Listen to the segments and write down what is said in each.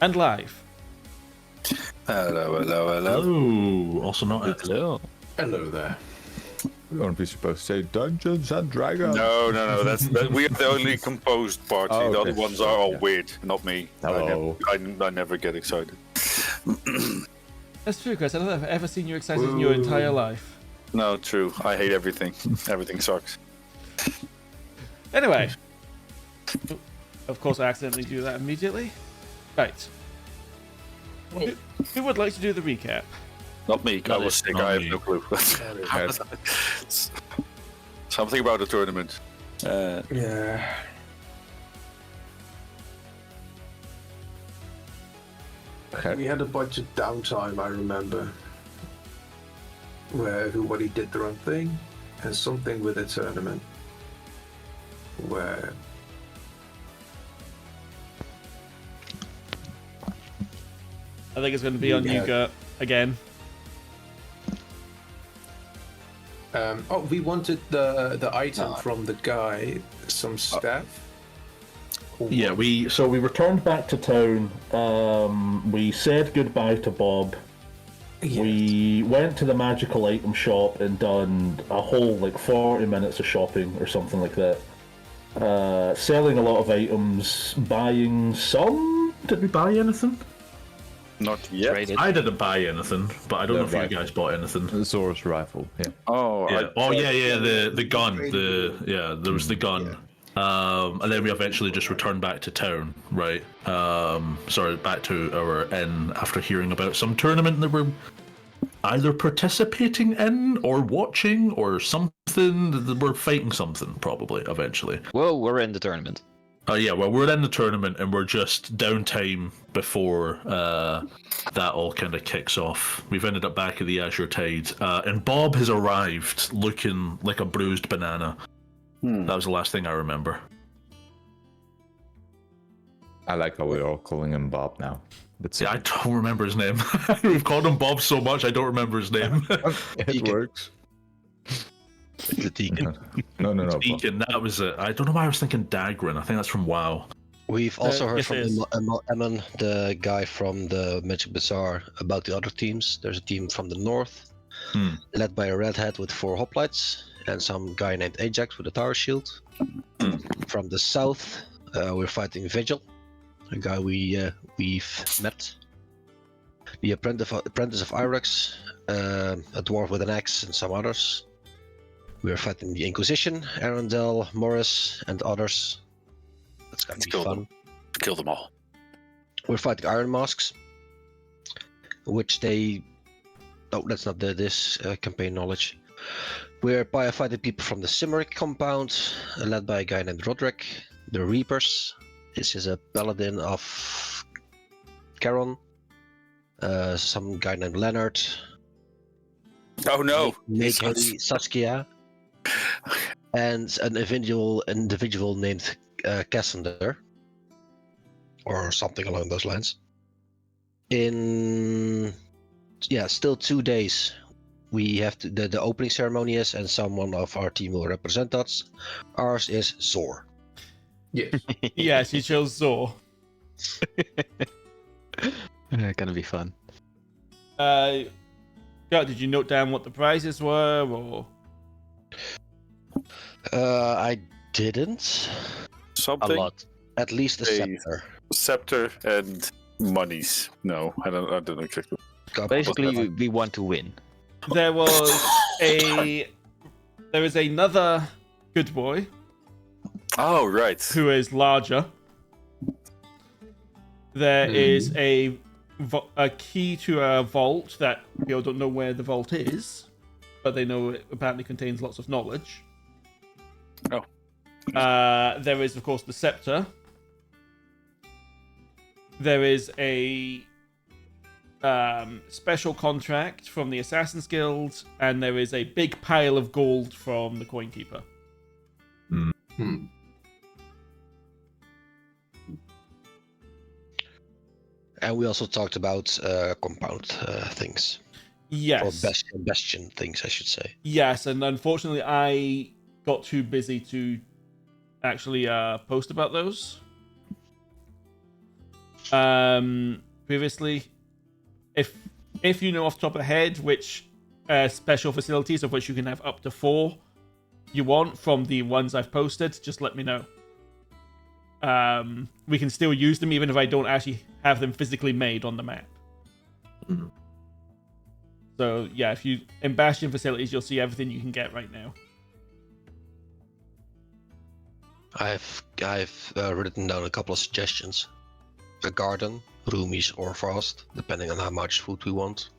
And live. Hello. Also not Hello. Hello there. Aren't we supposed to say Dungeons and Dragons? No. That's we are the only composed party. Oh, The okay. other ones are all weird. Not me. Hello. I never get excited. That's true, Chris. I don't think I've ever seen you excited in your entire life. No, true. I hate everything. Everything sucks. Anyway. Of course, I accidentally do that immediately. Right. Who would like to do the recap? Not me. I was sick. I have no clue. Something about the tournament. Yeah. Okay. We had a bunch of downtime, I remember, where everybody did their own thing, and something with a tournament where I think it's going to be on you, Gert, again. we wanted the item from the guy, some staff. Yeah, we returned back to town. We said goodbye to Bob. Yes. We went to the magical item shop and done a whole 40 minutes of shopping or something like that. Selling a lot of items, buying some. Did we buy anything? Not yet. Traded. I didn't buy anything, but I don't know if you guys bought anything. The Zor's rifle, yeah. Oh, Yeah. The gun. There was the gun. And then we eventually just returned back to town, right? Back to our inn after hearing about some tournament that we're either participating in or watching or something. We're fighting something, probably, eventually. Well, we're in the tournament. We're in the tournament and we're just downtime before that all kind of kicks off. We've ended up back at the Azure Tide, and Bob has arrived looking like a bruised banana. That was the last thing I remember. I like how we're all calling him Bob now. I don't remember his name. We've called him Bob so much, I don't remember his name. It works. The Deacon. No. Deacon, that was it. I don't know why I was thinking Dagrin. I think that's from WoW. We've also heard yes, from it is. Emon, the guy from the Magic Bazaar, about the other teams. There's a team from the north, led by a redhead with 4 hoplites, and some guy named Ajax with a tower shield. From the south, we're fighting Vigil, a guy we've met. The apprentice of Irex, a dwarf with an axe, and some others. We are fighting the Inquisition, Arundel, Morris, and others. That's gonna be fun. Kill them all. We're fighting Iron Masks, which they... Oh, that's not this campaign knowledge. We're fighting people from the Cimeric compound, led by a guy named Roderick. The Reapers. This is a paladin of Charon. Some guy named Leonard. Oh no! Magerehein, Saskia. And an individual named Cassander. Or something along those lines. Still 2 days. We have to, the opening ceremony is, and someone of our team will represent us. Ours is Zor. Yes. Yes, he chose Zor. Gonna be fun. Gert, did you note down what the prizes were, or...? I didn't. Something. A lot. At least a scepter. Scepter and monies. No, I don't know exactly. Basically, we want to win. There is another good boy. Oh, right. Who is larger. There is a key to a vault that people don't know where the vault is, but they know it apparently contains lots of knowledge. Oh. There is, of course, the scepter. There is a special contract from the Assassin's Guild, and there is a big pile of gold from the Coin Keeper. And we also talked about compound things. Yes. Or bastion things, I should say. Yes, and unfortunately I got too busy to actually post about those. previously. If you know off the top of the head which special facilities, of which you can have up to 4, you want from the ones I've posted, just let me know. We can still use them even if I don't actually have them physically made on the map. So yeah, if you in Bastion facilities, you'll see everything you can get right now. I've written down a couple of suggestions. A garden, roomies or fast, depending on how much food we want.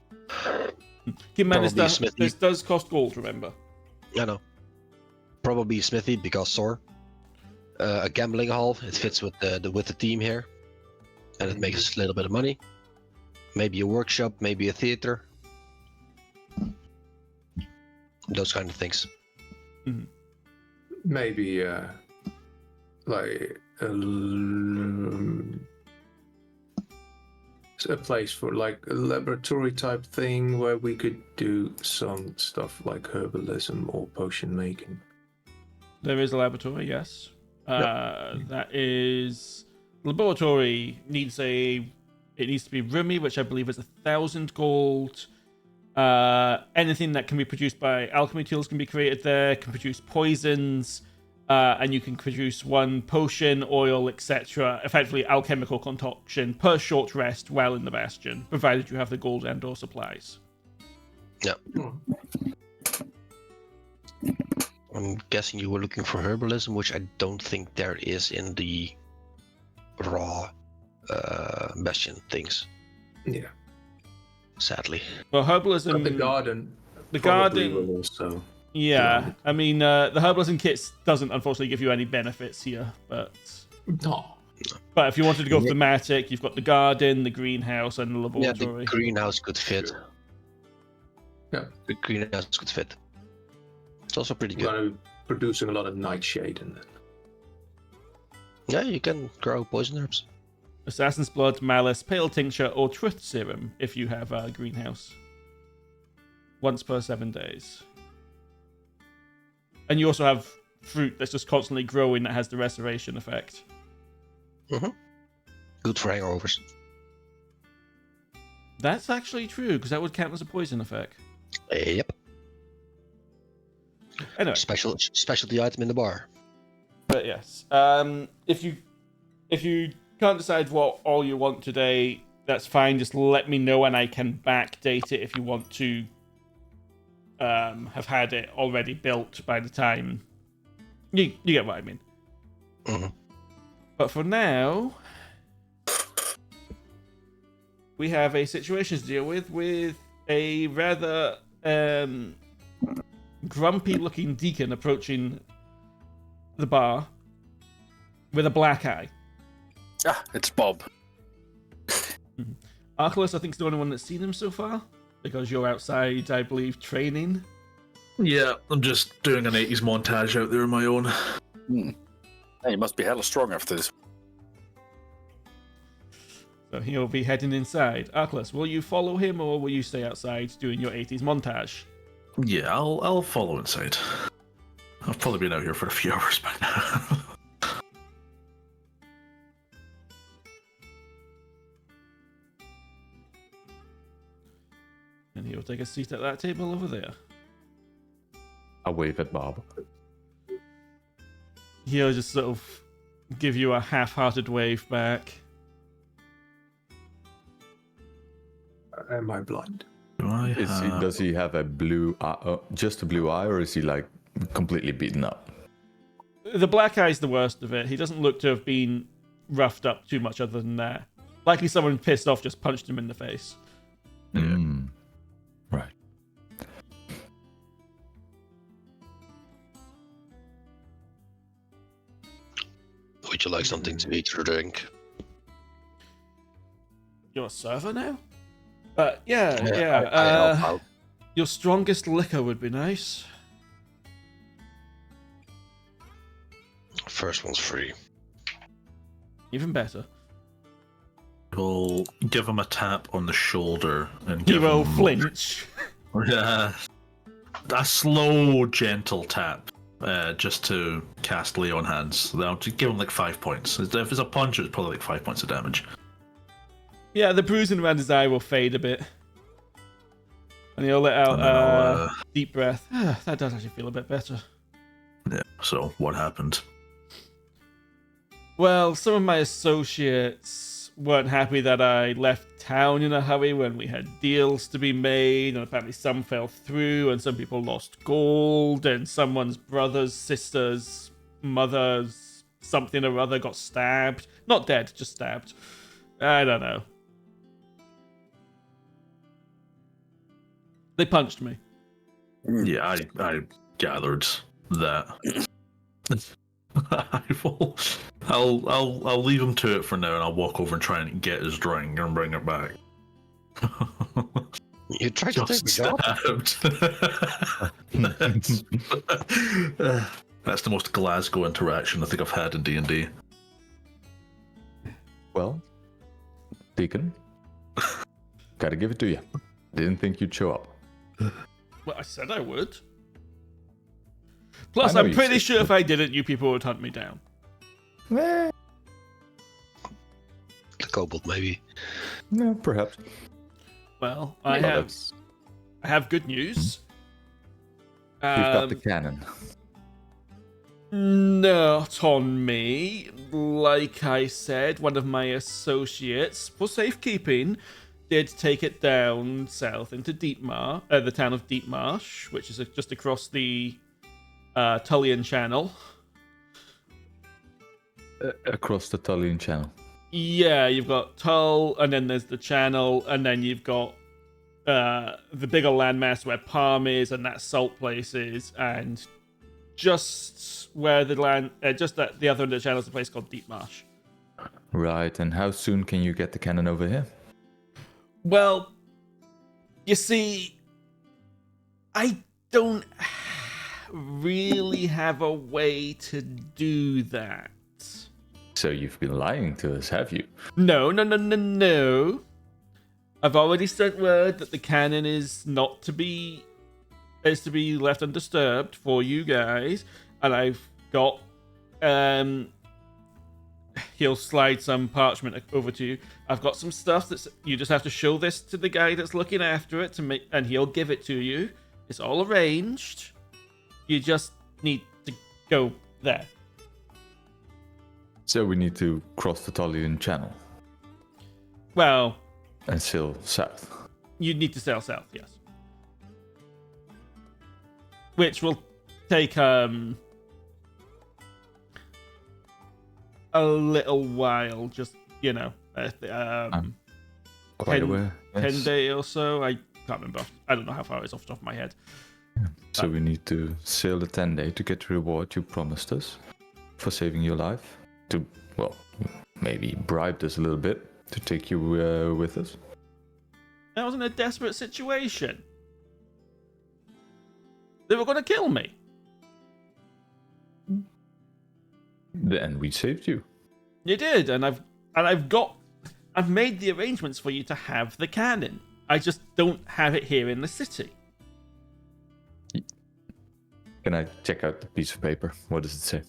Keep in mind Probably this does cost gold, remember. I know. Probably smithy because sore. A gambling hall, it fits with the team here, and it makes us a little bit of money. Maybe a workshop, maybe a theater. Those kind of things. Mm-hmm. Maybe like a place for like a laboratory type thing where we could do some stuff like herbalism or potion making. There is a laboratory, yes. That is laboratory needs to be roomy, which I believe is 1,000 gold. Anything that can be produced by alchemy tools can be created there. Can produce poisons, and you can produce 1 potion, oil, etc. Effectively, alchemical concoction per short rest while in the bastion, provided you have the gold and/or supplies. Yeah. I'm guessing you were looking for herbalism, which I don't think there is in the raw bastion things. Yeah. Sadly. Well, herbalism. But the garden. The probably garden. will also. Yeah, I mean, the herbalism kits doesn't unfortunately give you any benefits here, but No. But if you wanted to go thematic, you've got the garden, the greenhouse, and the laboratory. Yeah, the greenhouse could fit. Sure. Yeah. The greenhouse could fit. It's also pretty You're good. going to be producing a lot of nightshade in it. Yeah, you can grow poison herbs. Assassin's Blood, Malice, Pale Tincture, or Truth Serum if you have a greenhouse. Once per 7 days. And you also have fruit that's just constantly growing that has the restoration effect. Mm-hmm. Good for hangovers. That's actually true, because that would count as a poison effect. Yep. Anyway. Specialty item in the bar. But yes, if you can't decide what all you want today, that's fine. Just let me know, and I can backdate it if you want to have had it already built by the time you get what I mean. Mm-hmm. But for now, we have a situation to deal with a rather grumpy-looking deacon approaching the bar with a black eye. Ah, it's Bob. Archilaus, I think, is the only one that's seen him so far, because you're outside, I believe, training. Yeah, I'm just doing an 80s montage out there on my own. Hey, you must be hella strong after this. So he'll be heading inside. Archilaus, will you follow him, or will you stay outside doing your 80s montage? Yeah, I'll follow inside. I've probably been out here for a few hours by now. And he'll take a seat at that table over there. I wave at Bob. He'll just sort of give you a half-hearted wave back. Am I blind? Does he have a blue eye, just a blue eye, or is he like completely beaten up? The black eye's the worst of it. He doesn't look to have been roughed up too much other than that. Likely someone pissed off just punched him in the face. Mm. Right. Would you like something to eat or drink? You're a server now? Yeah. I help out. Your strongest liquor would be nice. First one's free. Even better. We'll give him a tap on the shoulder and He give will him flinch. a slow, gentle tap, just to cast lay on hands. I'll just give him like 5 points. If it's a punch, it's probably like 5 points of damage. Yeah, the bruising around his eye will fade a bit. And he'll let out a deep breath. That does actually feel a bit better. Yeah, so what happened? Well, some of my associates weren't happy that I left town in a hurry when we had deals to be made, and apparently some fell through, and some people lost gold, and someone's brother's sister's mother's something or other got stabbed. Not dead, just stabbed. I don't know. They punched me. Yeah, I gathered that. I'll leave him to it for now, and I'll walk over and try and get his drink and bring it back. You tried to take the job. That's the most Glasgow interaction I think I've had in D&D. Well, Deacon, gotta give it to you. Didn't think you'd show up. Well, I said I would. Plus, I know I'm you pretty said sure that. if I didn't, you people would hunt me down. The kobold, maybe. Yeah, perhaps. Well, I have good news. We've got the cannon. Not on me. Like I said, one of my associates, for safekeeping, did take it down south into the town of Deepmarsh, which is just across the Tullian Channel. Across the Tullian Channel. Yeah, you've got Tull, and then there's the Channel, and then you've got the bigger landmass where Palm is, and that salt place is, and just where just at the other end of the Channel is a place called Deepmarsh. Right, and how soon can you get the cannon over here? Well, you see, I don't really have a way to do that. So you've been lying to us, have you? No. I've already sent word that the cannon is to be left undisturbed for you guys, and I've got he'll slide some parchment over to you. I've got some stuff you just have to show this to the guy that's looking after it and he'll give it to you. It's all arranged. You just need to go there. So we need to cross the Tullian Channel Well, and sail south. you need to sail south, yes. Which will take a little while, just, Quite 10 aware. 10 day or so. I can't remember. I don't know how far it is off the top of my head. So we need to sail the 10 day to get the reward you promised us for saving your life. To, well, maybe bribed us a little bit to take you with us. I was in a desperate situation. They were going to kill me. Then we saved you. You did, and I've made the arrangements for you to have the cannon. I just don't have it here in the city. Can I check out the piece of paper? What does it say?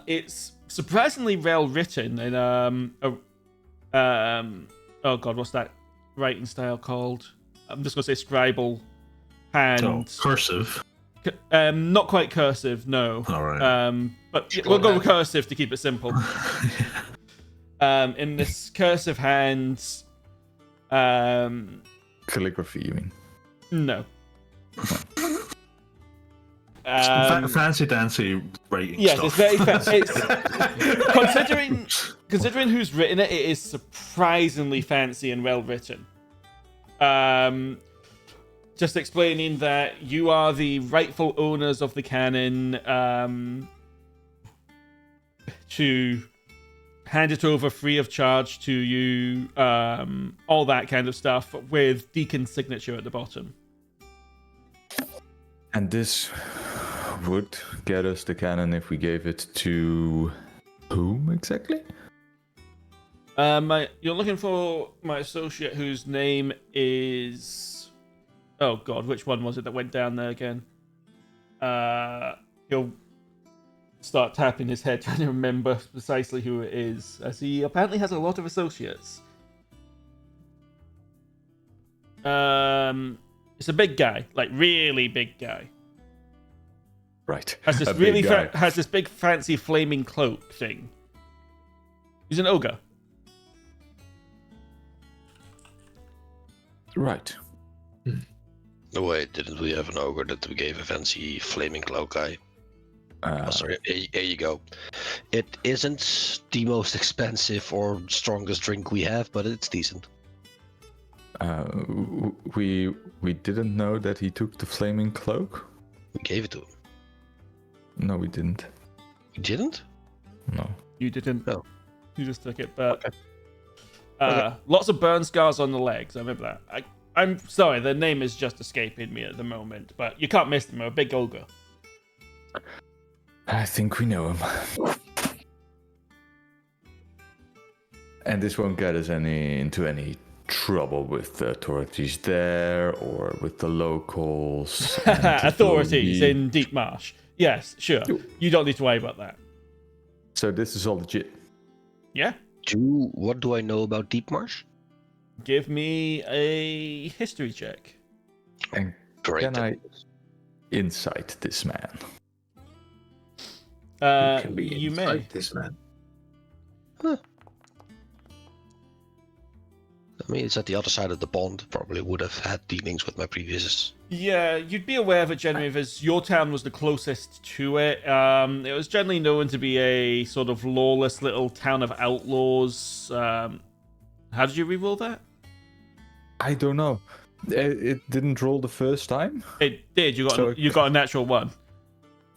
It's surprisingly well written in oh god, what's that writing style called? I'm just gonna say scribal hand. Oh, cursive. Not quite cursive, no. All right. But we'll go with cursive to keep it simple. In this cursive hand, Calligraphy, you mean? no. Fancy dancy writing Yes, stuff. it's very fancy. Considering who's written it, it is surprisingly fancy and well written. Just explaining that you are the rightful owners of the cannon, to hand it over free of charge to you, all that kind of stuff, with Deacon's signature at the bottom. And this would get us the cannon if we gave it to whom exactly? You're looking for my associate whose name is... Oh god, which one was it that went down there again? He'll start tapping his head trying to remember precisely who it is, as he apparently has a lot of associates. It's a big guy, like really big guy. Right. Has this A really big guy. has this big fancy flaming cloak thing. He's an ogre. Right. No wait, didn't we have an ogre that we gave a fancy flaming cloak guy? Sorry, here you go. It isn't the most expensive or strongest drink we have, but it's decent. We didn't know that he took the flaming cloak. We gave it to him. No, we didn't. We didn't? No. You didn't. No. You just took it, but Okay. lots of burn scars on the legs. I remember that. I'm sorry, the name is just escaping me at the moment, but you can't miss them. They're a big ogre. I think we know him. And this won't get us into any trouble with the authorities there or with the locals. And it Authorities will be- in Deep Marsh. Yes, sure. You don't need to worry about that. So this is all legit. Yeah? What do I know about Deep Marsh? Give me a history check. And Great. can I insight this man? Can be You inside may. this man. I mean, it's at the other side of the pond. Probably would have had dealings with my previous. Yeah, you'd be aware that Genraev, as your town was the closest to it. It was generally known to be a sort of lawless little town of outlaws. How did you reroll that? I don't know. It didn't roll the first time? It did. You got a natural one.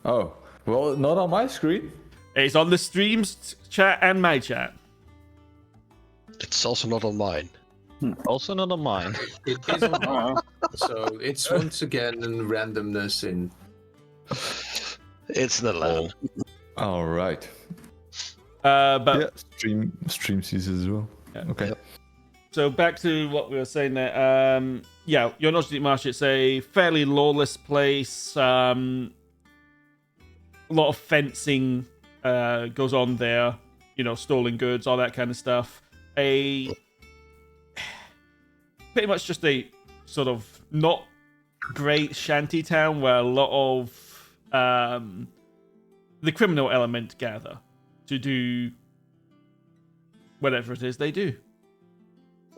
Oh, well, not on my screen. It's on the stream's chat and my chat. It's also not on mine. Also not on mine. It is on mine. So it's once again in randomness in. It's not allowed. All right. But Yeah, stream sees it as well. Yeah. Okay. Yep. So back to what we were saying there. Yeah, you're not Deep Marsh. It's a fairly lawless place. A lot of fencing goes on there. You know, stolen goods, all that kind of stuff. Pretty much just a sort of not great shanty town where a lot of the criminal element gather to do whatever it is they do.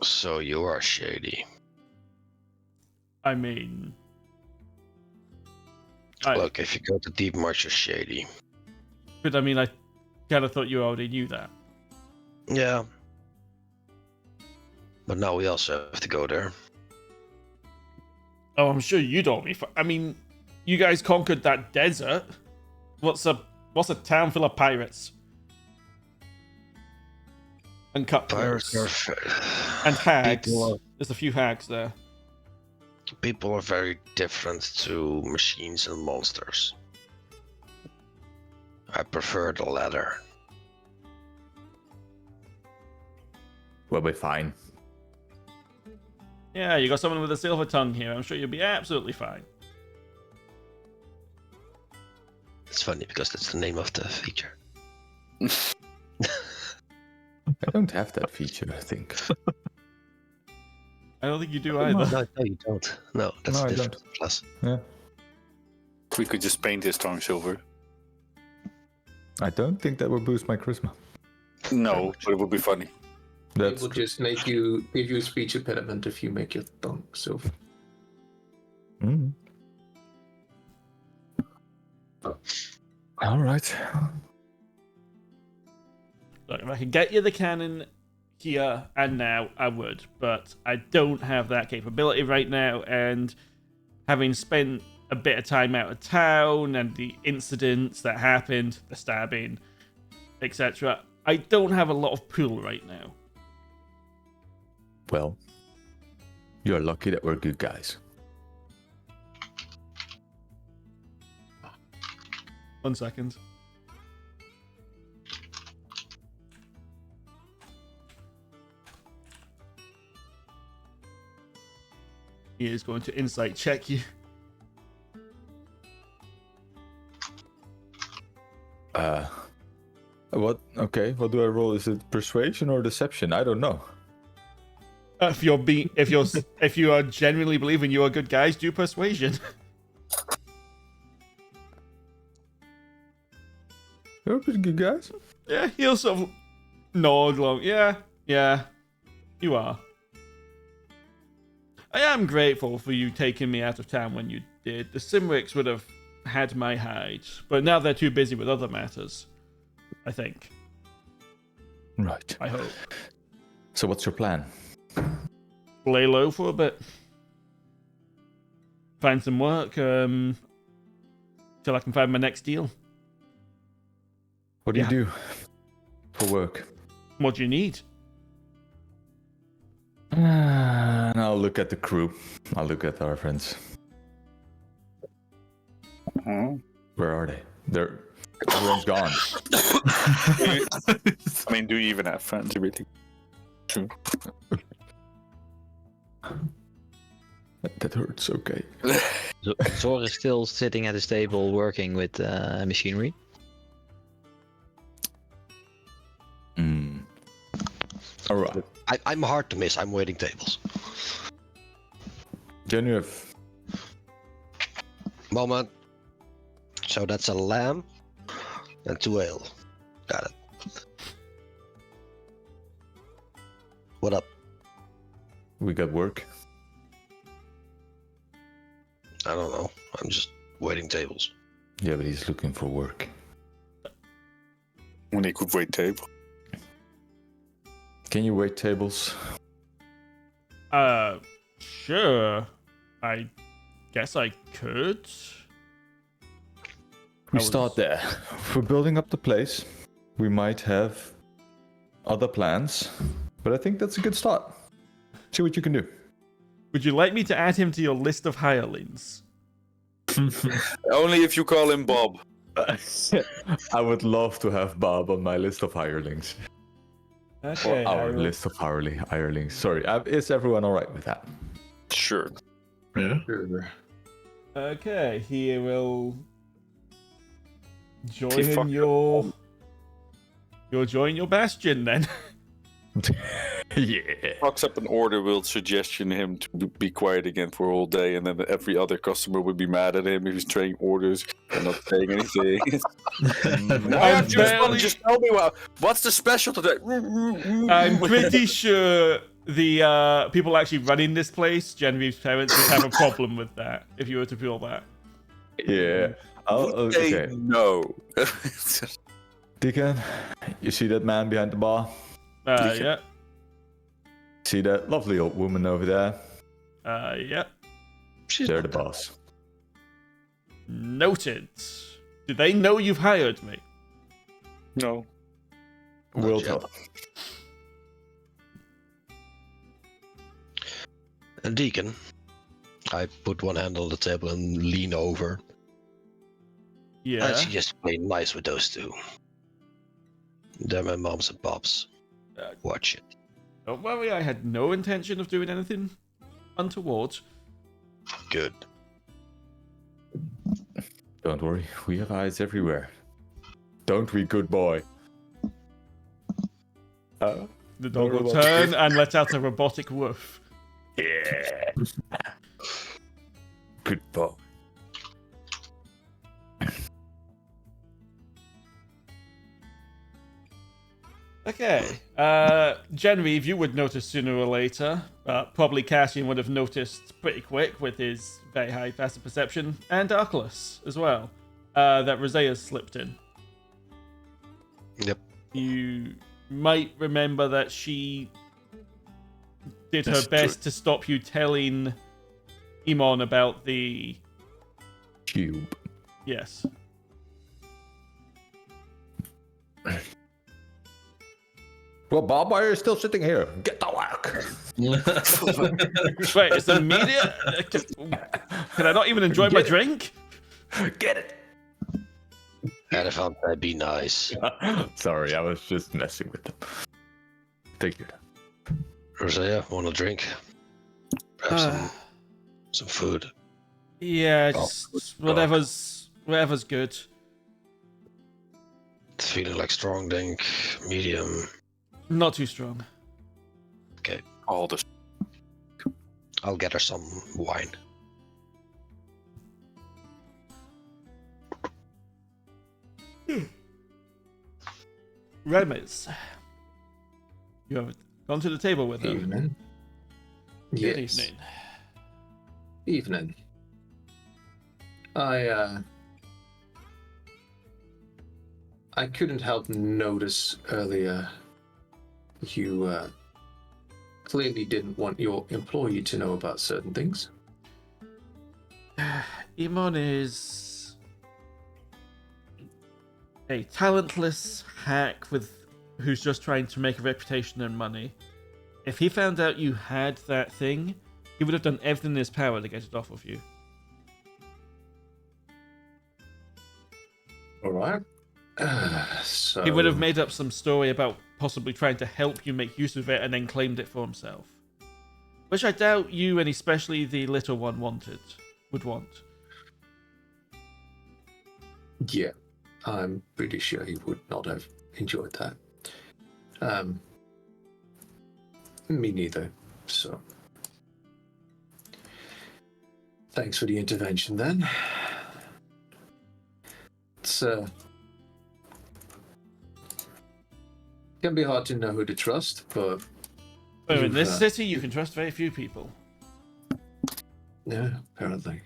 So you are shady. I mean, Look, if you go to Deep Marsh, you're shady. but I mean, I kind of thought you already knew that. Yeah. But now we also have to go there. Oh, I'm sure you'd all be. I mean, you guys conquered that desert. What's a town full of pirates and cutthroats Pirates are and hags? People are- There's a few hags there. People are very different to machines and monsters. I prefer the latter. We'll be fine. Yeah, you got someone with a silver tongue here. I'm sure you'll be absolutely fine. It's funny because that's the name of the feature. I don't have that feature, I think. I don't think you do No, either. no, you don't. No, that's No, I different class. Yeah. We could just paint his tongue silver. I don't think that would boost my charisma. No, but it would be funny. It That's will just give you a speech impediment if you make your tongue silver. Mm. All right. Look, if I could get you the cannon here and now, I would. But I don't have that capability right now. And having spent a bit of time out of town and the incidents that happened, the stabbing, etc., I don't have a lot of pool right now. Well, you're lucky that we're good guys. 1 second. He is going to insight check you. What? Okay, what do I roll? Is it persuasion or deception? I don't know. If you are genuinely believing you are good guys, do persuasion. You're pretty good guys. Yeah, he'll sort of nod along. Yeah, you are. I am grateful for you taking me out of town when you did. The Cymrics would have had my hide, but now they're too busy with other matters, I think. Right. I hope. So what's your plan? Lay low for a bit. Find some work, till I can find my next deal. What do you do for work? What do you need? And I'll look at the crew. I'll look at our friends. Where are they? Everyone's gone. I mean, do you even have friends, really? True. That hurts, okay. Zor is still sitting at his table working with machinery. Alright. I'm hard to miss. I'm waiting tables. Genraev. Moment. So that's a lamb and 2 ale. Got it. What up? We got work. I don't know. I'm just waiting tables. Yeah, but he's looking for work. When he could wait table. Can you wait tables? Sure. I guess I could. We start there. If we're building up the place, we might have other plans, but I think that's a good start. See what you can do. Would you like me to add him to your list of hirelings? Only if you call him Bob. I would love to have Bob on my list of hirelings. Okay. Or our list of hirelings. Sorry, is everyone alright with that? Sure. Yeah. Sure. Okay, he will join Okay, fuck in your. You'll join your bastion then. Yeah. Fucks up an order, will suggestion him to be quiet again for a whole day, and then every other customer would be mad at him if he's trading orders and not saying anything. Why aren't you responding? Just tell me what's the special today. I'm pretty sure the people actually running this place, Genraev's parents, would have a problem with that if you were to feel that. Yeah. Okay. No. Deacon, you see that man behind the bar? Yeah. See that lovely old woman over there? Yeah. They're the boss. Noted. Do they know you've hired me? No. We'll yet. tell. And Deacon, I put one hand on the table and lean over. Yeah. I suggest playing nice with those two. They're my moms and pops. Watch it. Don't worry, I had no intention of doing anything untoward. Good. Don't worry, we have eyes everywhere. Don't we, good boy? The dog will turn and let out a robotic woof. Yeah. Good boy. Okay. Genraev, you would notice sooner or later. Probably Cassius would have noticed pretty quick with his very high passive perception. And Archilaus as well. That Rosea's slipped in. Yep. You might remember that she did her That's best true. to stop you telling Imon about the... Cube. Yes. Well, Bob, why are you still sitting here? Get to work. Wait, it's immediate? Can I not even enjoy my drink? Get it. Erevanthe, be nice. Sorry, I was just messing with them. Thank you. Rosea, want a drink? Perhaps some food. Yeah, just whatever's good. Feeling like strong drink, medium. Not too strong. All the I'll get her some wine. Remis, you have gone to the table with her. Evening. Good Yes. evening. Evening. I couldn't help notice earlier you clearly didn't want your employee to know about certain things. Imon is a talentless hack who's just trying to make a reputation and money. If he found out you had that thing, he would have done everything in his power to get it off of you. All right. So He would have made up some story about possibly trying to help you make use of it and then claimed it for himself. Which I doubt you, and especially the little one, would want. Yeah, I'm pretty sure he would not have enjoyed that. Me neither. So, thanks for the intervention then. It's can be hard to know who to trust, but In this you've, city, you can trust very few people. yeah, apparently.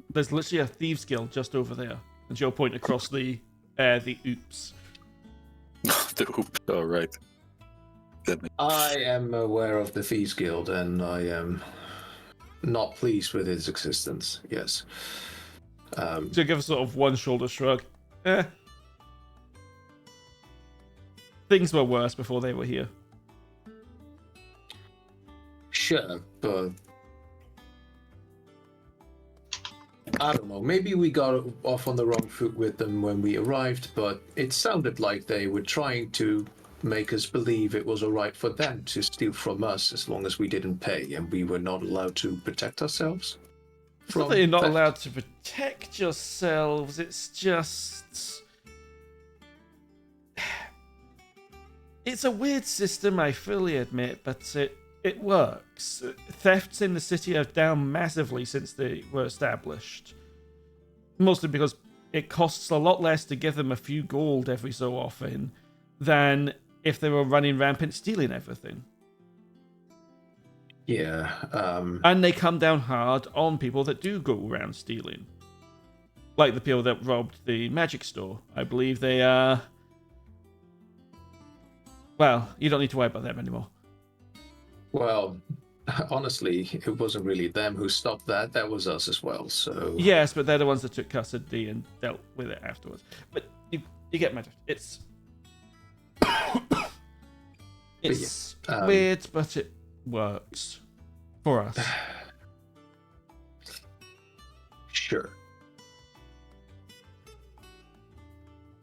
There's literally a thieves guild just over there, and she'll point across the oops. The hoop. All right. I am aware of the Thieves Guild, and I am not pleased with its existence. Yes. She'll give a sort of one shoulder shrug. Things were worse before they were here. Sure, but I don't know. Maybe we got off on the wrong foot with them when we arrived, but it sounded like they were trying to make us believe it was all right for them to steal from us as long as we didn't pay, and we were not allowed to protect ourselves. It's not that you're not theft. allowed to protect yourselves, it's just... It's a weird system, I fully admit, but it works. Thefts in the city are down massively since they were established. Mostly because it costs a lot less to give them a few gold every so often than if they were running rampant stealing everything. Yeah. And they come down hard on people that do go around stealing. Like the people that robbed the magic store. I believe they are... Well, you don't need to worry about them anymore. Well, honestly, it wasn't really them who stopped that. That was us as well. So Yes, but they're the ones that took custody and dealt with it afterwards. But you get my drift. It's... it's weird, but it works. For us. Sure.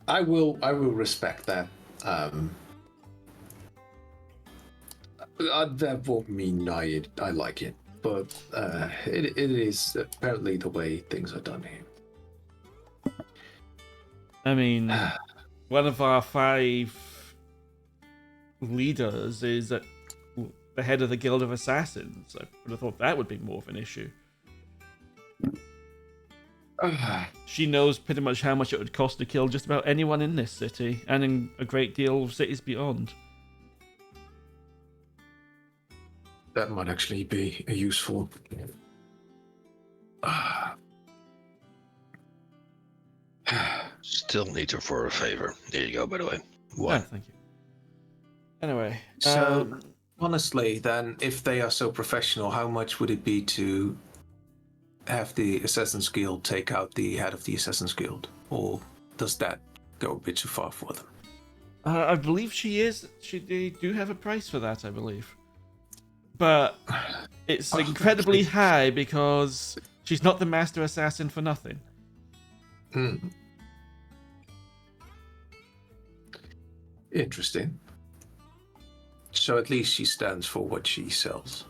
I will respect that. That won't mean I like it, but it is apparently the way things are done here. I mean, one of our 5 leaders is at the head of the Guild of Assassins. I would have thought that would be more of an issue. She knows pretty much how much it would cost to kill just about anyone in this city, and in a great deal of cities beyond. That might actually be a useful. Still need her for a favor. There you go, by the way. Yeah, thank you. Anyway, So, honestly, then, if they are so professional, how much would it be to have the Assassin's Guild take out the head of the Assassin's Guild? Or does that go a bit too far for them? I believe they do have a price for that, I believe. But it's incredibly high because she's not the master assassin for nothing. Interesting. So at least she stands for what she sells.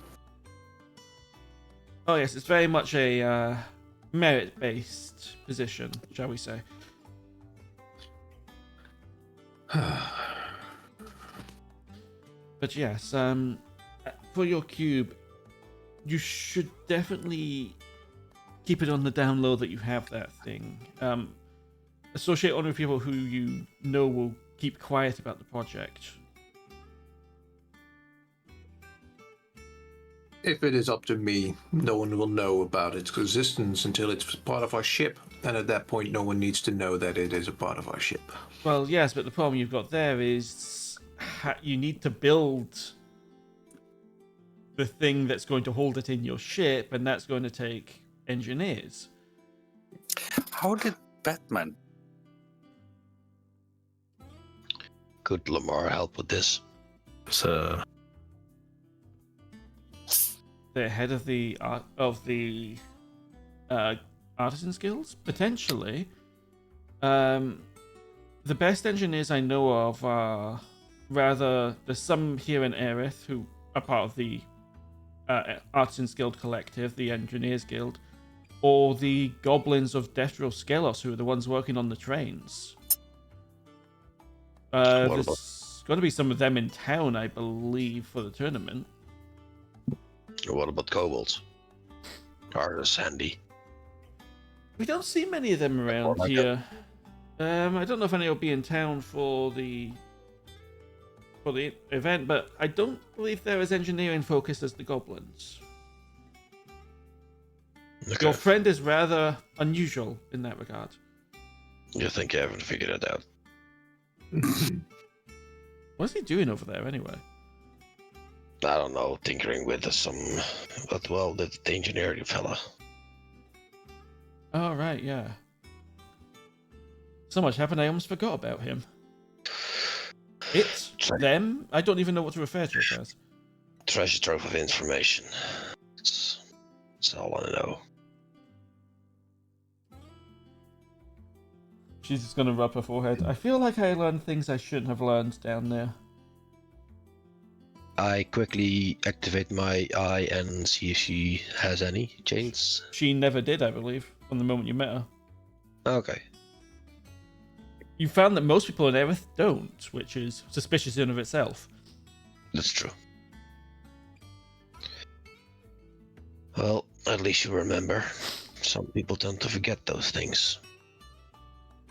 Oh yes, it's very much a merit-based position, shall we say. But yes, for your cube, you should definitely keep it on the down low that you have that thing. Associate only with people who you know will keep quiet about the project. If it is up to me, no one will know about its existence until it's part of our ship. And at that point, no one needs to know that it is a part of our ship. Well, yes, but the problem you've got there is you need to build the thing that's going to hold it in your ship, and that's going to take engineers. How did Batman? Could Lamar help with this? So, The head of the artisan skills, potentially. The best engineers I know of are there's some here in Aerith who are part of the Artisans Guild Collective, the Engineers Guild, or the Goblins of Deathrill Skelos, who are the ones working on the trains. There's going to be some of them in town, I believe, for the tournament. What about kobolds? Are those handy? We don't see many of them around here. I don't know if any will be in town for the event, but I don't believe they're as engineering focused as the goblins. Okay. Your friend is rather unusual in that regard. You think you haven't figured it out? What's he doing over there anyway? I don't know, tinkering with the engineering fella. Oh, right, yeah. So much happened, I almost forgot about him. It's them? I don't even know what to refer to it as. Treasure trove of information. It's all I know. She's just gonna rub her forehead. I feel like I learned things I shouldn't have learned down there. I quickly activate my eye and see if she has any chains. She never did, I believe, from the moment you met her. Okay. You found that most people in Aerith don't, which is suspicious in of itself. That's true. Well, at least you remember. Some people tend to forget those things.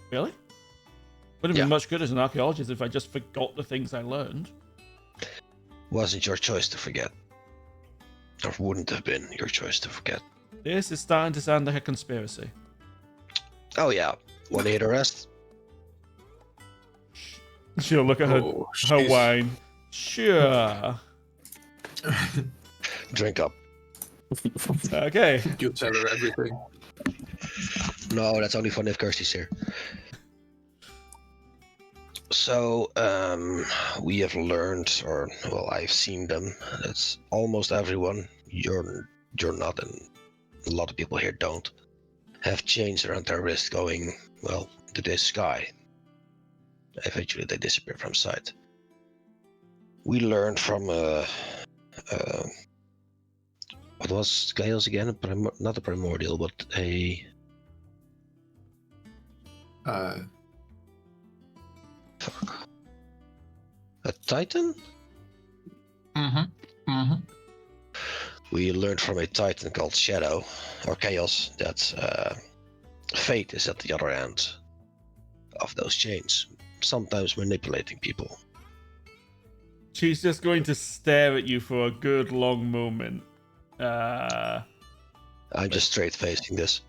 Really? Wouldn't have been much good as an archaeologist if I just forgot the things I learned. Wasn't your choice to forget. Or wouldn't have been your choice to forget. This is starting to sound like a conspiracy. Oh yeah. Want to hear the rest? She'll look at her wine. Sure. Drink up. Okay. You tell her everything. No, that's only fun if Kirsty's here. So, we have learned, or well, I've seen them. That's almost everyone. You're not, and a lot of people here don't have chains around their wrist going to the sky. Eventually, they disappear from sight. We learned from what was Gale's again? Not a primordial, but a Titan? We learned from a Titan called Shadow, or Chaos, that fate is at the other end of those chains, sometimes manipulating people. She's just going to stare at you for a good long moment. I'm just straight facing this.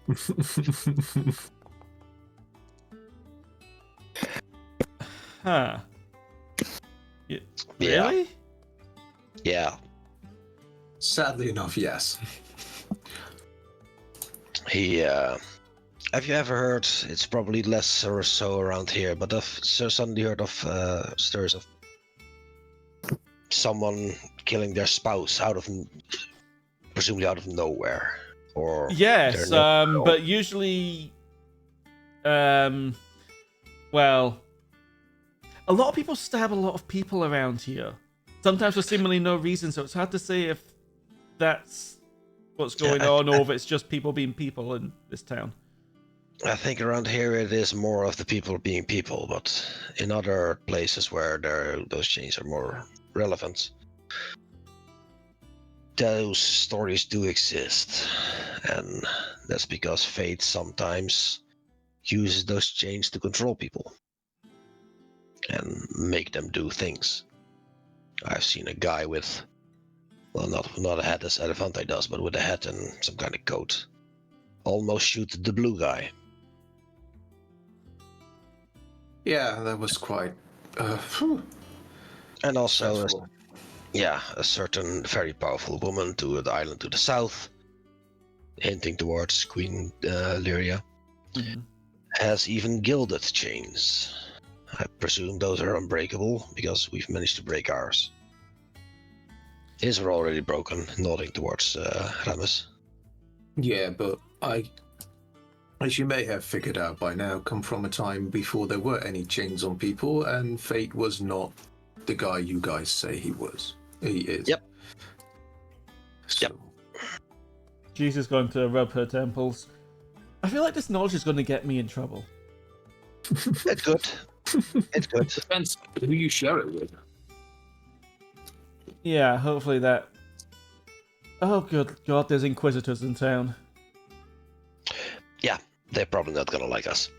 Huh. Yeah. Really? Yeah. Sadly enough, yes. He, have you ever heard, it's probably less or so around here, but I've suddenly heard of stories of someone killing their spouse presumably out of nowhere, or yes, but usually, well, a lot of people stab a lot of people around here. Sometimes for seemingly no reason, so it's hard to say if that's what's going on or if it's just people being people in this town. I think around here it is more of the people being people, but in other places where those chains are more relevant, those stories do exist, and that's because fate sometimes uses those chains to control people and make them do things. I've seen a guy with, well, not a hat as Erevanthe does, but with a hat and some kind of coat, almost shoot the blue guy. Yeah, that was quite. And also, Stressful. a certain very powerful woman to the island to the south, hinting towards Queen Lyria, has even gilded chains. I presume those are unbreakable because we've managed to break ours. His are already broken, nodding towards Ramus. Yeah, but I, as you may have figured out by now, come from a time before there were any chains on people, and Fate was not the guy you guys say he was. He is. Yep. So, Yep. She's just going to rub her temples. I feel like this knowledge is going to get me in trouble. It's good. It's good. Depends who you share it with. Yeah, hopefully that... Oh, good God, there's Inquisitors in town. Yeah, they're probably not gonna like us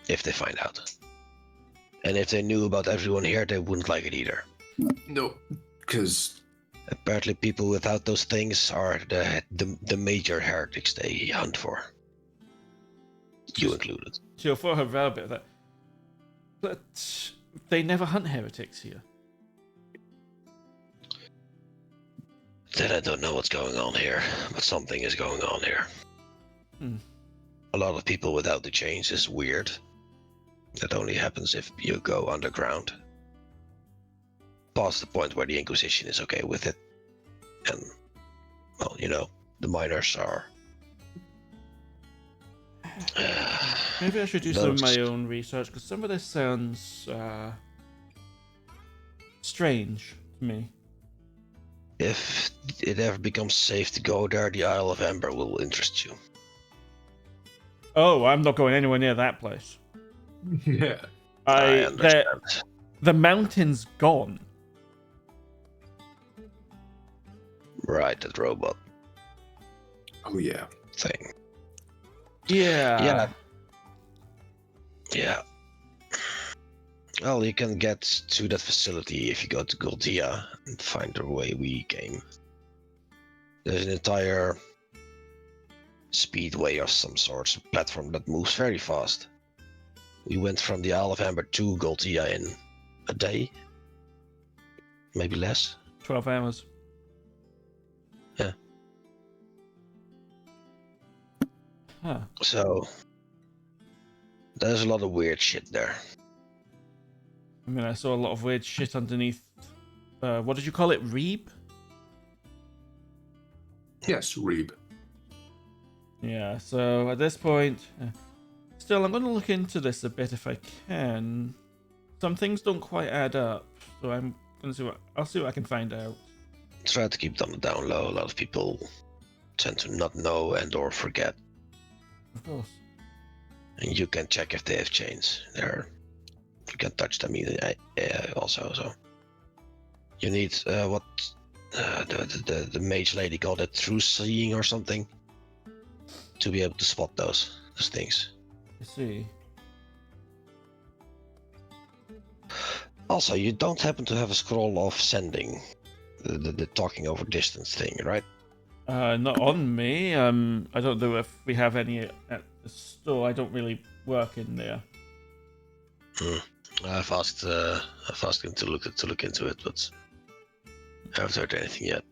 if they find out. And if they knew about everyone here, they wouldn't like it either. no, because Apparently, people without those things are the major heretics they hunt for. You included. She'll throw her rail a bit of that. But they never hunt heretics here. Then I don't know what's going on here, but something is going on here. A lot of people without the chains is weird. That only happens if you go underground. Past the point where the Inquisition is okay with it. And, well, you know, the miners are... Maybe I should do some of my own research, because some of this sounds strange to me. If it ever becomes safe to go there, the Isle of Ember will interest you. Oh, I'm not going anywhere near that place. yeah, I understand. The mountain's gone. Right, that robot oh yeah. thing. Yeah. Yeah. Well, you can get to that facility if you go to Goldia and find the way we came. There's an entire speedway of some sort, a platform that moves very fast. We went from the Isle of Amber to Goldia in a day, maybe less. 12 hours. Yeah. Huh. So there's a lot of weird shit there. I mean, I saw a lot of weird shit underneath. What did you call it? Reeb? Yes, Reeb. Yeah, so at this point... still, I'm going to look into this a bit if I can. Some things don't quite add up, so I'm going to see I'll see what I can find out. Try to keep them down low. A lot of people tend to not know and or forget. Of course. And you can check if they have chains. You can touch them also. So you need the mage lady called it through seeing or something to be able to spot those things. I see. Also, you don't happen to have a scroll of sending, the talking over distance thing, right? Not on me. I don't know if we have any at the store. I don't really work in there. I've asked him to look into it, but I haven't heard anything yet.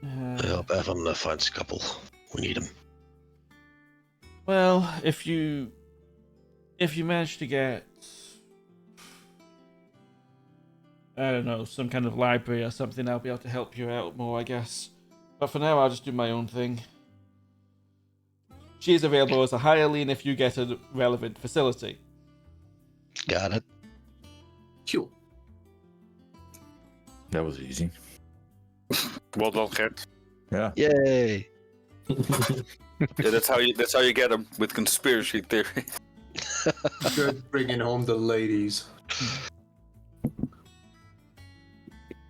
I hope Evan finds a couple. We need them. Well, if you manage to get, I don't know, some kind of library or something, I'll be able to help you out more, I guess. But for now, I'll just do my own thing. She is available as a hireling if you get a relevant facility. Got it. Cool. That was easy. Well done, Gert. Yeah. Yay! Yeah, that's how you get them with conspiracy theory. Good bringing home the ladies.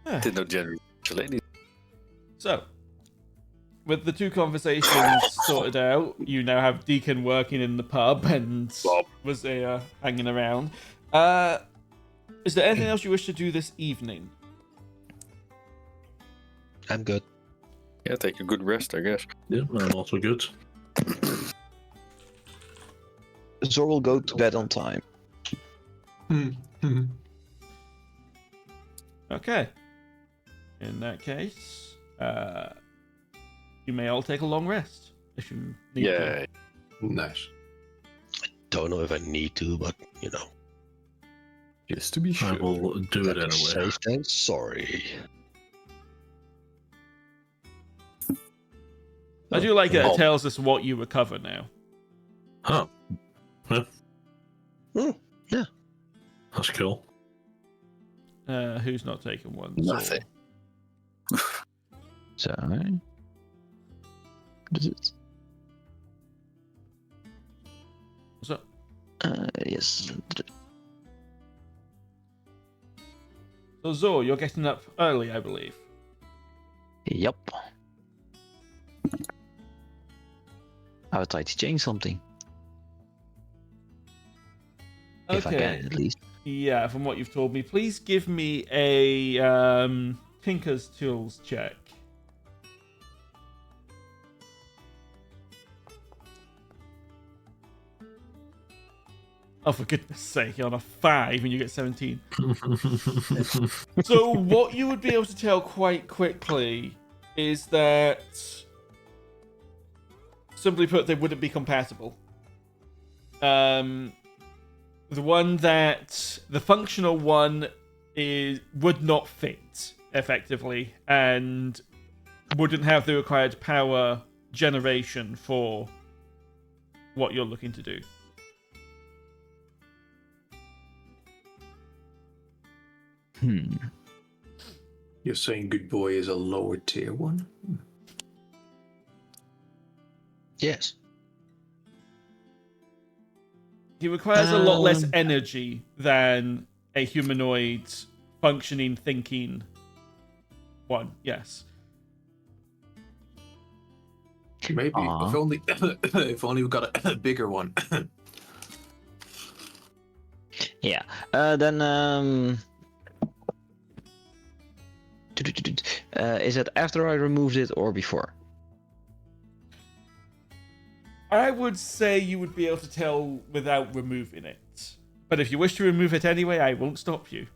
Didn't know Genraev. So, with the two conversations sorted out, you now have Deacon working in the pub and was there hanging around. Is there anything else you wish to do this evening? I'm good. Yeah, take a good rest, I guess. Yeah, I'm also good. Zor will go to bed on time. Okay. In that case, you may all take a long rest if you need to. Yeah. Nice. Don't know if I need to, but you know. Just to be sure. I will do it Better anyway. safe than sorry. I do like it. It tells us what you recover now. Huh. Yeah. Yeah. That's cool. Who's not taking one? Nothing. So, what is it? What's up? Yes. So Zor, you're getting up early, I believe. Yep. I would like to change something. If I can, at least. Yeah, from what you've told me, please give me a Tinker's Tools check. Oh, for goodness sake, you're on a 5 and you get 17. So what you would be able to tell quite quickly is that, simply put, they wouldn't be compatible. The functional one would not fit effectively and wouldn't have the required power generation for what you're looking to do. You're saying Good Boy is a lower tier one? Yes. He requires a lot less energy than a humanoid functioning, thinking one. Yes. Maybe. If only, if only we got a bigger one. Yeah. Then is it after I removed it or before? I would say you would be able to tell without removing it. But if you wish to remove it anyway, I won't stop you.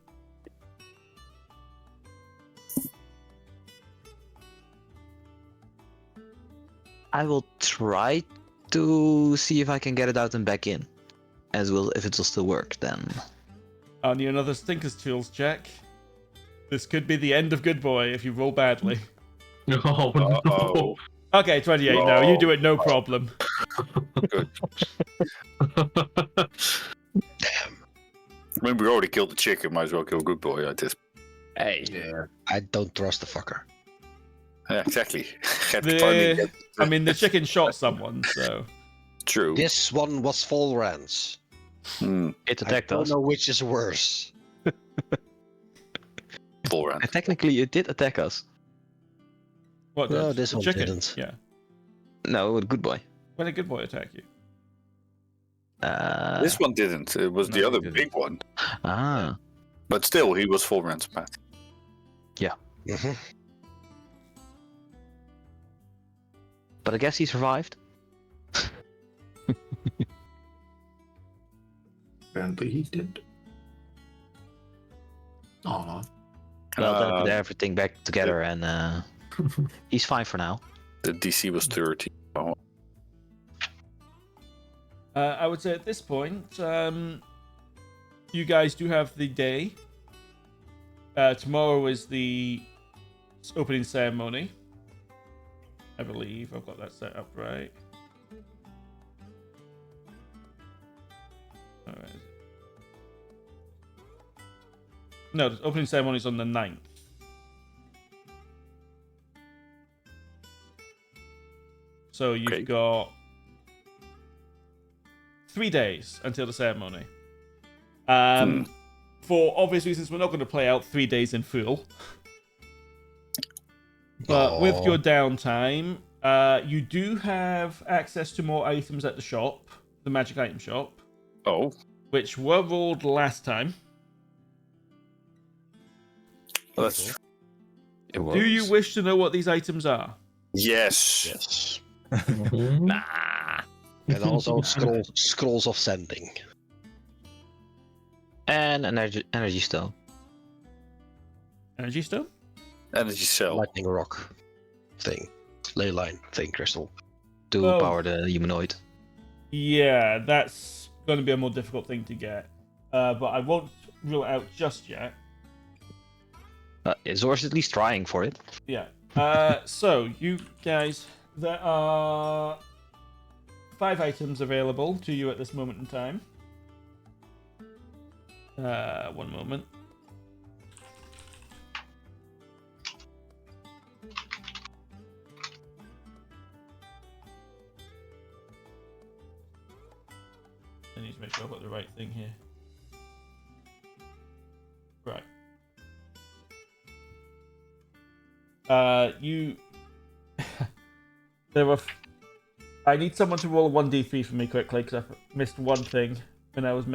I will try to see if I can get it out and back in. As well, if it will still work, then. I'll need another Stinker's Tools check. This could be the end of Good Boy if you roll badly. Oh, no. Okay, 28 now. You do it, no problem. Good. I mean, we already killed the chicken. Might as well kill Good Boy at this. Hey. Yeah. I don't trust the fucker. Yeah, exactly. I mean, the chicken shot someone, so. True. This one was Faedrun's. It attacked I don't us. know which is worse. Faedrun. And technically, it did attack us. What? No, the this one chicken? didn't. Yeah. No, Good Boy. When did Good Boy attack you? This one didn't. It was the other big one. Ah. But still, he was Faedrun's path. Yeah. Mm-hmm. But I guess he survived. Apparently he did. Aw. Well, then put everything back together and he's fine for now. The DC was 30. Oh. I would say at this point, you guys do have the day. Tomorrow is the opening ceremony. I believe I've got that set up right. Alright. No, the opening ceremony is on the 9th. So you've got 3 days until the ceremony. For obvious reasons, we're not going to play out 3 days in full. But with your downtime, you do have access to more items at the shop, the magic item shop. Oh. Which were rolled last time. That's... Do you wish to know what these items are? Yes. Nah. And also scrolls of sending. And energy stone. Energy stone? Energy cell. Lightning rock thing. Ley line thing, crystal. To power the humanoid. Yeah, that's going to be a more difficult thing to get. But I won't rule it out just yet. Zor's at least trying for it. Yeah. So, you guys, there are 5 items available to you at this moment in time. One moment. I need to make sure I've got the right thing here. Right. I need someone to roll a 1d3 for me quickly because I missed one thing when I was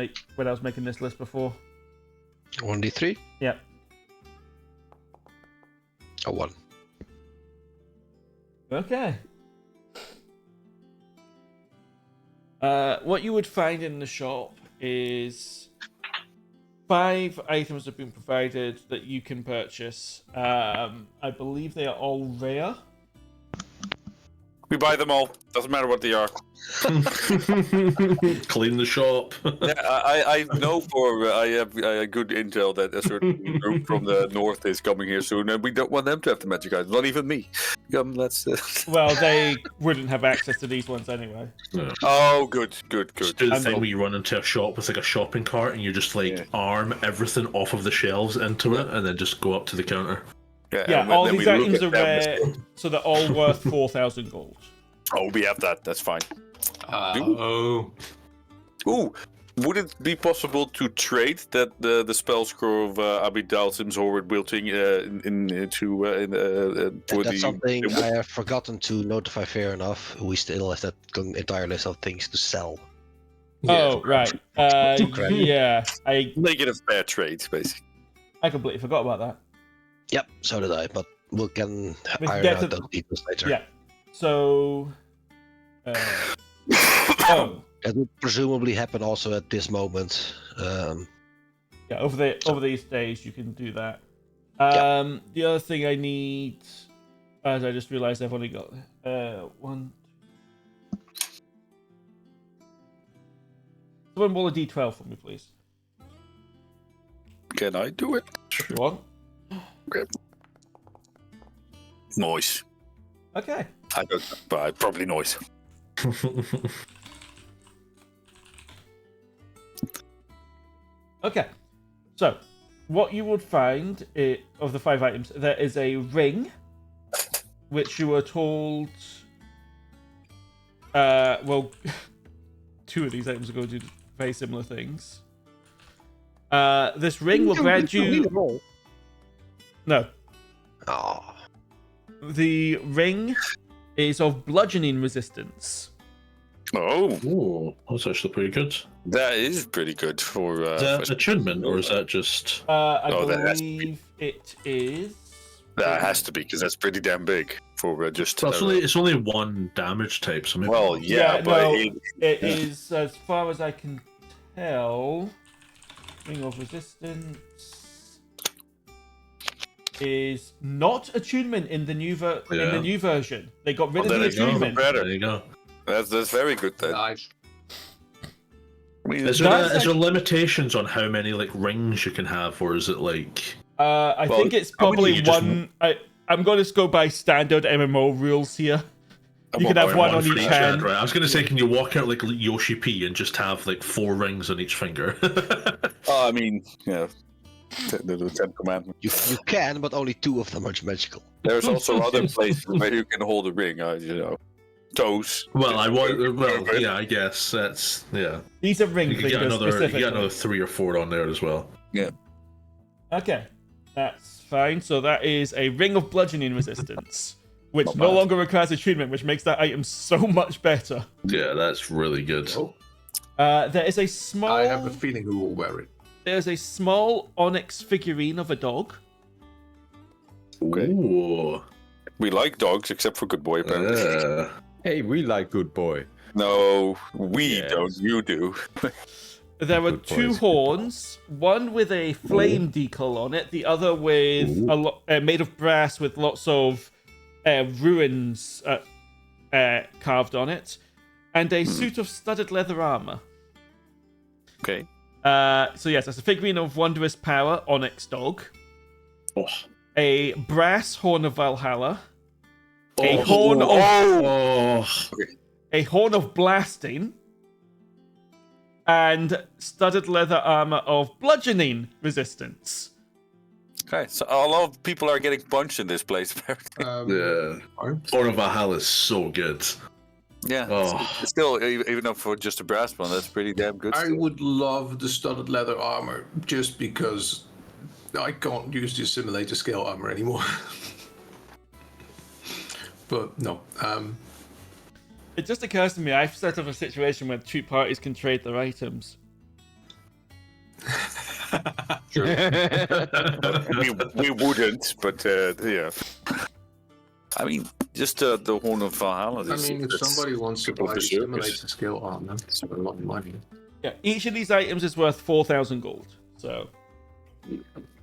making this list before. 1d3? Yeah. A 1. Okay. What you would find in the shop is 5 items have been provided that you can purchase. I believe they are all rare. We buy them all. Doesn't matter what they are. Clean the shop. Yeah, I know I have good intel that a certain group from the north is coming here soon, and we don't want them to have the magic items. Not even me. Well, they wouldn't have access to these ones anyway. Yeah. Oh, good. Just do the thing where you run into a shop with like a shopping cart and you just arm everything off of the shelves into it, and then just go up to the counter. Yeah, all these items are rare, so they're all worth 4,000 gold. Oh, we have that. That's fine. Oh. Ooh, would it be possible to trade that the spell scroll of Abidalsim's Horrid Wilting That's something I have forgotten to notify fair enough. We still have that entire list of things to sell. Oh, right. Yeah. Make it a fair trade, basically. I completely forgot about that. Yep, so did I, but we can iron out those details later. Yeah. So... That would presumably happen also at this moment. Yeah, over these days you can do that. The other thing I need, as I just realised I've only got one. Someone roll a d12 for me, please. Can I do it? If you want. Okay. Noise. Okay. I don't know, but probably noise. Okay. So, what you would find of the 5 items, there is a ring, which you were told. Well, 2 of these items are going to do very similar things. This ring will grant you. No. Oh. The ring is of bludgeoning resistance. Oh. Ooh, that's actually pretty good. That is pretty good for. Is that attunement, or is that just? I believe it is. That has to be, because that's pretty damn big for just. Well, it's only 1 damage type, so maybe. Well, yeah, but no, it is, as far as I can tell, ring of resistance is not attunement in the new in the new version. They got rid of the attunement. There you go. That's very good then. Nice. Is there limitations on how many rings you can have, or is it like? I think it's probably one. I'm going to go by standard MMO rules here. You can have one on each hand. Right. I was going to say, can you walk out like Yoshi P and just have 4 rings on each finger? I mean, yeah. The 10 commandments. You can, but only 2 of them are magical. There's also other places where you can hold a ring, toes. Well, yeah, I guess that's These are ring you fingers get another, specifically. you get another 3 or 4 on there as well. Yeah. Okay. That's fine. So that is a ring of bludgeoning resistance, which Not no bad. longer requires attunement, which makes that item so much better. Yeah, that's really good. Oh, There is a small. I have a feeling who will wear it. There's a small onyx figurine of a dog. Okay. Ooh. We like dogs, except for Good Boy, apparently. Hey, we like good boy. No, we Yes. don't. You do. There are Good two boys. horns, one with a flame decal on it, the other with made of brass with lots of ruins carved on it, and a suit of studded leather armor. Okay. So yes, that's a figurine of wondrous power, onyx dog, Oh. a brass horn of Valhalla, a Oh. horn of Oh. a horn of blasting, and studded leather armor of bludgeoning resistance. Okay, so a lot of people are getting punched in this place, apparently. Yeah. Horn of Valhalla is so good. Yeah. Oh. It's still, even though for just a brass one, that's pretty damn good. I still. would love the studded leather armor just because I can't use the simulator scale armor anymore. But no. It just occurs to me I've set up a situation where two parties can trade their items. we wouldn't, but yeah. I mean, just the Horn of Valhalla. I mean, if somebody wants to people buy for the circus. simulator scale armor, it's a lot of money. Yeah, each of these items is worth 4,000 gold. So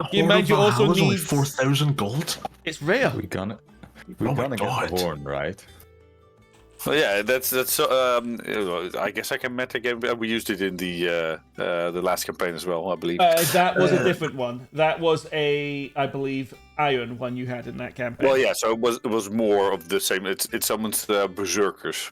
Horn mind of you also Valhalla's only need- 4,000 gold? it's rare. We're gonna Oh my get God. the horn, right? Well, yeah, that's. I guess I can meta again. We used it in the last campaign as well, I believe. That was a different one. That was I believe, iron one you had in that campaign. Well, yeah, so it was more of the same. It summons the berserkers.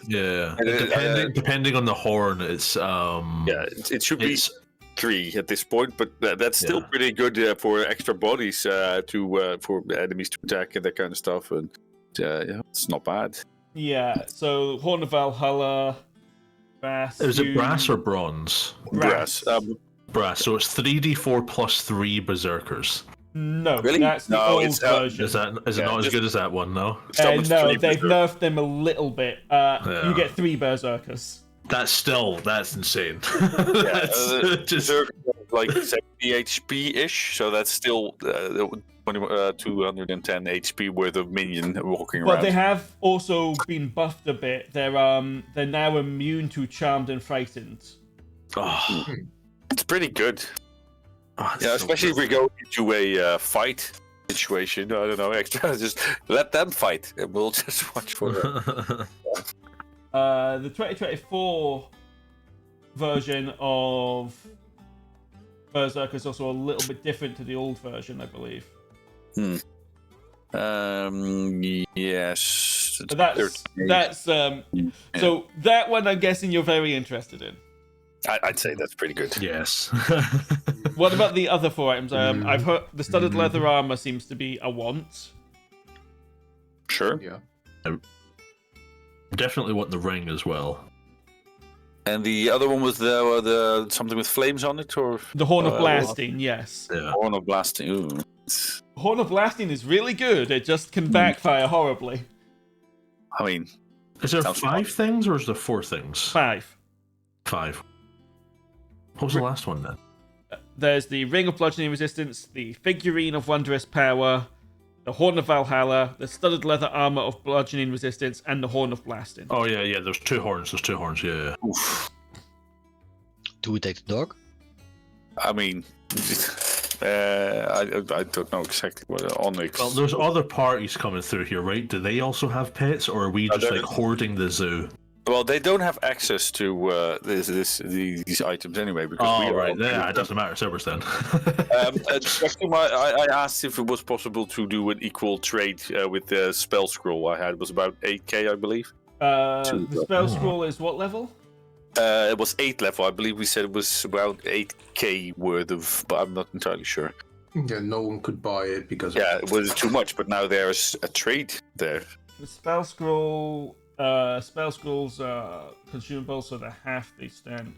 Yeah. And, Depending on the horn, it's yeah, it should be it's 3 at this point, but that's still Yeah. pretty good for extra bodies for enemies to attack and that kind of stuff. And yeah, it's not bad. Yeah, so Horn of Valhalla, brass. is it you- brass or bronze? Brass. Brass. So it's 3d4 plus 3 berserkers. No, Really? that's the No, old it's, version. Is it Yeah, not as just- good as that one? No. Summons No, 3 they've berserkers. nerfed them a little bit. You get 3 berserkers. That's insane. Yeah, That's just berserkers are like 70 HP ish, so that's still 210 HP worth of minion walking But around. they have also been buffed a bit. They're now immune to charmed and frightened. oh, It's pretty good. oh, it's Yeah, so especially if good. we go into a fight situation. I don't know, extra. Just let them fight, and we'll just watch for them. The 2024 version of Berserker is also a little bit different to the old version, I believe. Yes. But that's so that one I'm guessing you're very interested in. I'd say that's pretty good. Yes. What about the other 4 items? I've heard the studded leather armor seems to be a want. Sure. Yeah. Definitely want the ring as well. And the other one was the something with flames on it, or The Horn of Blasting, yes. Yeah. Horn of Blasting. Ooh. Horn of Blasting is really good. It just can backfire horribly. I mean, Is there Sounds 5 fun. things or is there 4 things? 5. 5. What was the last one then? There's the Ring of Bludgeoning Resistance, the Figurine of Wondrous Power, the Horn of Valhalla, the Studded Leather Armor of Bludgeoning Resistance, and the Horn of Blasting. Oh yeah. There's 2 horns. Yeah. Do we take the dog? I mean, I don't know exactly what Onyx. Well, there's other parties coming through here, right? Do they also have pets, or are we just there like is. hoarding the zoo? Well, they don't have access to these items anyway because we Oh are right, yeah, it doesn't matter. It's ours then. I asked if it was possible to do an equal trade with the spell scroll I had. It was about 8k, I believe. The spell scroll is what level? It was 8 level. I believe we said it was around 8k worth of, but I'm not entirely sure. Yeah, no one could buy it because Yeah, it was too much, but now there's a trade there. The spell scroll. Spell scrolls are consumable, so they're half the standard.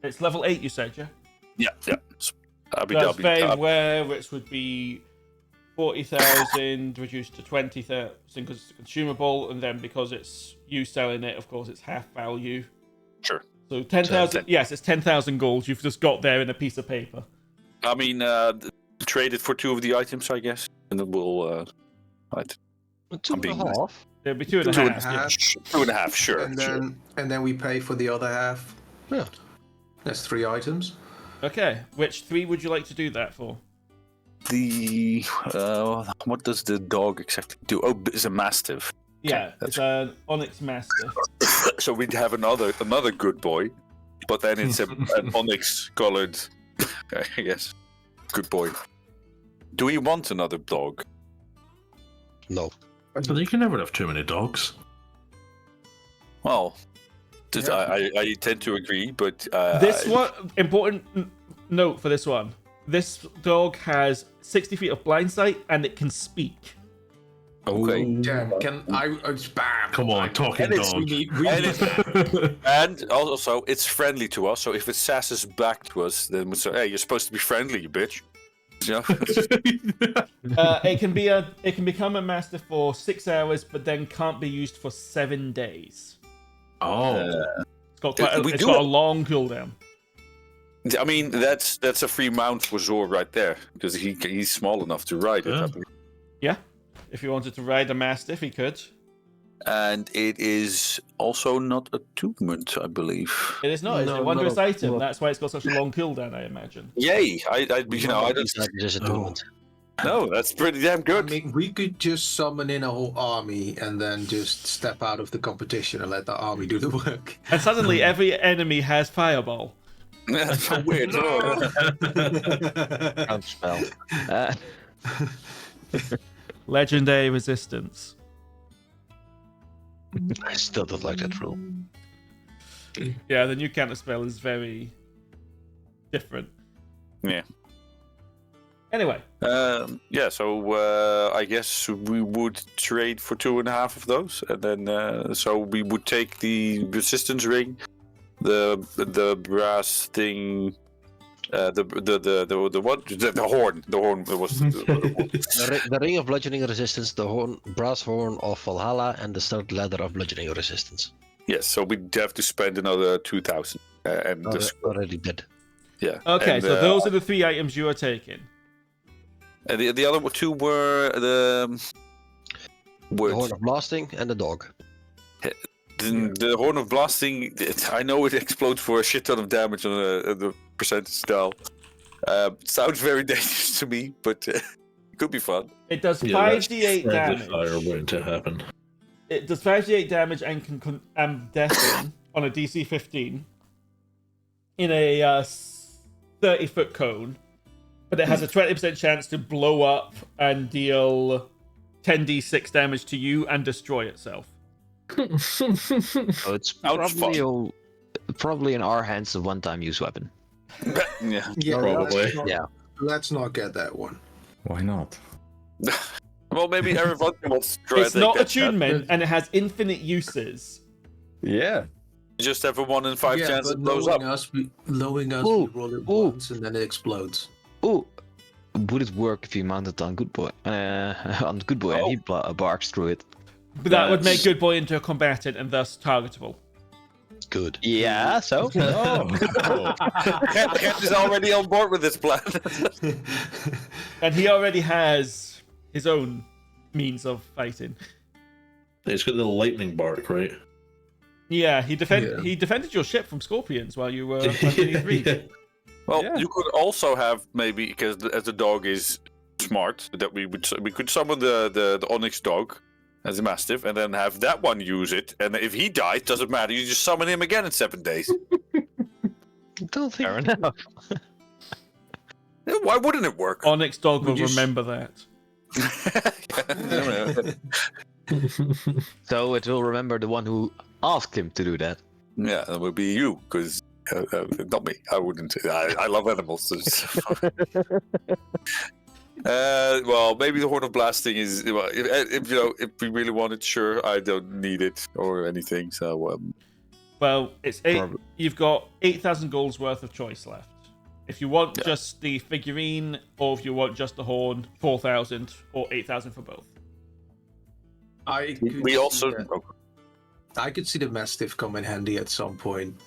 It's level 8, you said, yeah? Yeah. That's very rare, which would be 40,000 reduced to 20,000 because it's a consumable, and then because it's you selling it, of course, it's half value. Sure. So 10,000. Yes, it's 10,000 gold. You've just got there in a piece of paper. I mean, trade it for 2 of the items, I guess, and then we'll. Right. 2.5. It'll be 2.5. Yeah. 2.5, sure. And then we pay for the other half. Yeah. That's 3 items. Okay, which 3 would you like to do that for? The what does the dog exactly do? Oh, it's a mastiff. Yeah, it's an onyx mastiff. So we'd have another good boy, but then it's an onyx-colored, I guess, good boy. Do we want another dog? No. So you can never have too many dogs. Well, I tend to agree, but this one important note for this one. This dog has 60 feet of blind sight, and it can speak. Okay. Damn, can I spam? Come on, talking dog. And also, it's friendly to us. So if it sasses back to us, then we say, "Hey, you're supposed to be friendly, you bitch." Yeah. It can become a mastiff for 6 hours, but then can't be used for 7 days. Oh. It's got a long cooldown. I mean, that's a free mount for Zor right there, because he's small enough to ride it. Yeah. I believe. Yeah, if you wanted to ride a mastiff, he could. And it is also not attunement, I believe. It is not. It's a wondrous item. That's why it's got such a long cooldown, I imagine. Yay! I don't. Just attunement. No, that's pretty damn I good. mean, we could just summon in a whole army and then just step out of the competition and let the army do the work. And suddenly, every enemy has fireball. That's so weird. Spell. Legendary resistance. I still don't like that rule. Yeah, the new counter spell is very different. Yeah. Anyway. Yeah, so I guess we would trade for 2.5 of those, and then so we would take the resistance ring, the brass thing, the horn. The horn was The ring of bludgeoning resistance, the brass horn of Valhalla, and the stud ladder of bludgeoning resistance. Yes, so we'd have to spend another 2,000, and Already did. Yeah. Okay, and, so those are the 3 items you are taking. And the other 2 were the horn of blasting and the dog. The horn of blasting. I know it explodes for a shit ton of damage on the percentage dial. Sounds very dangerous to me, but it could be fun. It does 5d8 damage. Fire waiting to happen. It does 5d8 damage and can deafen on a DC 15 in a 30-foot cone, but it has a 20% chance to blow up and deal 10d6 damage to you and destroy itself. So it's probably in our hands a one-time use weapon. Yeah, probably. Let's not get that one. Why not? Well, maybe Erevanthe wants to try. It's not attunement, and it has infinite uses. Yeah. You just have a 1 in 5 chance it blows up. Knowing us, we roll it once and then it explodes. Oh, would it work if you mounted on Good Boy? On Good Boy, and he barks through it. But that would make Good Boy into a combatant and thus targetable. Good. Yeah, so? Gert is already on board with this plan. And he already has his own means of fighting. He's got the lightning bark, right? Yeah, he defended your ship from scorpions while you were underneath reef. Well, Yeah. you could also have maybe, because as the dog is smart, that we could summon the onyx dog as a mastiff, and then have that one use it. And if he dies, doesn't matter. You just summon him again in 7 days. Don't think. Fair enough. Why wouldn't it work? Onyx dog will remember that. So it will remember the one who asked him to do that. Yeah, that would be you, because not me. I wouldn't. I love animals. So well, maybe the horn of blasting is. Well, if we really wanted, sure. I don't need it or anything. So. Well, it's 8. You've got 8,000 gold's worth of choice left. If you want just the figurine, or if you want just the horn, 4,000 or 8,000 for both. I could see the Mastiff come in handy at some point.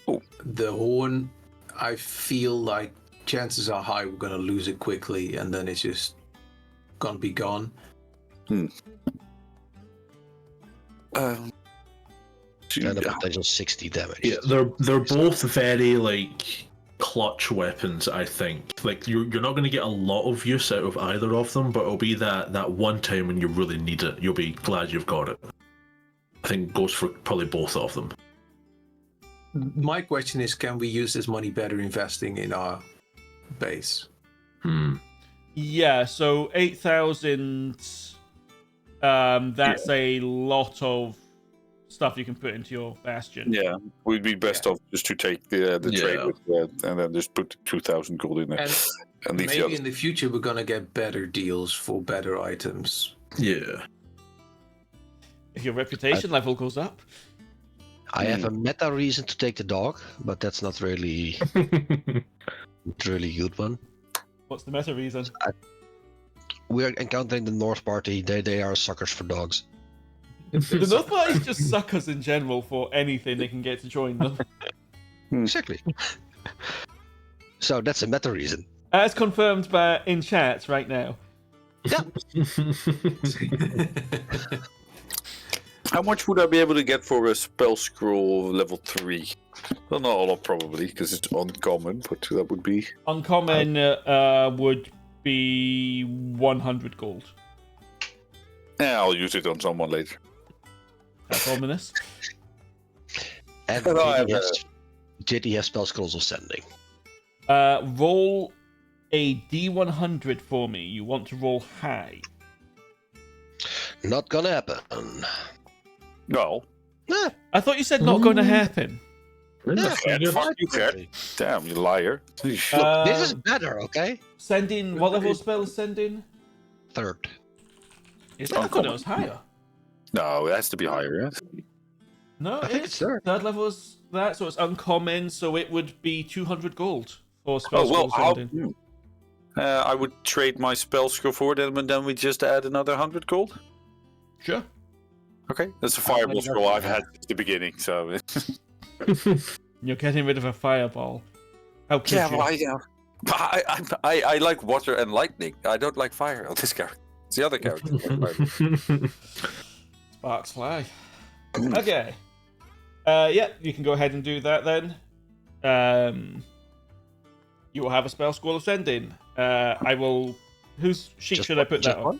Oh. The horn, I feel like chances are high we're gonna lose it quickly, and then it's just gonna be gone. And a potential 60 damage. Yeah, they're both very like clutch weapons. I think like you're not going to get a lot of use out of either of them, but it'll be that one time when you really need it. You'll be glad you've got it. I think it goes for probably both of them. My question is, can we use this money better investing in our base? Yeah, so 8,000. That's a lot of stuff you can put into your bastion. Yeah, we'd be best off just to take the trade with that, and then just put 2,000 gold in there. And leave maybe in the future we're gonna get better deals for better items. Yeah. If your reputation level goes up. I have a meta reason to take the dog, but that's not really really good one. What's the meta reason? We're encountering the North Party. They are suckers for dogs. The North Party is just suckers in general for anything they can get to join them. Exactly. So that's a meta reason. As confirmed in chat right now. Yeah. How much would I be able to get for a spell scroll level 3? Well, not a lot probably, because it's uncommon, but that would be... Uncommon would be 100 gold. Yeah, I'll use it on someone later. That's ominous. And JD has spell scrolls of sending. Roll a D100 for me. You want to roll high. Not gonna happen. No. I thought you said not going to happen. Fuck you, Gert. Damn, you liar. This is better, okay? Sending, what level spell is sending? 3rd. Is it? I thought it was higher. No, it has to be higher, yeah? No, I think it's 3rd. 3rd level is that, so it's uncommon, so it would be 200 gold for spell scroll sending. I would trade my spell scroll for it, and then we just add another 100 gold. Sure. Okay, that's a fireball scroll I've had since the beginning, so... You're getting rid of a fireball. How could you? Well, I like water and lightning. I don't like fire on this character. It's the other character. Sparks fly. Okay. Yeah, you can go ahead and do that then. You will have a spell scroll of sending. I will... Whose sheet should I put that on? One?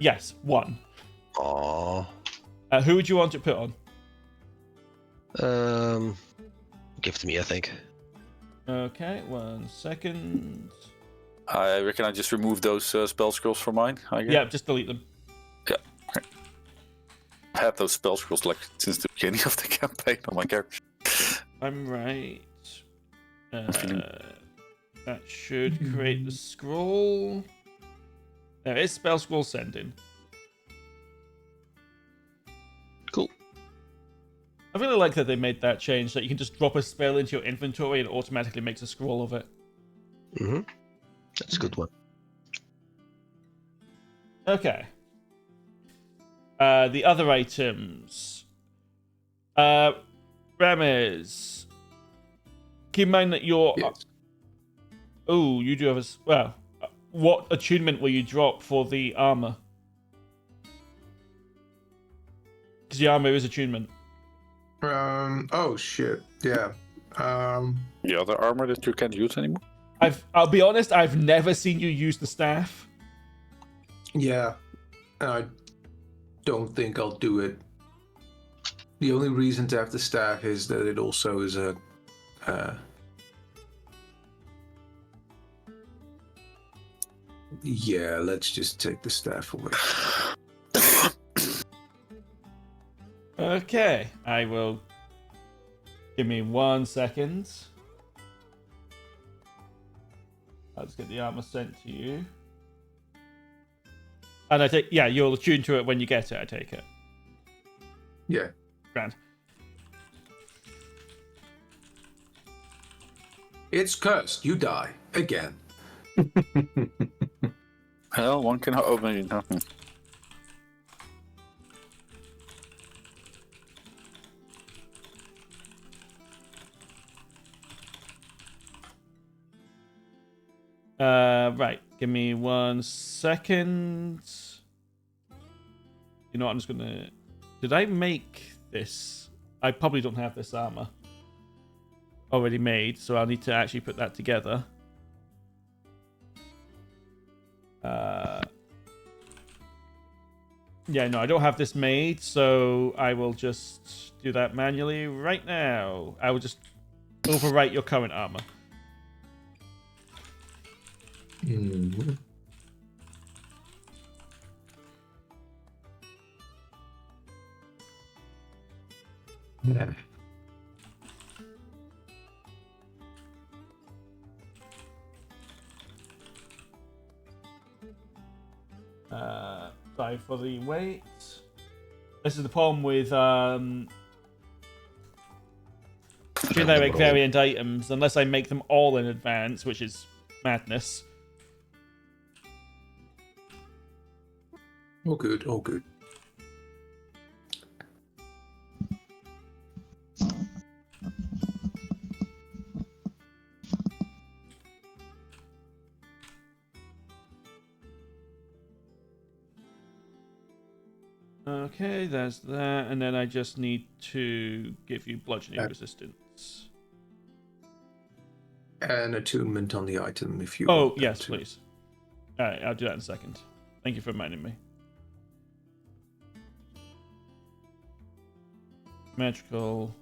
Yes, 1. Aww. Who would you want to put on? Give it to me, I think. Okay, 1 second. I reckon I just remove those spell scrolls from mine. Yeah, just delete them. Yeah. I've had those spell scrolls like since the beginning of the campaign on my character. I'm right. That should create the scroll. There is spell scroll sending. Cool. I really like that they made that change, that you can just drop a spell into your inventory and it automatically makes a scroll of it. Mm-hmm. That's a good one. Okay. The other items. Ramirez. Keep in mind that you're... Yes. Oh, you do have a... Well, what attunement will you drop for the armor? Because the armor is attunement. Oh shit. Yeah. The other armor that you can't use anymore? I'll be honest, I've never seen you use the staff. Yeah. I don't think I'll do it. The only reason to have the staff is that it also is a yeah, let's just take the staff away. Okay, I will... Give me 1 second. I'll just get the armor sent to you. And I take... Yeah, you'll attune to it when you get it, I take it. Yeah. Grand. It's cursed. You die again. Well, one can hope. Nothing. Right. Give me 1 second. You know what? I'm just gonna. Did I make this? I probably don't have this armor already made, so I'll need to actually put that together. Yeah, no, I don't have this made, so I will just do that manually right now. I will just overwrite your current armor. Mm-hmm. Yeah. Sorry for the wait. This is the problem with generic variant items, unless I make them all in advance, which is madness. All good, all good. Okay, there's that, and then I just need to give you bludgeoning resistance. An attunement on the item if you Oh, want yes, to. please. Alright, I'll do that in a second. Thank you for reminding me. Magical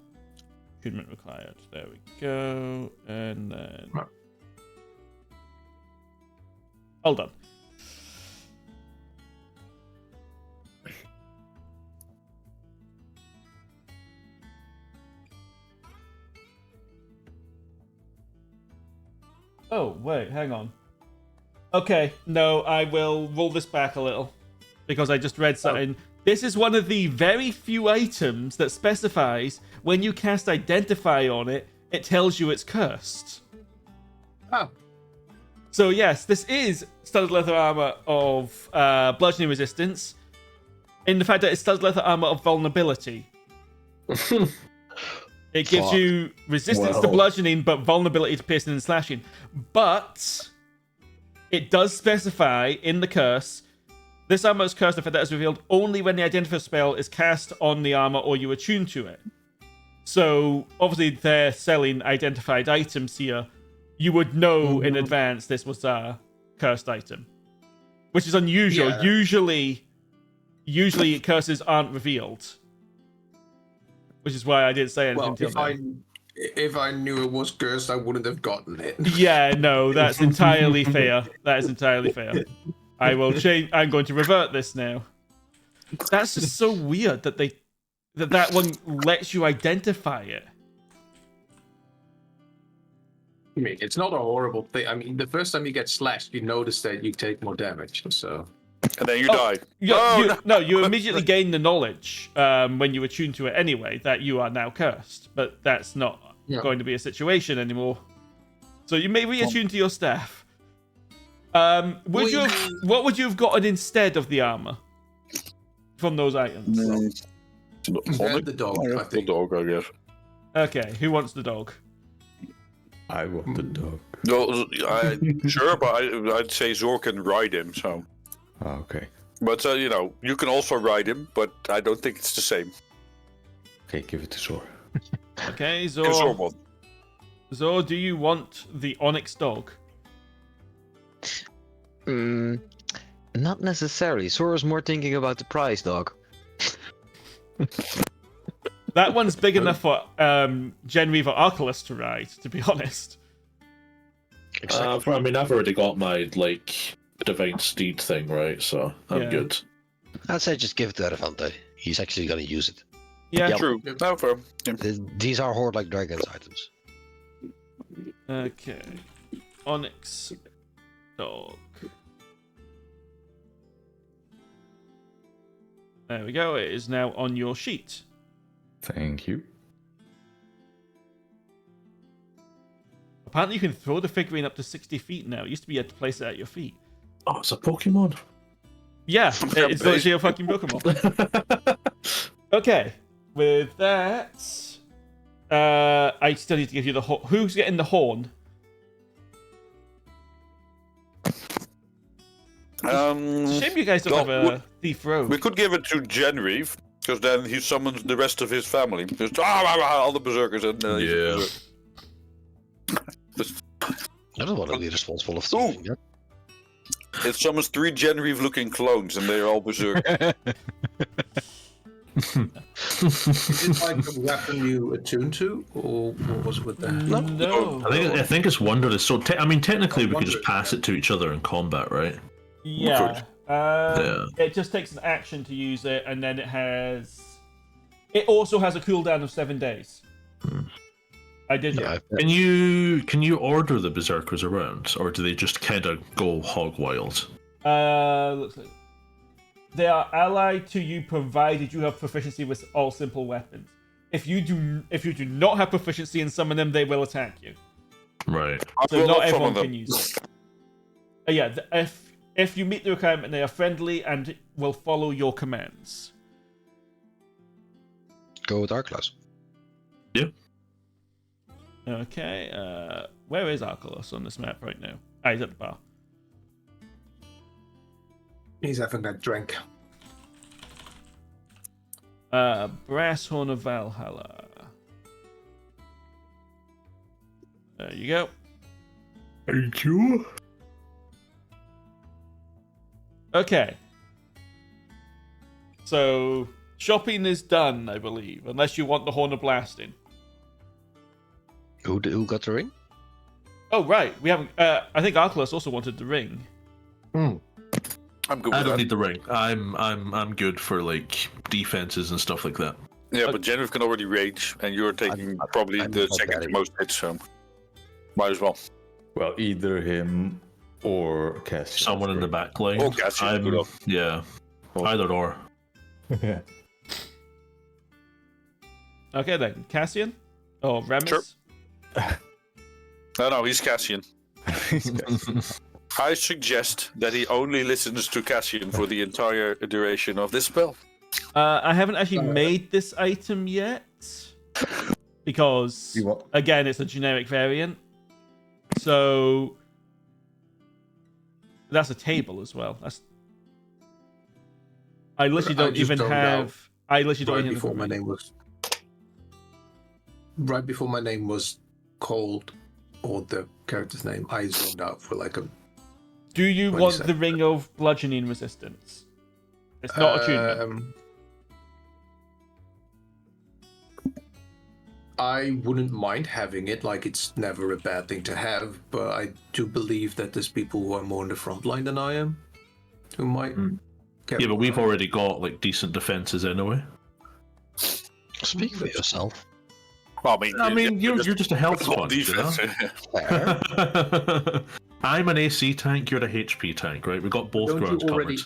attunement required. There we go. And then... Hold on. Oh, wait, hang on. Okay, no, I will roll this back a little. Because I just read something. This is one of the very few items that specifies when you cast Identify on it, it tells you it's cursed. Oh. So yes, this is studded leather armor of bludgeoning resistance. In the fact that it's studded leather armor of vulnerability. It gives you resistance to bludgeoning, but vulnerability to piercing and slashing. But it does specify in the curse, this armor is cursed if that is revealed only when the identify spell is cast on the armor or you attune to it. So obviously they're selling identified items here. You would know in advance this was a cursed item, which is unusual. Yeah. Usually curses aren't revealed. Which is why I didn't say anything till now. If I knew it was cursed, I wouldn't have gotten it. Yeah, no, that's entirely fair. That is entirely fair. I will change. I'm going to revert this now. That's just so weird that that one lets you identify it. I mean, it's not a horrible thing. I mean, the first time you get slashed, you notice that you take more damage. So. And then you die. You immediately gain the knowledge when you attune to it anyway that you are now cursed. But that's not going to be a situation anymore. So you may reattune to your staff. What would you have gotten instead of the armor from those items? The dog, I think. The dog, I guess. Okay, who wants the dog? I want the dog. No, sure, but I'd say Zor can ride him, so... Oh, okay. But, you can also ride him, but I don't think it's the same. Okay, give it to Zor. Okay, Zor. Zor, do you want the Onyx dog? Not necessarily. Zor is more thinking about the prize dog. That one's big enough for Genraev or Archilaus to ride, to be honest. I've already got my, divine steed thing, right? So I'm good. I'd say just give it to Erevanthe. He's actually going to use it. Yeah, true. No, fair. Yeah. These are Horde like Dragons items. Okay. Onyx dog. There we go. It is now on your sheet. Thank you. Apparently, you can throw the figurine up to 60 feet now. It used to be you had to place it at your feet. Oh, it's a Pokemon. Yeah, it's literally a fucking Pokemon. Okay, with that, I still need to give you the who's getting the horn? Shame you guys don't have a thief rogue. We could give it to Genraev, because then he summons the rest of his family. Just all the berserkers and Yeah. I don't want to be responsible of something. Yeah? It summons 3 Genraev-looking clones, and they're all berserk. Is it like a weapon you attune to, or what was it with that? No. I think it's wondrous. So technically we could just pass it to each other in combat, right? Yeah. Yeah. It just takes an action to use it, and then it also has a cooldown of 7 days. I did. Yeah. Can you order the berserkers around, or do they just kind of go hog wild? Looks like they are allied to you provided you have proficiency with all simple weapons. If you do not have proficiency in some of them, they will attack you. Right. So not everyone can use it. Yeah, if you meet the requirement, they are friendly and will follow your commands. Go with Archilaus. Yeah. Okay, where is Archilaus on this map right now? He's at the bar. He's having that drink. Brass Horn of Valhalla. There you go. Thank you. Okay. So, shopping is done, I believe, unless you want the Horn of Blasting. Who got the ring? Oh, right. We haven't. I think Archilaus also wanted the ring. I'm good with I don't that. need the ring. I'm good for like defenses and stuff like that. Yeah, but Genraev can already rage, and you're taking probably I'm the not second bad. most hits, so might as well. Well, either him or Cassius. Someone in the back line. Oh, Cassius, good up. Yeah. Either or. Yeah. Okay, then. Cassian? Or Remus? Sure. No, he's Cassian. I suggest that he only listens to Cassian for the entire duration of this spell. I haven't actually made this item yet. Because, again, it's a generic variant. So, that's a table as well. I literally don't even have... I literally don't even before my name was... Right before my name was called, or the character's name, I zoned out for like a... Do you want the Ring of Bludgeoning Resistance? It's not attunement. I wouldn't mind having it, like it's never a bad thing to have, but I do believe that there's people who are more in the front line than I am, who might... Yeah, but we've already got like decent defenses anyway. Speak for yourself. Well, I mean, you're just a health sponge, you know? I'm an AC tank, you're a HP tank, right? We got both grounds covered.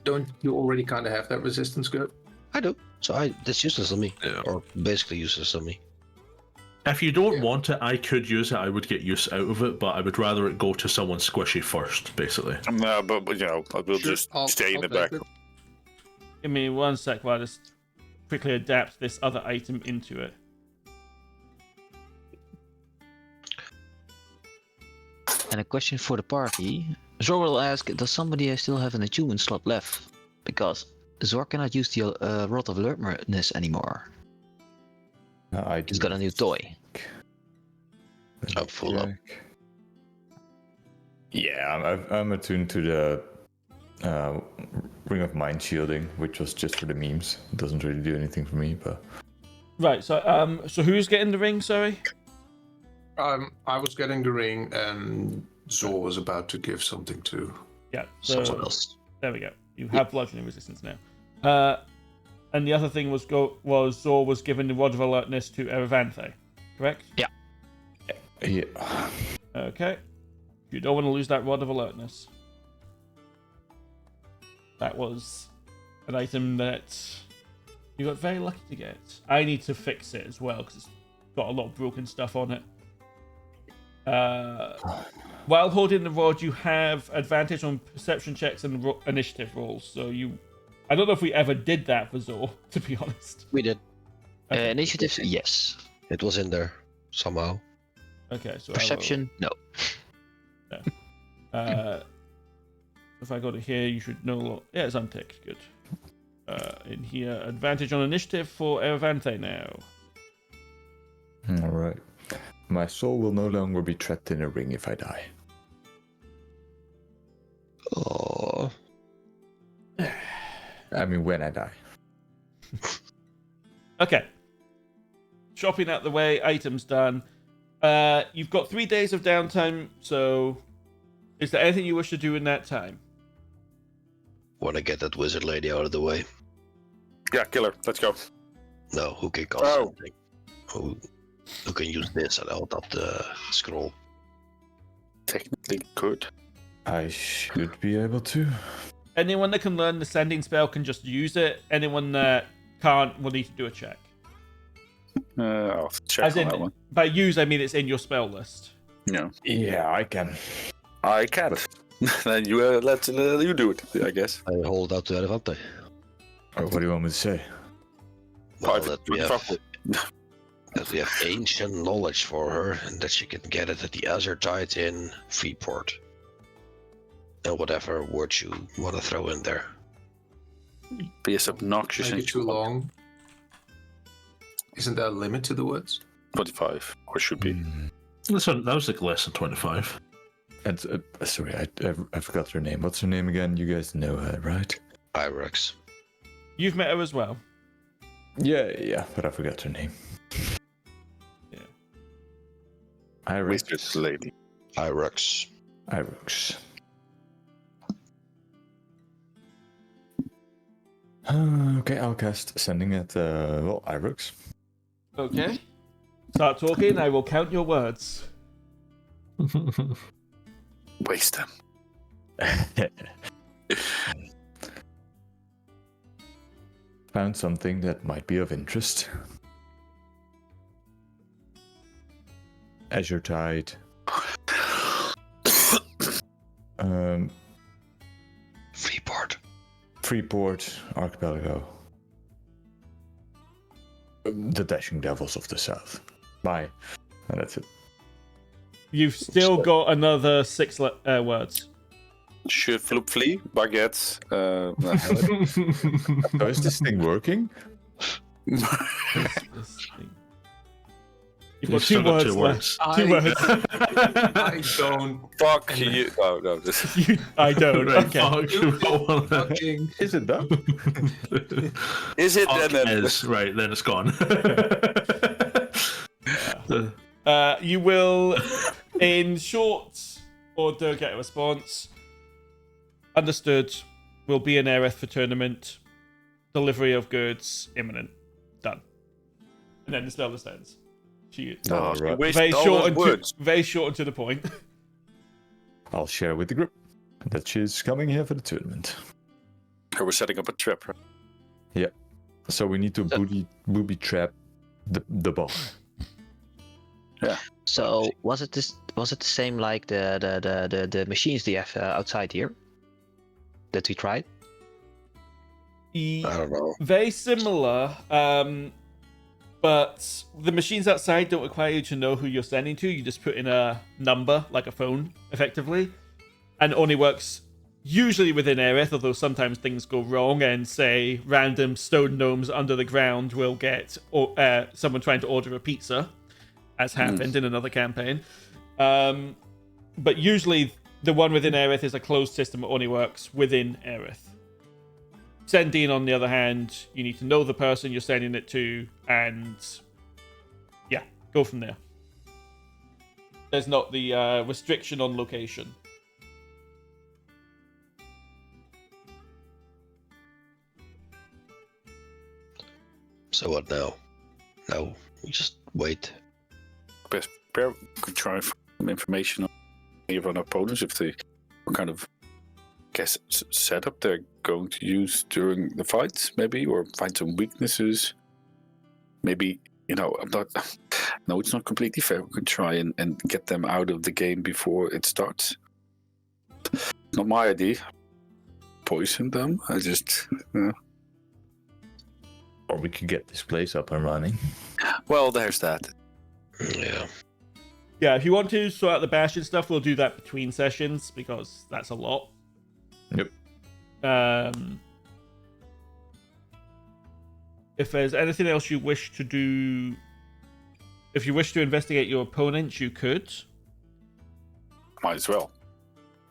Don't you already kind of have that resistance, Gert? I do. So that's useless on me. Yeah. Or basically useless on me. If you don't want it, I could use it. I would get use out of it, but I would rather it go to someone squishy first, basically. No, but you know, I will just stay in the back. Give me 1 sec while I just quickly adapt this other item into it. And a question for the party. Zor will ask, does somebody still have an attunement slot left? Because Zor cannot use the Rod of Alertness anymore. He's got a new toy. I'm full up. Yeah, I'm attuned to the Ring of Mind Shielding, which was just for the memes. It doesn't really do anything for me, but... Right, so who's getting the ring, sorry? I was getting the ring, and Zor was about to give something to... Yeah, so someone else. There we go. You have bludgeoning resistance now. And the other thing was Zor was given the Rod of Alertness to Erevanthe, correct? Yeah. Yeah. Okay. You don't want to lose that Rod of Alertness. That was an item that you got very lucky to get. I need to fix it as well, because it's got a lot of broken stuff on it. While holding the rod, you have advantage on perception checks and initiative rolls. So I don't know if we ever did that for Zor, to be honest. We did. Okay. Initiative, yes. It was in there somehow. Okay, so Perception, no. If I go to here, you should know. Yeah, it's unticked. Good. In here, advantage on initiative for Erevanthe now. Alright. My soul will no longer be trapped in a ring if I die. Oh. I mean, when I die. Okay. Shopping out the way, items done. You've got 3 days of downtime, so is there anything you wish to do in that time? Want to get that wizard lady out of the way? Yeah, kill her. Let's go. No, who can cast Oh. something? Who can use this and hold up the scroll? Technically could. I should be able to. Anyone that can learn the sending spell can just use it. Anyone that can't will need to do a check. I'll check As on in, that one. by use, I mean it's in your spell list. Yeah. Yeah, I can. I can. Then you let you do it, I guess. I hold out to Erevanthe. What do you want me to say? Well, Private that we have ancient knowledge for her, and that she can get it at the Azertide in Freeport. And whatever words you want to throw in there. Be as obnoxious Make as it too long. Isn't there a limit to the words? 25, or should be. Listen, that was like less than 25. And sorry, I forgot her name. What's her name again? You guys know her, right? Irex. You've met her as well. Yeah, but I forgot her name. Yeah. Irex. Wizard lady. Irex. Irex. Okay, I'll cast Sending at, Irex. Okay. Start talking, I will count your words. Waste them. Found something that might be of interest. Azure Tide. Freeport, Archipelago. The Dashing Devils of the South. Bye. And that's it. You've still got another 6 words. Should flip flea, baguettes. Oh, is this thing working? You've got 2 words left. 2 words. I don't. Fuck you. Oh, no. This... I don't. Right, Okay. Fucking. Is it done? Is it Fuck then? is, right, then it's gone. You will, in short order, get a response. Understood. Will be in Ereth for tournament. Delivery of goods imminent. Done. And then the spell just ends. Oh, right. Very Very short and to the point. I'll share with the group that she's coming here for the tournament. We're setting up a trap. Right? Yeah. So we need to booby trap the ball. Yeah. So was it the same like the machines they have outside here that we tried? I don't know. Very similar, but the machines outside don't require you to know who you're sending to. You just put in a number, like a phone, effectively, and it only works usually within Ereth, although sometimes things go wrong and, say, random stone gnomes under the ground will get someone trying to order a pizza, as happened in another campaign. But usually the one within Ereth is a closed system that only works within Ereth. Sending, on the other hand, you need to know the person you're sending it to, and yeah, go from there. There's not the restriction on location. So what now? No, we just wait. Best pair could try and find information on any of our opponents if they what kind of setup they're going to use during the fights, maybe, or find some weaknesses. Maybe, I'm not. No, it's not completely fair. We could try and get them out of the game before it starts. Not my idea. Poison them. I just... Or we could get this place up and running. Well, there's that. Yeah. Yeah, if you want to sort out the bash and stuff, we'll do that between sessions because that's a lot. Yep. If there's anything else you wish to do, if you wish to investigate your opponents, you could. Might as well.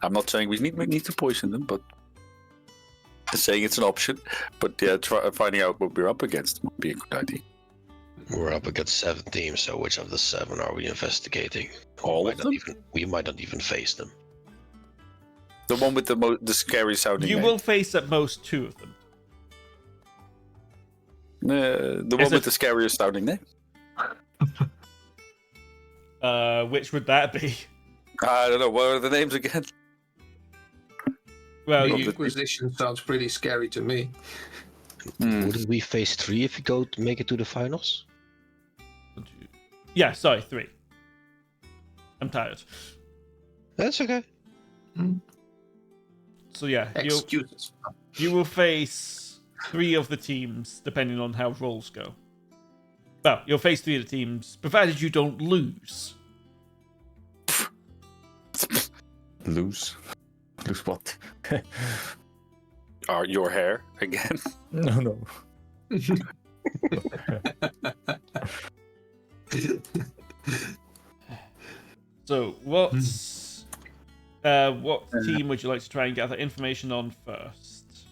I'm not saying we need to poison them, but saying it's an option. But yeah, finding out what we're up against would be a good idea. We're up against 7 teams, so which of the 7 are we investigating? All of them? We might not even face them. The one with the scary sounding You name. will face at most 2 of them. The one with the scariest sounding name. Which would that be? I don't know. What are the names again? Well, The you, Inquisition sounds pretty scary to me. Wouldn't we face 3 if we go to make it to the finals? yeah, sorry, 3. I'm tired. That's okay. So yeah, Excuses. you will face 3 of the teams depending on how rolls go. Well, you'll face 3 of the teams, provided you don't lose. Lose? Lose what? Are your hair again? No. So what team would you like to try and gather information on first?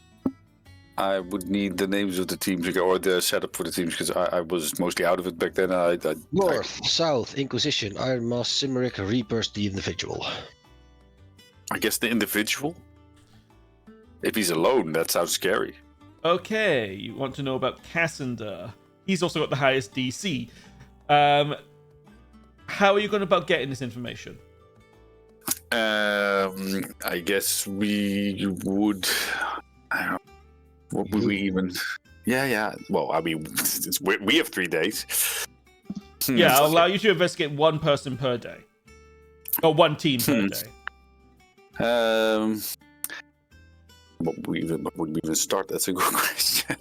I would need the names of the teams or the setup for the teams because I was mostly out of it back then. North, South, Inquisition, Iron Mask, Cimeric, Reapers, the individual. I guess the individual. If he's alone, that sounds scary. Okay, you want to know about Cassander. He's also got the highest DC. How are you going about getting this information? I guess we would. I don't know. What would we even? Yeah. Well, I mean, we have 3 days. Yeah, I'll allow you to investigate 1 person per day. Or 1 team per day. What would we even start? That's a good question.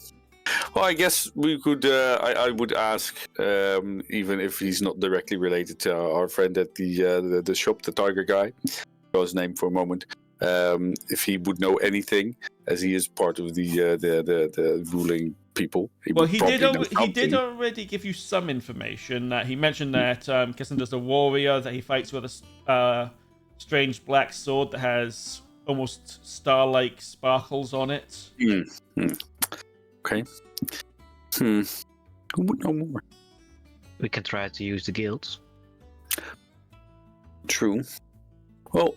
Well, I guess we could. I would ask, even if he's not directly related to our friend at the shop, the Tiger guy. Got his name for a moment. If he would know anything, as he is part of the ruling people. He did already give you some information. He mentioned that Cassander's a warrior, that he fights with a strange black sword that has almost star-like sparkles on it. Okay. Who would know more? We can try to use the guilds. True. Well,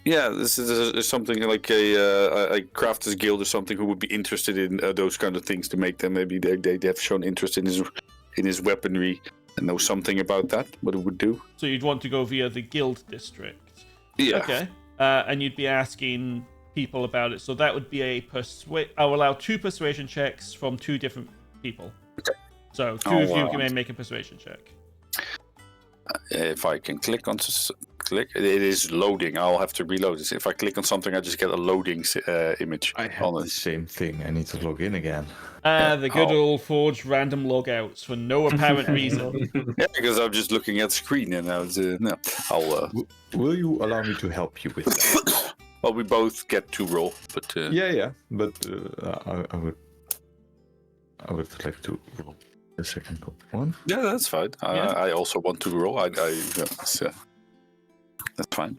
yeah, this is something like a crafters guild or something who would be interested in those kind of things to make them. Maybe they have shown interest in his weaponry and know something about that. What it would do. So you'd want to go via the guild district. Yeah. Okay. And you'd be asking people about it. So that would be I'll allow 2 persuasion checks from 2 different people. Okay. So 2 of you can make a persuasion check. If I can click on it is loading. I'll have to reload this. If I click on something, I just get a loading image. I have the same thing. I need to log in again. The good old forged random logouts for no apparent reason. Yeah, because I'm just looking at the screen and I was I'll. Will you allow me to help you with that? Well, we both get to roll, but Yeah, but I would like to roll the second one. Yeah, that's fine. Yeah. I also want to roll. That's fine.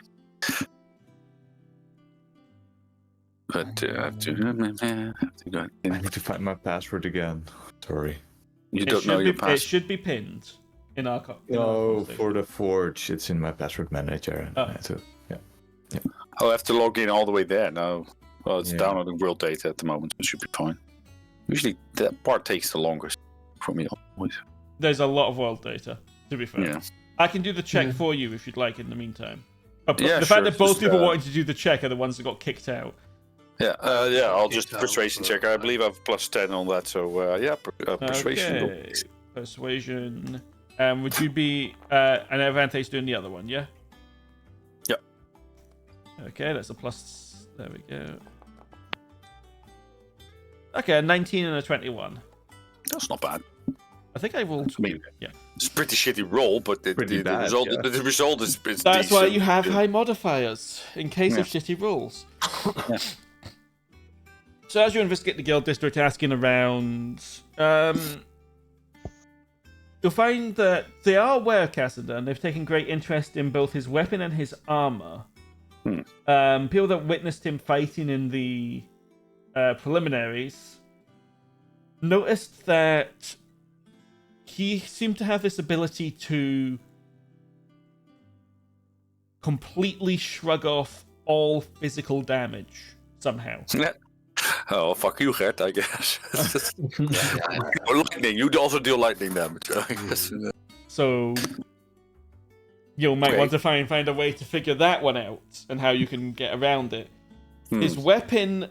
But I have to go. I need to find my password again. Sorry. You don't know your It password. should be pinned in our. No, for the Forge, it's in my password manager. Oh. Yeah. I'll have to log in all the way there now. Well, it's Yeah. downloading world data at the moment. It should be fine. Usually that part takes the longest for me always. There's a lot of world data, to be fair. Yeah. I can do the check for you if you'd like in the meantime. But Yeah, the fact sure, that both just, people wanting to do the check are the ones that got kicked out. Yeah, I'll just Kicked out persuasion for- check. I believe I've +10 on that, so persuasion. Okay. Persuasion. Would you be and Erevanthe's doing the other one, yeah? Yep. Okay, that's a plus. There we go. Okay, a 19 and a 21. That's not bad. I think I rolled. I mean, yeah, it's a pretty shitty roll, but the bad, result, yeah. the result is that's decent. why you have high modifiers in case of Yeah. shitty rolls. Yeah. So as you investigate the guild district, asking around, you'll find that they are aware of Cassius, and they've taken great interest in both his weapon and his armor. People that witnessed him fighting in the preliminaries noticed that he seemed to have this ability to completely shrug off all physical damage somehow. Oh, fuck you, Gert, I guess. Or lightning. You also deal lightning damage, I guess. So you might want to find a way to figure that one out and how you can get around it. His weapon,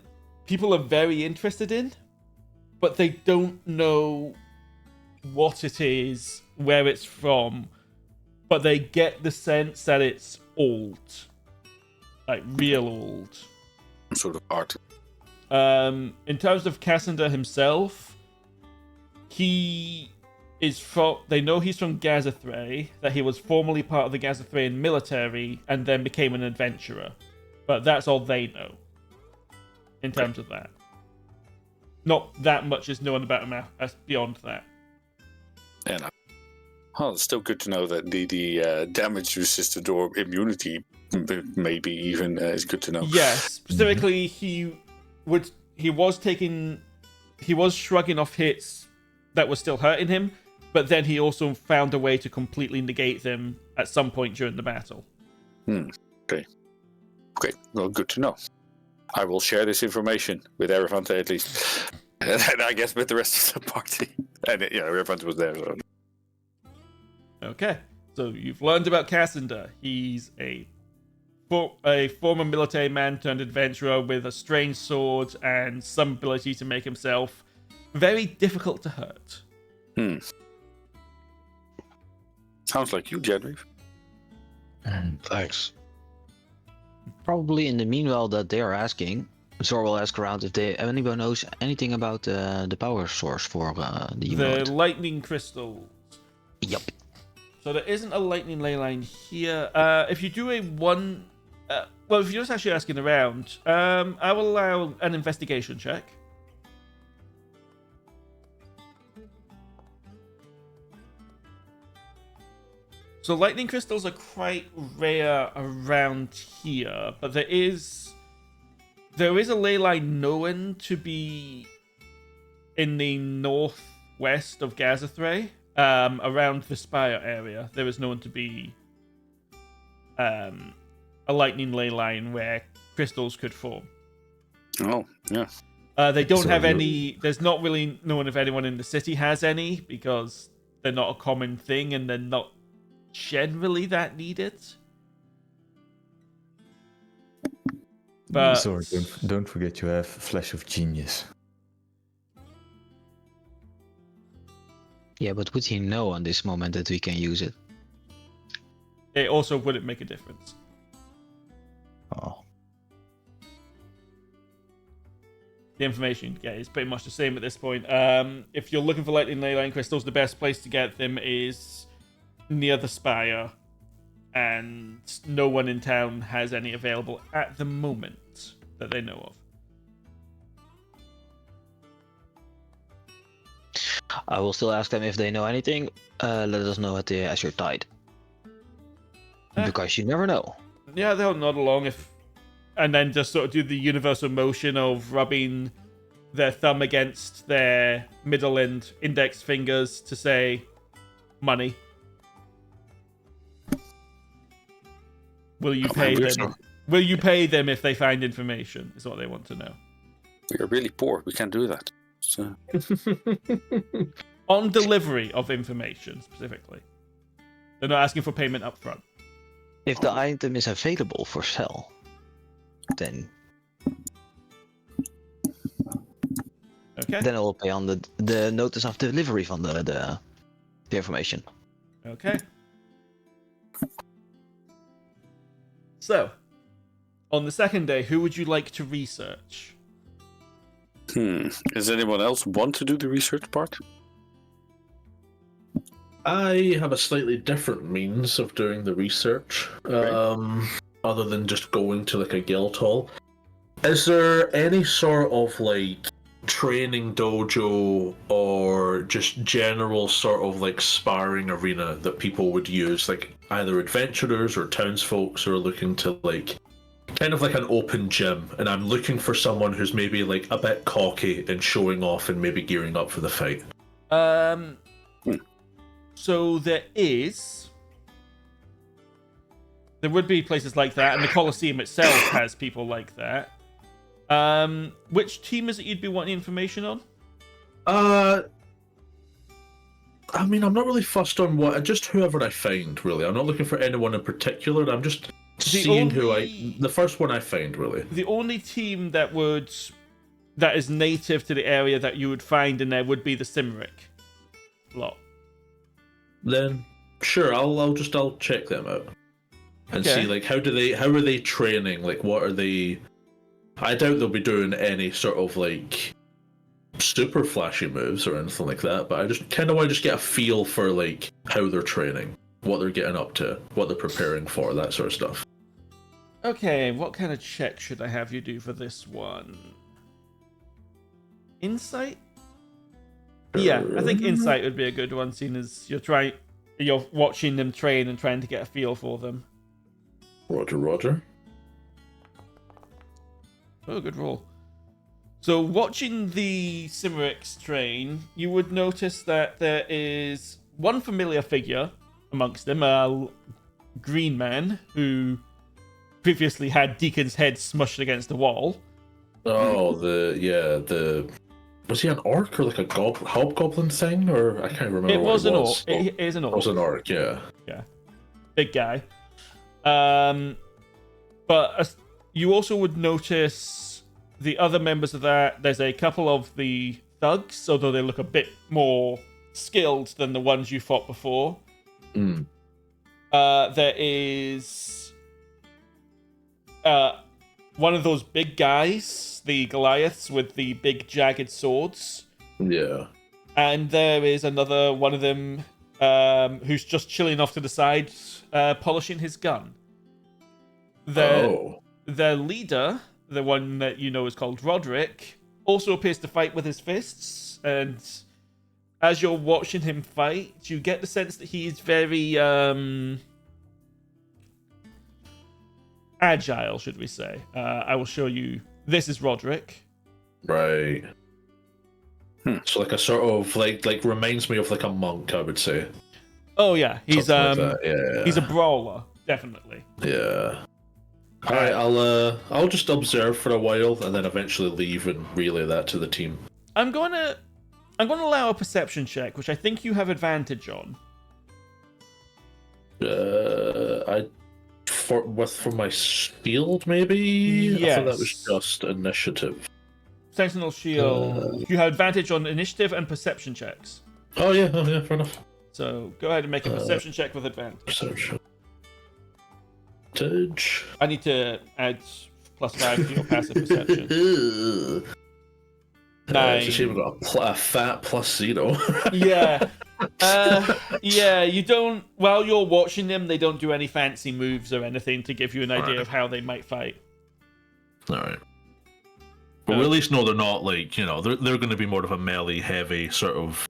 people are very interested in, but they don't know what it is, where it's from, but they get the sense that it's old. Like, real old. Some sort of art. In terms of Cassius himself, he is from... They know he's from Gazethray, that he was formerly part of the Gazethrayan military, and then became an adventurer. But that's all they know, in terms of that. Not that much is known about him beyond that. Yeah, well, it's still good to know that the damage resistant or immunity maybe even is good to know. Yes, specifically he was shrugging off hits that were still hurting him, but then he also found a way to completely negate them at some point during the battle. Okay, well, good to know. I will share this information with Erevanthe at least. And I guess with the rest of the party. And Erevanthe was there. So. Okay, so you've learned about Cassius. He's a former military man turned adventurer with a strange sword and some ability to make himself very difficult to hurt. Sounds like you, Genraev. Thanks. Probably in the meanwhile that they are asking, Zor will ask around if anyone knows anything about the power source for the humanoid. The lightning crystal. Yep. So there isn't a lightning ley line here. If you do if you're just actually asking around, I will allow an investigation check. So lightning crystals are quite rare around here, but there is a ley line known to be in the northwest of Gazethray, around the Spire area. There is known to be a lightning ley line where crystals could form. Oh, yeah. They don't have any. There's not really known if anyone in the city has any because they're not a common thing and they're not generally that needed. But So don't forget you have Flash of Genius. Yeah, but would he know on this moment that we can use it? it also wouldn't make a difference. Oh. The information you get is pretty much the same at this point. If you're looking for lightning ley line crystals, the best place to get them is near the spire, and no one in town has any available at the moment that they know of. I will still ask them if they know anything. Let us know as your tide. Because you never know. Yeah, they'll nod along and then just sort of do the universal motion of rubbing their thumb against their middle and index fingers to say money. Will you pay them? Will you pay them if they find information? Is what they want to know. We are really poor. We can't do that. So. On delivery of information, specifically. They're not asking for payment up front. If the item is available for sale, then Okay. then I will pay on the notice of delivery from the information. Okay. So, on the second day, who would you like to research? Does anyone else want to do the research part? I have a slightly different means of doing the research, other than just going to like a guild hall. Is there any sort of like training dojo or just general sort of like sparring arena that people would use, like either adventurers or townsfolk who are looking to like kind of like an open gym, and I'm looking for someone who's maybe like a bit cocky and showing off and maybe gearing up for the fight? So there would be places like that, and the Colosseum itself has people like that. Which team is it you'd be wanting information on? I mean, I'm not really fussed on just whoever I find, really. I'm not looking for anyone in particular. I'm just seeing the first one I find, really. The only team that is native to the area that you would find in there would be the Cimric lot. Then sure, I'll check them out and see like how are they training? Like what are they? I doubt they'll be doing any sort of like super flashy moves or anything like that, but I just kind of want to just get a feel for like how they're training, what they're getting up to, what they're preparing for, that sort of stuff. Okay, what kind of check should I have you do for this one? Insight? Yeah, I think insight would be a good one, seeing as you're watching them train and trying to get a feel for them. Roger. Oh, good roll. So, watching the Cimrics train, you would notice that there is one familiar figure amongst them, a green man who previously had Deacon's head smushed against the wall. Oh, was he an orc or like a hobgoblin thing, or I can't remember. It was an orc. Oh, It is an orc. It was an orc, yeah. Yeah, big guy. But you also would notice the other members of that. There's a couple of the thugs, although they look a bit more skilled than the ones you fought before. There is one of those big guys, the Goliaths with the big jagged swords. Yeah. And there is another one of them who's just chilling off to the side, polishing his gun. Their leader, the one that you know is called Roderick, also appears to fight with his fists. And as you're watching him fight, you get the sense that he is very agile, should we say. I will show you. This is Roderick. Right. So like a sort of like reminds me of like a monk, I would say. Oh yeah, he's Like yeah. He's a brawler, definitely. Yeah. All right, I'll just observe for a while and then eventually leave and relay that to the team. I'm going to allow a perception check, which I think you have advantage on. For my shield, maybe? Yes. I thought that was just initiative. Sentinel shield. You have advantage on initiative and perception checks. Oh yeah, fair enough. So go ahead and make a perception check with advantage. Perception. I need to add +5 to your passive perception. It's a shame we've got a fat +0. Yeah. Yeah, you don't... While you're watching them, they don't do any fancy moves or anything to give you an idea of how they might fight. Alright. But we at least know they're not like, they're going to be more of a melee heavy sort of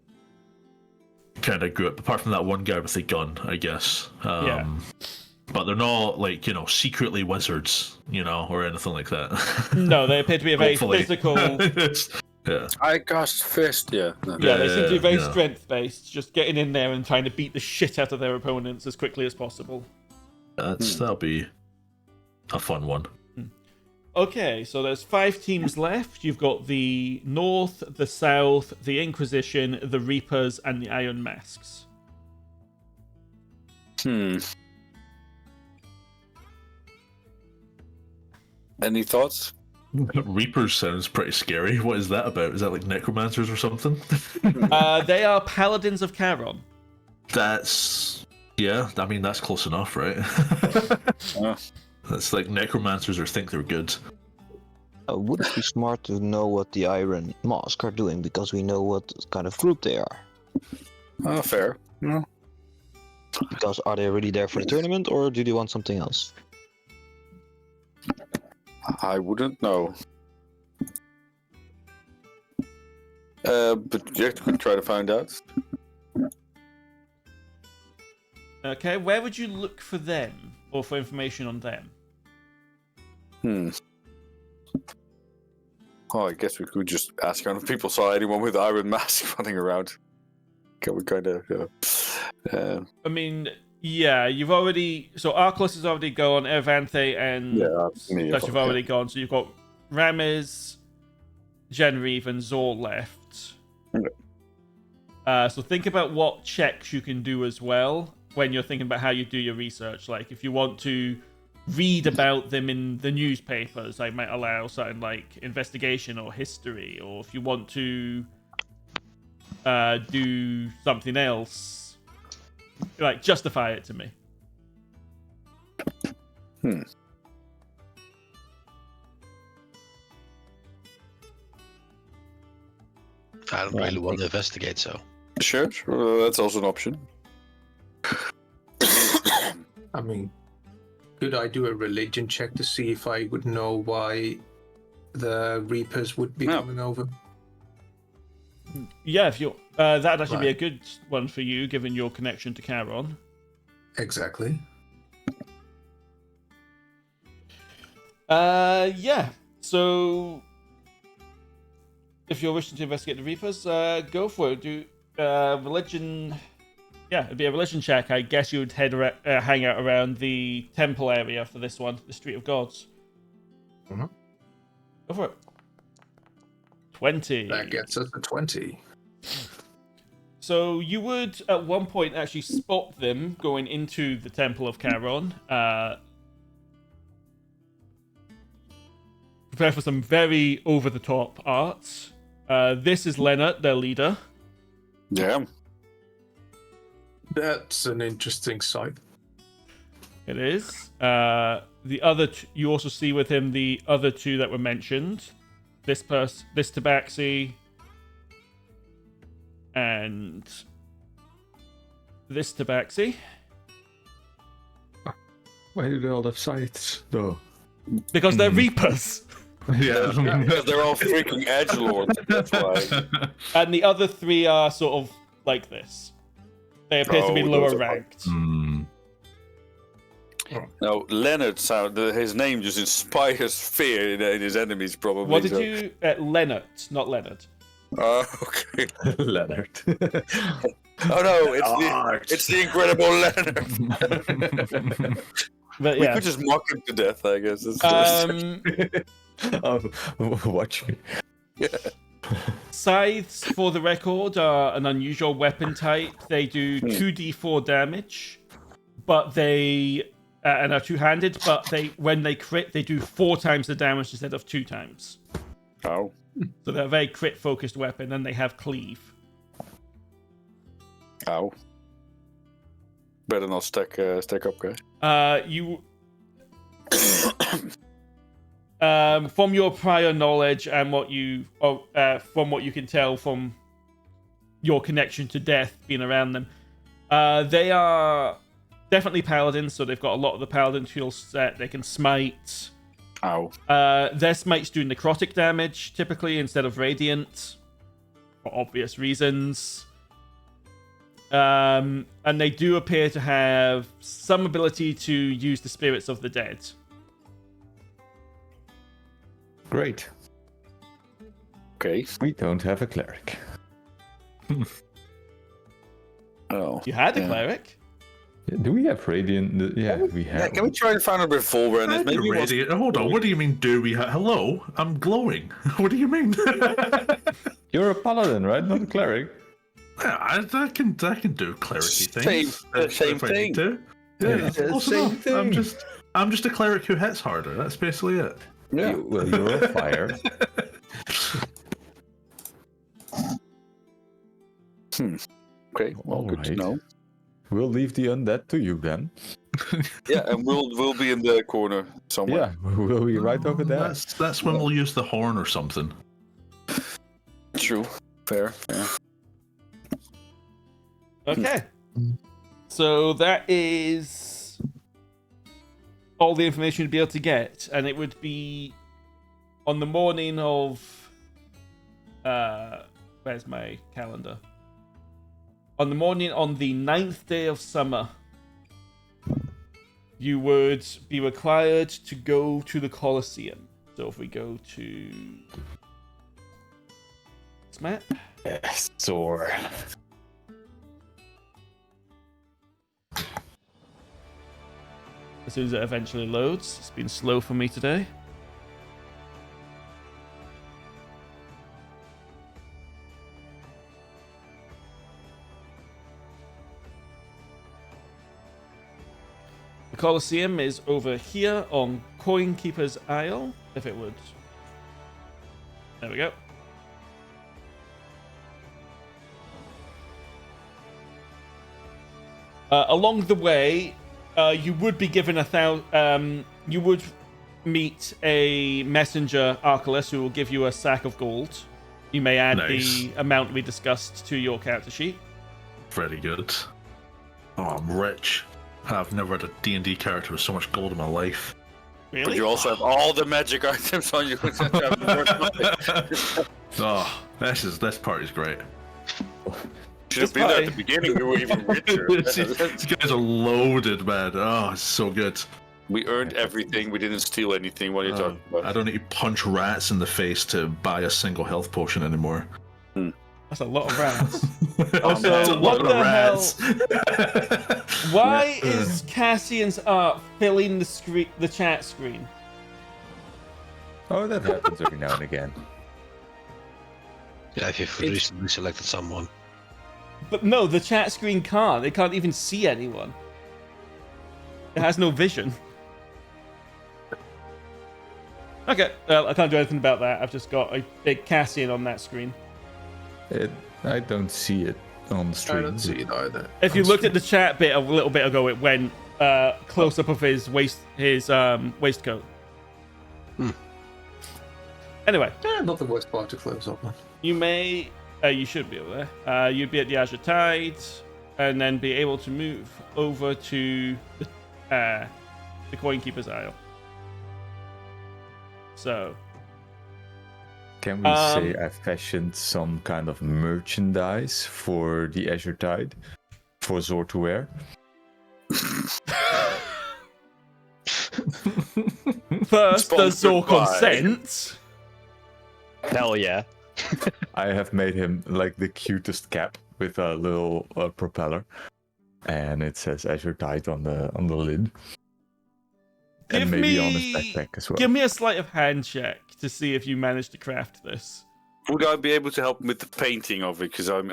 kind of group, apart from that one guy with the gun, I guess. Yeah. But they're not like, secretly wizards, or anything like that. No, they appear to be a very Hopefully. physical... Yeah. I cast fist, yeah. No. Yeah, they seem to be very strength-based, just getting in there and trying to beat the shit out of their opponents as quickly as possible. That'll be a fun one. Okay, so there's 5 teams left. You've got the North, the South, the Inquisition, the Reapers, and the Iron Masks. Any thoughts? Reapers sounds pretty scary. What is that about? Is that like necromancers or something? They are Paladins of Charon. That's Yeah, I mean, that's close enough, right? Yeah. That's like necromancers or think they're good. Would it be smart to know what the Iron Mask are doing, because we know what kind of group they are? Fair. Yeah. Because are they really there for the tournament, or do they want something else? I wouldn't know. But Gert could try to find out. Okay, where would you look for them, or for information on them? Oh, I guess we could just ask around if people saw anyone with Iron Mask running around. We kind of. I mean, yeah, you've already. So Archilaus has already gone, Erevanthe and Dutch have already gone. So you've got Ramez, Genraev, and Zor left. Okay. So think about what checks you can do as well when you're thinking about how you do your research. Like, if you want to read about them in the newspapers, I might allow something like investigation or history. Or if you want to do something else, like, justify it to me. I don't really want to investigate, so. Sure, that's also an option. I mean, could I do a religion check to see if I would know why the Reapers would be coming over? Yeah, if you're that'd actually be a good one for you, given your connection to Charon. Exactly. Yeah. So, if you're wishing to investigate the Reapers, go for it. Do religion. Yeah, it'd be a religion check. I guess you would hang out around the temple area for this one, the Street of Gods. Mm-hmm. Go for it. 20. That gets us to 20. So you would, at one point, actually spot them going into the Temple of Charon. Prepare for some very over-the-top art. This is Leonard, their leader. Yeah. That's an interesting sight. It is. The other, you also see with him the other two that were mentioned. This Tabaxi, and this Tabaxi. Why do they all have sights, though? Because they're Reapers. Yeah. Because they're all freaking edgelords. That's why. And the other three are sort of like this. They appear to be lower ranked. Now, Leonard, his name just inspires fear in his enemies, probably. What did you... Leonard, not Leonard. Oh, okay. Leonard. Oh no, it's the incredible Leonard. But We yeah. could just mock him to death, I guess. Watch me. Yeah. Scythes, for the record, are an unusual weapon type. They do 2d4 damage, but they... and are two-handed, but when they crit, they do 4 times the damage instead of 2 times. Oh. So they're a very crit-focused weapon, and they have cleave. Ow. Better not stack up, guys. You... from your prior knowledge and from what you can tell from your connection to death being around them, they are definitely paladins, so they've got a lot of the paladin skill set. They can smite. Ow. Their smites do necrotic damage typically instead of radiant, for obvious reasons. And they do appear to have some ability to use the spirits of the dead. Great. Okay. We don't have a cleric. Oh. You had a cleric. Do we have radiant? Yeah, we have. Yeah, can we try and find a revolver in this? Maybe Radiant. Hold on, what do you mean, do we have... Hello? I'm glowing. What do you mean? You're a paladin, right? Not a cleric. Yeah, I can do clericy things. Same if I need thing. to. Yeah, Yeah, close same enough. thing. I'm just a cleric who hits harder. That's basically it. Yeah. Well, you're a fire. Okay, well, good to Alright. know. we'll leave the undead to you then. Yeah, and we'll be in the corner somewhere. Yeah, we'll be right over there. That's when we'll use the horn or something. True. Fair. Okay. So that is all the information you'd be able to get, and it would be on the morning of where's my calendar? On the morning on the 9th day of summer, you would be required to go to the Colosseum. So if we go to this map. Yes, Zor. As soon as it eventually loads. It's been slow for me today. The Colosseum is over here on Coin Keeper's Isle, if it would. There we go. Along the way, you would be given you would meet a messenger, Archilaus, who will give you a sack of gold. You may add the amount we discussed to your character sheet. Very good. Oh, I'm rich. I've never had a D&D character with so much gold in my life. Really? But you also have all the magic items on you. Oh, this party's great. Should have been there at the beginning. We were even richer. These guys are loaded, man. Oh, it's so good. We earned everything. We didn't steal anything. What are you talking about? I don't need to punch rats in the face to buy a single health potion anymore. That's a lot of rats. That's Also, a what lot of the rats. hell? Why is Cassian's art filling the chat screen? Oh, that happens every now and again. Yeah, if you've recently selected someone. But no, the chat screen can't. It can't even see anyone. It has no vision. Okay, well, I can't do anything about that. I've just got a big Cassian on that screen. I don't see it on the stream. I don't see it either. If you looked at the chat bit a little bit ago, it went close up of his waistcoat. Anyway, Not the worst part to close up on. you may, you should be over there. You'd be at the Azure Tide, and then be able to move over to the Coin Keeper's Isle. So, Can we say I fashioned some kind of merchandise for the Azure Tide for Zor to wear? first, does Zor Sponsored by- consent? Hell yeah. I have made him like the cutest cap with a little propeller, and it says Azure Tide on the lid, and maybe on his backpack as well. Give me a sleight of hand check to see if you managed to craft this. Would I be able to help with the painting of it? Because I'm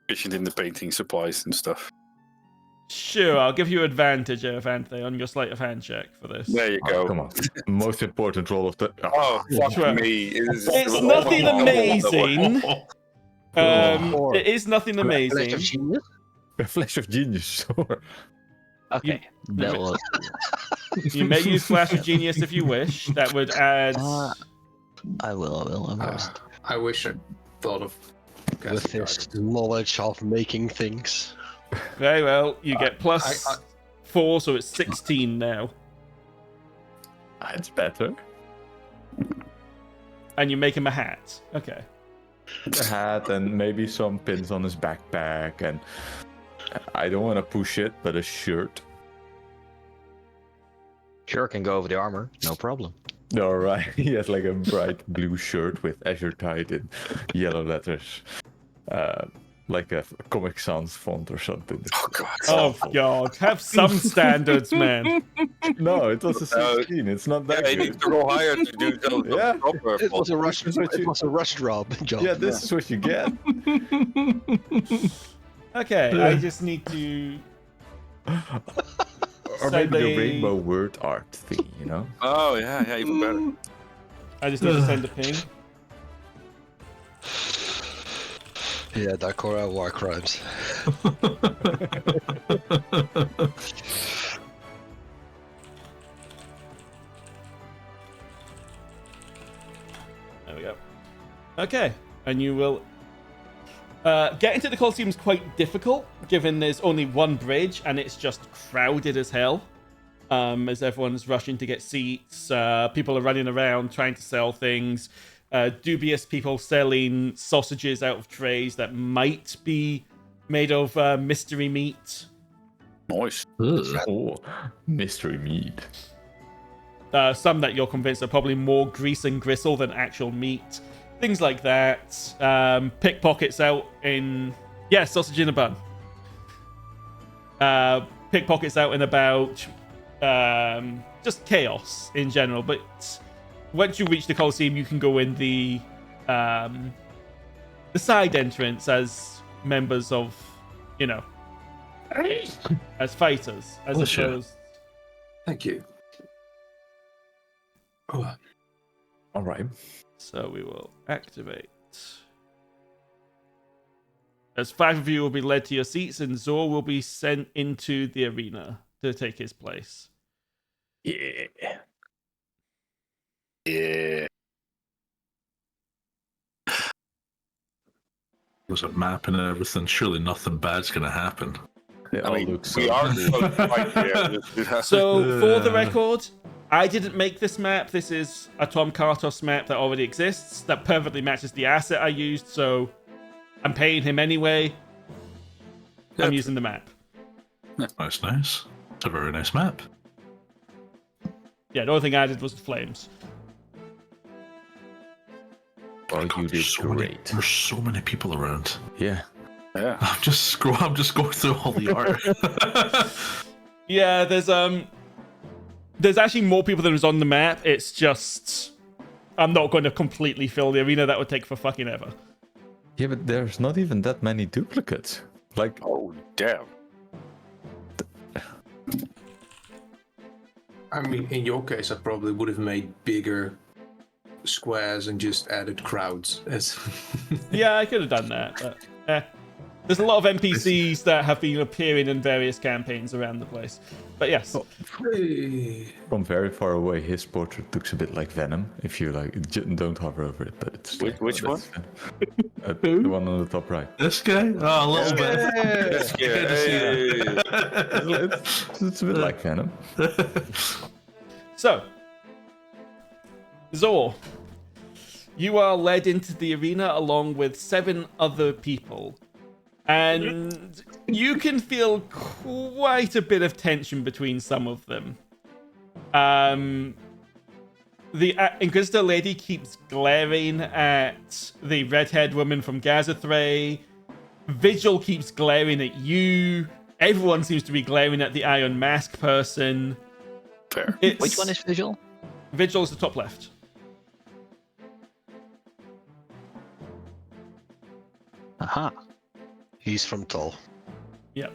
proficient in the painting supplies and stuff. Sure, I'll give you advantage, Erevanthe, on your sleight of hand check for this. There you go. Come on, most important roll of the. Oh, fuck Sure. me. It's nothing amazing. It is nothing Flash of amazing. genius? A flash of genius. Sure. Okay. That was. You may use Flash of Genius if you wish. That would add. I will. I'm first. I wish I thought of With his knowledge of making things. Very well. You get plus 4, so it's 16 now. It's better. And you make him a hat. Okay. A hat and maybe some pins on his backpack, and I don't want to push it, but a shirt. Sure, can go over the armor. No problem. All right, he has like a bright blue shirt with Azure Tide in yellow letters, like a Comic Sans font or something. Oh, God. Oh, God. Have some standards, man. No, it was a 16. It's not that Yeah, you good. need to go higher to do the Yeah. proper. It was a rush. This is what It you- was a rush job. Yeah, this is what you get. Okay, I just need to. Or Send maybe the a- rainbow word art thing, you know? Oh, yeah, even better. I just need to send a ping. Yeah, Daikora war crimes. There we go. Okay, and you will... getting to the Colosseum is quite difficult, given there's only one bridge, and it's just crowded as hell. As everyone's rushing to get seats, people are running around trying to sell things. Dubious people selling sausages out of trays that might be made of mystery meat. Nice. Oh, mystery meat. Some that you're convinced are probably more grease and gristle than actual meat. Things like that. Pickpockets out in... Yeah, sausage in a bun. Pickpockets out and about. Just chaos in general. But once you reach the Colosseum, you can go in the side entrance as members of, you know, as fighters, as opposed... Thank you. Oh. All right. So we will activate. As 5 of you will be led to your seats, and Zor will be sent into the arena to take his place. Yeah. Yeah. There's a map and everything. Surely nothing bad's going to happen. They all look we so... are right there. So, for the record, I didn't make this map. This is a Tom Kartos map that already exists that perfectly matches the asset I used, so I'm paying him anyway. I'm using the map. Nice, nice. It's a very nice map. Yeah, the only thing I did was the flames. Well, you did great. There's so many people around. Yeah. Yeah. I'm just going through all the art. Yeah, there's actually more people than is on the map. It's just I'm not going to completely fill the arena. That would take for fucking ever. Yeah, but there's not even that many duplicates. Like, Oh, damn. I mean, in your case, I probably would have made bigger squares and just added crowds. As Yeah, I could have done that, but there's a lot of NPCs that have been appearing in various campaigns around the place. But yes. from very far away, his portrait looks a bit like Venom. If you don't hover over it, but it's Which one? The one on the top right. This guy? Oh, a little bit. Let's get It's a bit like Venom. So, Zor, you are led into the arena along with 7 other people. And you can feel quite a bit of tension between some of them. The Inquisitor lady keeps glaring at the redhead woman from Gazathrei. Vigil keeps glaring at you. Everyone seems to be glaring at the Iron Mask person. Fair. Which one is Vigil? Vigil is the top left. Aha. He's from Tull. Yep.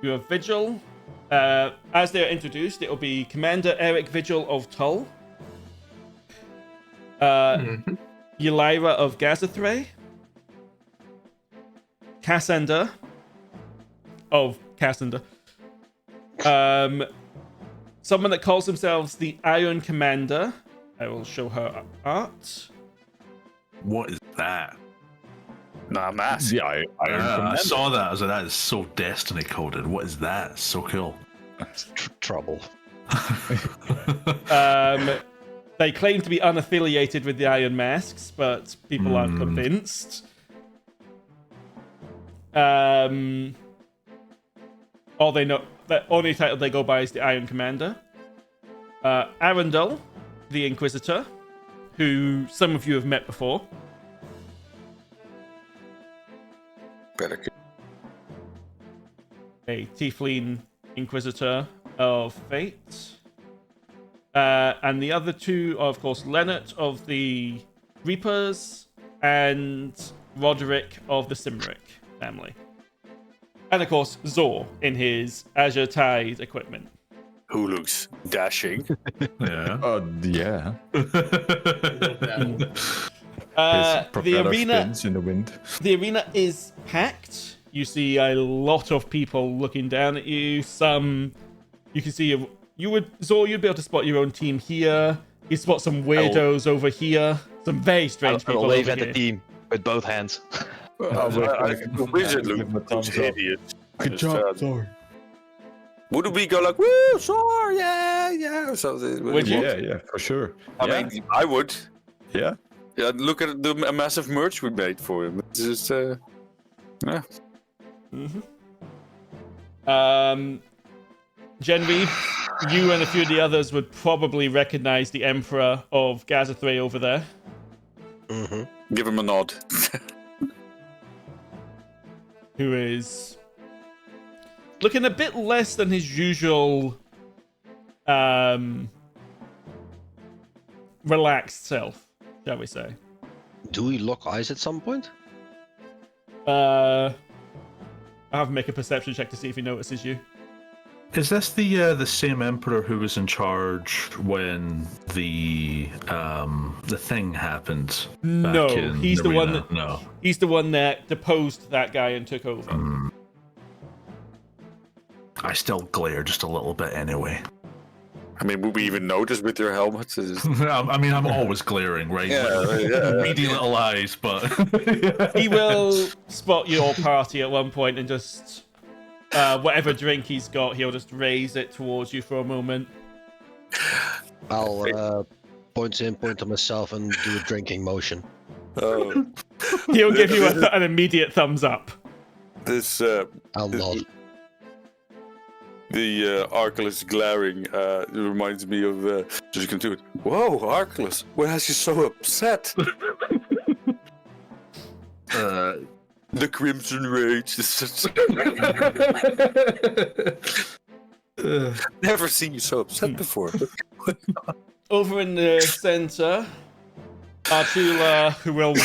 You have Vigil. As they're introduced, it will be Commander Eric Vigil of Tull. Yelira of Gazathrei. Cassander of Cassander. Someone that calls themselves the Iron Commander. I will show her art. What is that? Nah, I'm asking. Yeah, I I saw that. I was like, that is so Destiny coded. What is that? So cool. Trouble. They claim to be unaffiliated with the Iron Masks, but people aren't convinced. All they know, the only title they go by is the Iron Commander. Arundel, the Inquisitor, who some of you have met before. Better. A Tiefling Inquisitor of Fate. And the other two are, of course, Lennart of the Reapers and Roderick of the Cymric family. And, of course, Zor in his Azure Tide equipment. Who looks dashing? Yeah. yeah. His The propeller arena, spins in the wind. the arena is packed. You see a lot of people looking down at you. Some, you can see, Zor, you'd be able to spot your own team here. You spot some weirdos over here. Some very strange people I'll wave over at here. the team with both hands. The wizard give him a looks thumbs up. idiot. Good Just, job, Thor. Would we go like, woo, sure, yeah, or something? Would you? Yeah, for sure. I mean, I would. Yeah. Yeah, look at the massive merch we made for him. It's just, yeah. Genraev, you and a few of the others would probably recognize the Emperor of Gazathrei over there. Give him a nod. Who is looking a bit less than his usual relaxed self, shall we say. Do we lock eyes at some point? I'll have to make a perception check to see if he notices you. Is this the same emperor who was in charge when the thing happened? No, back in he's the one arena? that No. he's the one that deposed that guy and took over. I still glare just a little bit anyway. I mean, would we even notice with your helmets? I mean, I'm always glaring, right? Yeah. Beady little eyes, but He will spot your party at one point and just whatever drink he's got, he'll just raise it towards you for a moment. I'll point to myself and do a drinking motion. Oh, He'll give you an immediate thumbs up. this I'll nod. the Archilaus glaring reminds me of just gonna do it. Whoa, Archilaus, what has you so upset? The Crimson Rage. Never seen you so upset before. Over in the center, Archilaus, who will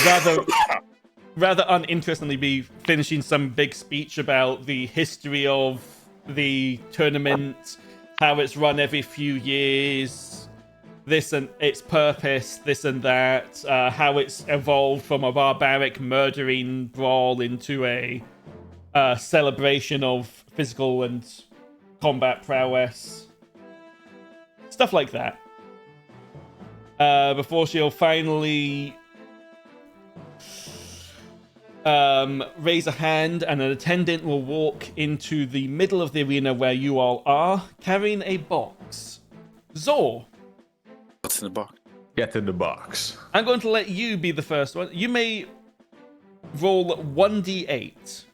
rather uninterestingly be finishing some big speech about the history of the tournament, how it's run every few years, this and its purpose, this and that, how it's evolved from a barbaric murdering brawl into a celebration of physical and combat prowess. Stuff like that. Before she'll finally raise a hand, and an attendant will walk into the middle of the arena where you all are, carrying a box. Zor, What's in the box? Get in the box. I'm going to let you be the first one. You may roll 1d8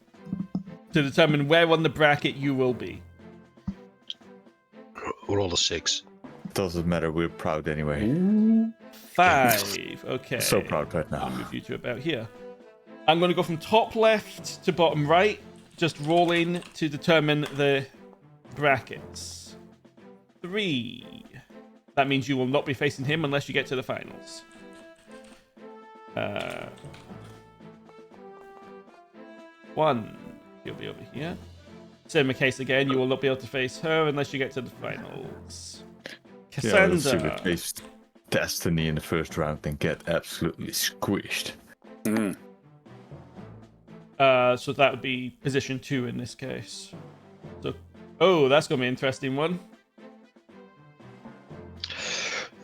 to determine where on the bracket you will be. Roll a 6. Doesn't matter, we're proud anyway. 5. Okay. So proud right now. I'll move you to about here. I'm going to go from top left to bottom right, just rolling to determine the brackets. 3. That means you will not be facing him unless you get to the finals. 1. You'll be over here. Same case again, you will not be able to face her unless you get to the finals. Yeah, let's see Cassandra. we face Destiny in the first round and get absolutely squished. So that would be position 2 in this case. So, that's going to be an interesting one.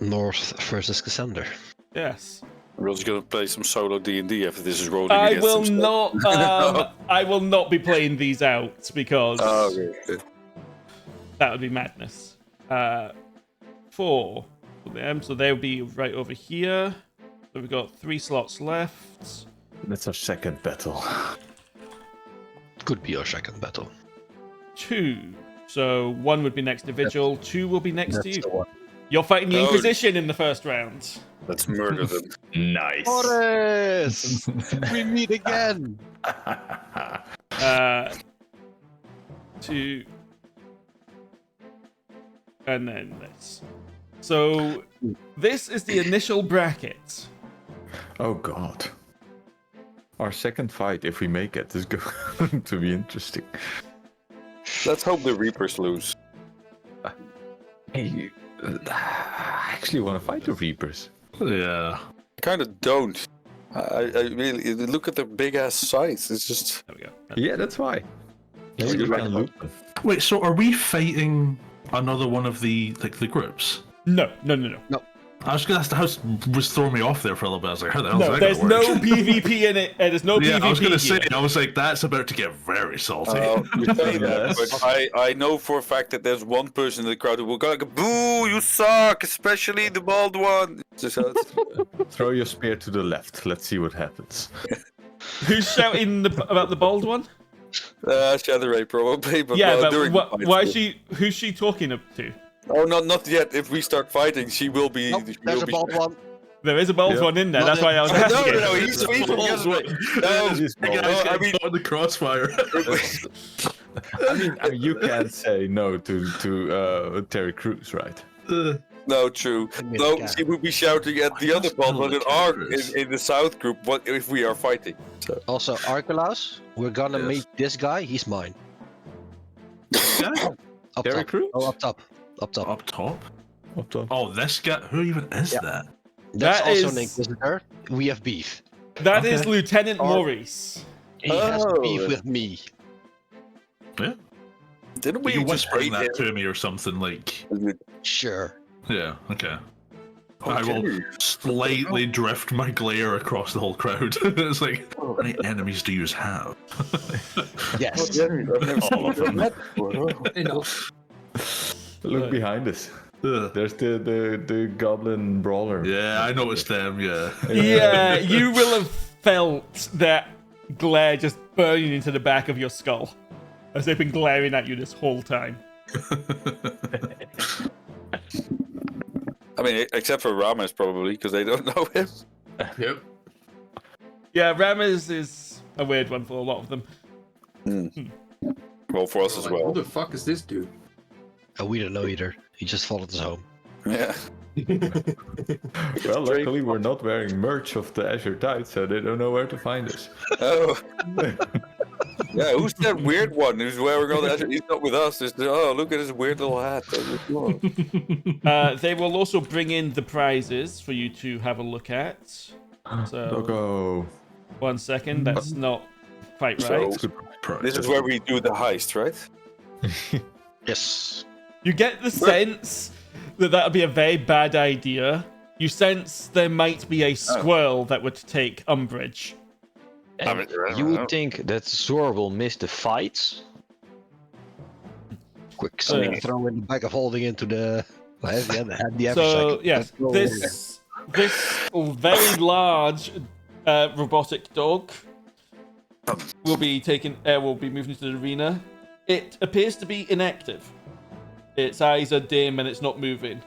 North versus Cassander. Yes. We're just gonna play some solo D&D after this is rolling. I against will himself. not. I will not be playing these out because Oh, okay. that would be madness. 4 for them, so they'll be right over here. So we've got 3 slots left. That's our second battle. Could be our second battle. 2. So 1 would be next to Vigil. 2 will be next to That's you. the one. You're fighting the Oh. Inquisition in the first round. Let's murder them. Nice. Boris! We meet again! 2. And then this. So this is the initial bracket. Oh god. Our second fight, if we make it, is going to be interesting. Let's hope the Reapers lose. Hey, I actually want to fight the Reapers. yeah. I kind of don't. I really look at the big ass size. It's just. There we go. Yeah, that's why. Maybe we can loot them. Wait, so are we fighting another one of the groups? No. I was gonna. That was throwing me off there for a little bit. I was like, how the hell is No, that there's gonna work? no PvP in it. There's no Yeah, PvP. I was gonna say. here. I was like, that's about to get very salty. You say that, but I know for a fact that there's one person in the crowd who will go like, "Boo! You suck, especially the bald one." Just Throw your spear to the left. Let's see what happens. Who's shouting about the bald one? Shadow probably, but Yeah, but during the fight, why is she? Who's she talking up to? Oh, not yet. If we start fighting, she will be. Nope, she there's will a be- bald one. There is a bald one in there. That's why I was No, asking. no, he's Balls, right. No, He's the guy's bald. I getting mean- caught in the crossfire. I mean, you can't say no to Terry Crews, right? No, true. No, she would be shouting at the other bald one in the south group. What if we are fighting? So. Also, Archilaus, we're gonna meet this guy. He's mine. Up Terry top. Crews? Oh, up top. Up top. Up top. Up top. Oh, this guy. Who even is Yeah. that? That's That also is- an Inquisitor. We have beef. That is Okay. Lieutenant Or- Maurice. He has Oh. beef with me. Yeah. Didn't Were we you just whispering hate that to me or something like? Sure. Yeah. Okay. I will slightly drift my glare across the whole crowd. It's like, how many enemies do you have? Yes. All of them. Enough. Look behind us. Ugh. There's the goblin brawler. Yeah, I noticed them. Yeah. Yeah, you will have felt that glare just burning into the back of your skull, as they've been glaring at you this whole time. I mean, except for Rames probably because they don't know him. Yep. Yeah, Rames is a weird one for a lot of them. Well, for us as Like, well. who the fuck is this dude? We don't know either. He just followed us home. Yeah. Well, luckily we're not wearing merch of the Azure Tide, so they don't know where to find us. Oh. Yeah, who's that weird one who's wearing all that? He's not with us. Oh, look at his weird little hat. They will also bring in the prizes for you to have a look at. So, Logo. 1 second, that's not quite So- right. This is where we do the heist, right? Yes. You get the sense that would be a very bad idea. You sense there might be a squirrel that would take umbrage. And you would think that Zor will miss the fights. Quick sneak throw in the bag of holding into the. the So yes, this very large robotic dog will be moving into the arena. It appears to be inactive. Its eyes are dim and it's not moving.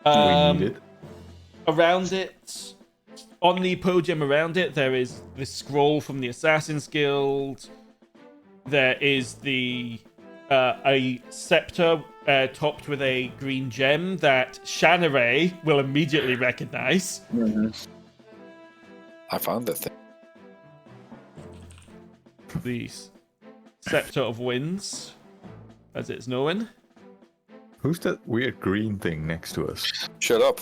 We need it. Around it, on the podium around it, there is this scroll from the Assassin's Guild. There is a scepter topped with a green gem that Genraev will immediately recognize. I found that thing. The Scepter of Winds, as it's known. Who's that weird green thing next to us? Shut up.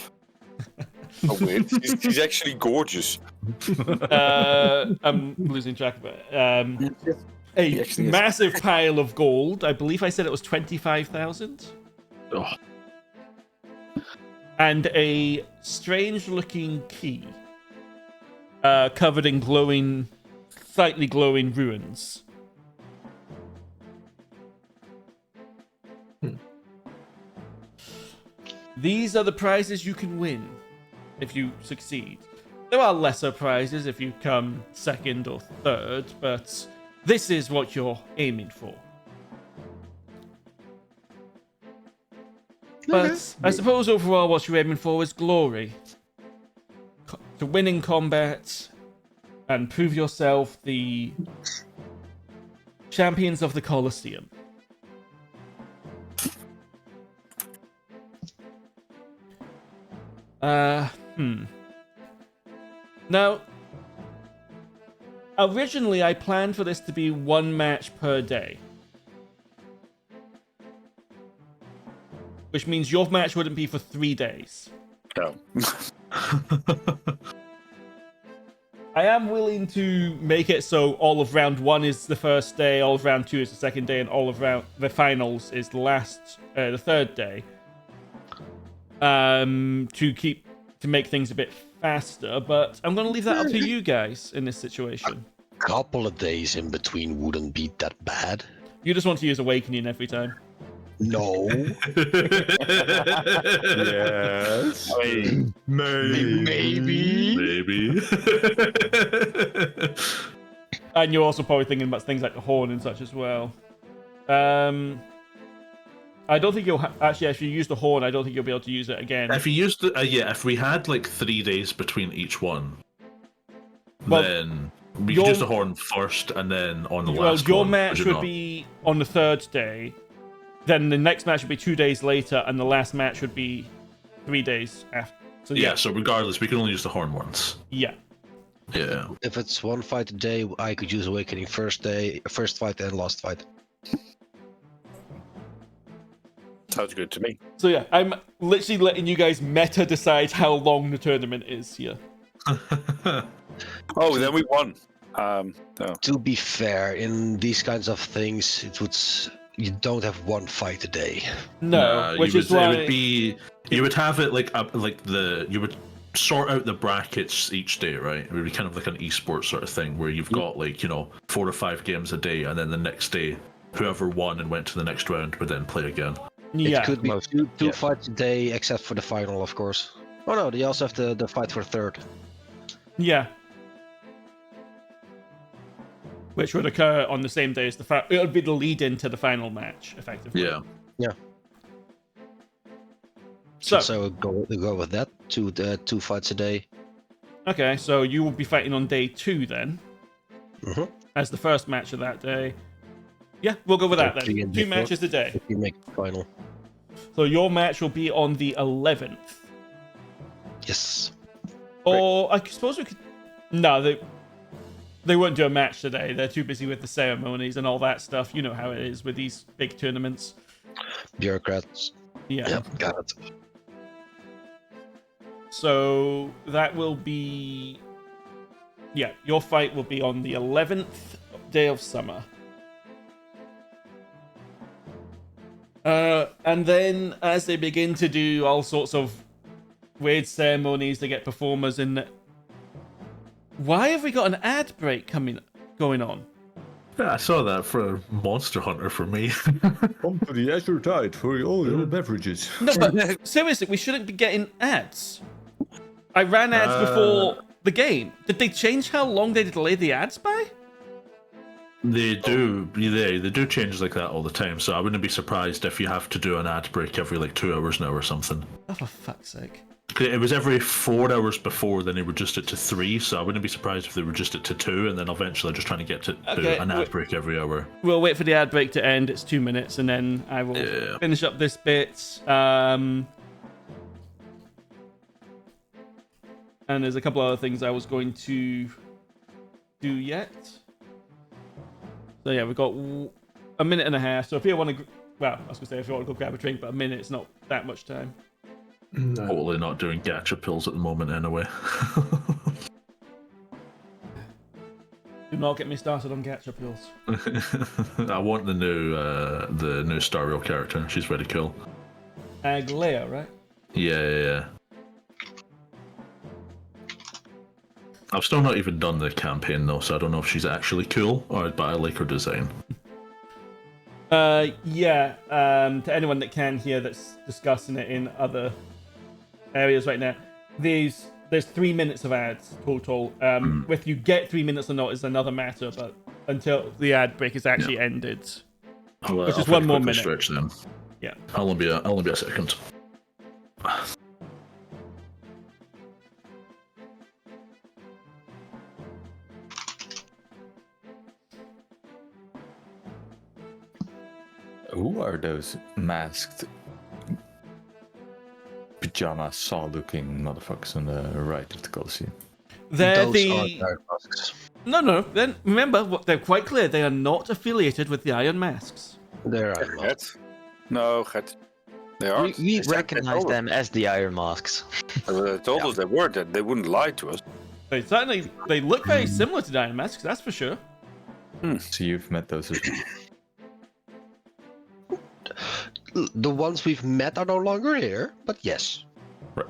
Oh, wait. He's actually gorgeous. I'm losing track of it. A actually is. massive pile of gold. I believe I said it was 25,000. Oh. And a strange-looking key, covered in slightly glowing ruins. These are the prizes you can win if you succeed. There are lesser prizes if you come second or third, but this is what you're aiming for. But I suppose overall what you're aiming for is glory. To win in combat and prove yourself the champions of the Colosseum. Now, originally I planned for this to be 1 match per day. Which means your match wouldn't be for 3 days. No. I am willing to make it so all of round 1 is the first day, all of round 2 is the second day, and all of the finals is the third day. To make things a bit faster, but I'm going to leave that up to you guys in this situation. A couple of days in between wouldn't be that bad. You just want to use Awakening every time. No. Yes. Maybe. And you're also probably thinking about things like the horn and such as well. I don't think you'll actually, if you use the horn, I don't think you'll be able to use it again. If you used if we had like 3 days between each one, then we could use the horn first and then on the last your one. match would be on the third day, then the next match would be 2 days later, and the last match would be 3 days after. So so regardless, we can only use the horn once. Yeah. Yeah. If it's 1 fight a day, I could use Awakening first fight and last fight. Sounds good to me. So yeah, I'm literally letting you guys meta decide how long the tournament is here. Oh, then we won. To be fair, in these kinds of things, you don't have 1 fight a day. No, which is why it would be you would have it you would sort out the brackets each day, right? It would be kind of like an esports sort of thing where you've got 4 or 5 games a day, and then the next day, whoever won and went to the next round would then play again. Yeah. It could be two fights a day, except for the final, of course. Oh no, they also have the fight for third. Yeah. Which would occur on the same day as the it would be the lead-in to the final match, effectively. Yeah. So go with that. 2 fights a day. Okay, so you will be fighting on day 2 then, as the first match of that day. Yeah, we'll go with that then. 2 matches a day. If you make the final. So your match will be on the 11th. Yes. Or I suppose we could. No, they won't do a match today. They're too busy with the ceremonies and all that stuff. You know how it is with these big tournaments. Bureaucrats. Yeah. Yep, got it. So that will be. Yeah, your fight will be on the 11th day of summer. And then as they begin to do all sorts of weird ceremonies, they get performers in. Why have we got an ad break going on? Yeah, I saw that for Monster Hunter for me. Come to the Azure Tide for all your beverages. No, but seriously, we shouldn't be getting ads. I ran ads before the game. Did they change how long they delay the ads by? They do. They do change like that all the time. So I wouldn't be surprised if you have to do an ad break every 2 hours now or something. Oh, for fuck's sake. It was every 4 hours before, then they reduced it to 3, so I wouldn't be surprised if they reduced it to 2, and then eventually just trying to get to do an ad break every hour. We'll wait for the ad break to end. It's 2 minutes, and then I will finish up this bit. And there's a couple other things I was going to do yet. So yeah, we've got a minute and a half. So if you want to, I was going to say if you want to go grab a drink, but a minute's not that much time. No. Totally not doing gacha pills at the moment anyway. Do not get me started on gacha pills. I want the new Star Rail character. She's very cool. Aglea, right? Yeah. I've still not even done the campaign though, so I don't know if she's actually cool, but I like her design. To anyone that can hear that's discussing it in other areas right now, there's 3 minutes of ads total. If you get 3 minutes or not is another matter, but until the ad break is actually ended, which is 1 more minute. Stretch then. Yeah. I'll only be a second. Who are those masked pajama saw-looking motherfuckers on the right of the Colosseum? They're Those are Iron Masks. No. Then remember, they're quite clear. They are not affiliated with the Iron Masks. They're Iron Masks. No, they aren't. We recognize them as the Iron Masks. I told us they were, that they wouldn't lie to us. They look very similar to Dynamasks, that's for sure. So you've met those as well. The ones we've met are no longer here, but yes. I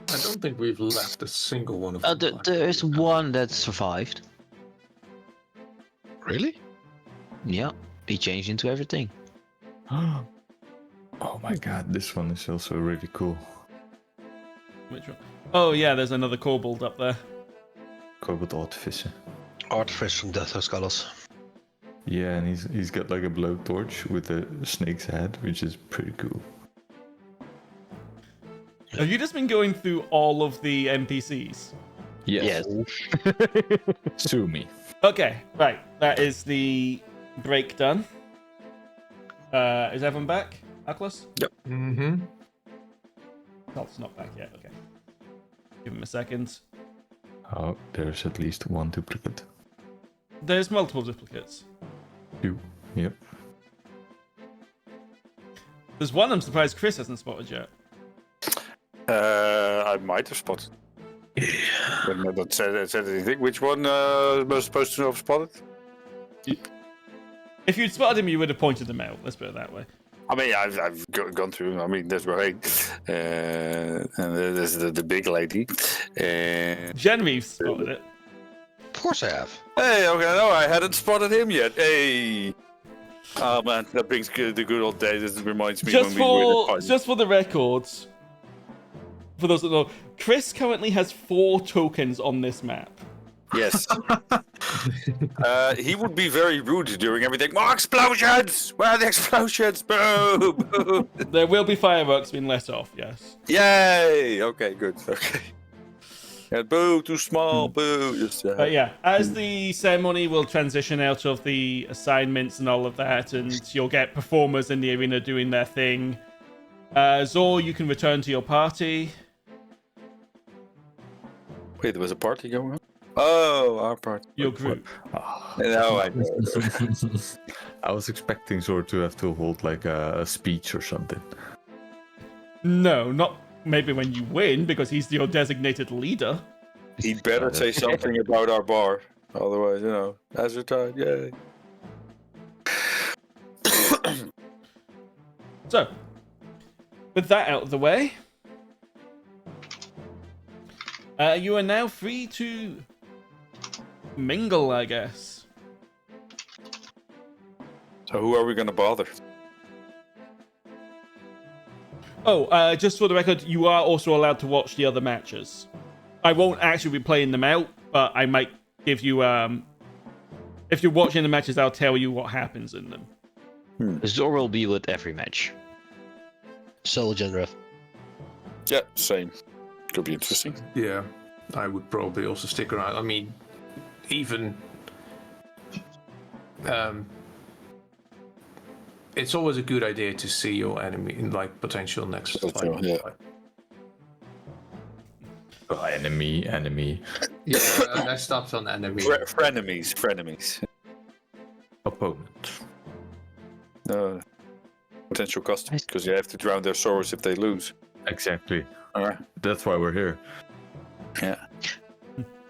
don't think we've left a single one of them. There is one that survived. Really? Yeah, he changed into everything. Oh my god, this one is also really cool. Which one? Oh yeah, there's another kobold up there. Kobold Artificer. Artifice from Death of Skulls. Yeah, and he's got like a blowtorch with a snake's head, which is pretty cool. Have you just been going through all of the NPCs? Yes. Sue me. Okay, right. That is the break done. Is everyone back? Archilaus? Yep. Mm-hmm. Oh, it's not back yet. Okay. Give him a second. Oh, there's at least one duplicate. There's multiple duplicates. Two. Yep. There's one I'm surprised Chris hasn't spotted yet. I might have spotted. But I don't say anything. Which one was supposed to have spotted? If you'd spotted him, you would have pointed them out. Let's put it that way. I mean, I've gone through. I mean, there's Magerehein, and there's the big lady. Genraev spotted it. Of course I have. Hey, okay, no, I hadn't spotted him yet. Hey. Oh man, that brings the good old days. It reminds me Just when we were in the for party. just for the records, for those that know, Chris currently has 4 tokens on this map. Yes. He would be very rude during everything. More explosions! Where are the explosions? Boo! Boo! There will be fireworks being let off. Yes. Yay! Okay, good. Okay. Yeah, boo! Too small. Boo! Just, But yeah, as the ceremony will transition out of the assignments and all of that, and you'll get performers in the arena doing their thing. Zor, you can return to your party. Wait, there was a party going on? Oh, our party. Your group. No, I know. I was expecting Zor to have to hold like a speech or something. No, not maybe when you win, because he's your designated leader. He'd better say something about our bar. Otherwise, as your time, yay. So, with that out of the way, you are now free to mingle, I guess. So who are we going to bother? Oh, just for the record, you are also allowed to watch the other matches. I won't actually be playing them out, but I might give you, if you're watching the matches, I'll tell you what happens in them. Zor will be with every match. So Genraev. Yeah, same. Could be interesting. Yeah, I would probably also stick around. I mean, even it's always a good idea to see your enemy in like potential next fight. Yeah. Enemy. Yeah, I stopped on enemy. Frenemies. Opponent. Potential customers, because you have to drown their sorrows if they lose. Exactly. Alright. That's why we're here. Yeah.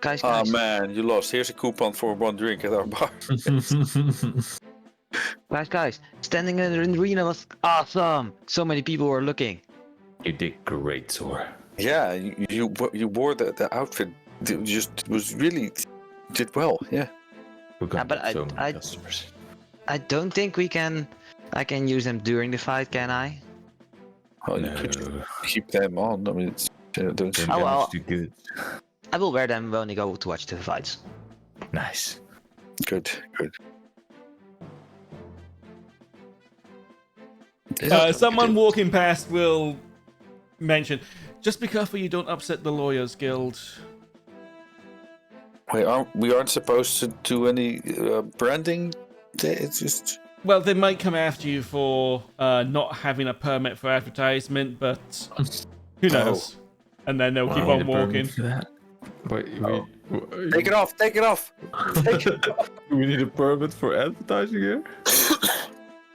Guys, Oh man, you lost. Here's a coupon for 1 drink at our bar. guys, standing in the arena was awesome. So many people were looking. You did great, Zor. Yeah, you wore the outfit. It just was really did well. Yeah. We got but so I- many customers. I don't think I can use them during the fight, can I? Well, you could keep them on. I mean, it's don't. Them Oh, well. guys do good. I will wear them when I go to watch the fights. Nice. Good. Someone walking past will mention, just be careful you don't upset the Lawyers Guild. Wait, we aren't supposed to do any branding? It's just. Well, they might come after you for not having a permit for advertisement, but who knows? And then they'll keep Wow. on walking. Wait, Take it off! Take it off! we need a permit for advertising here?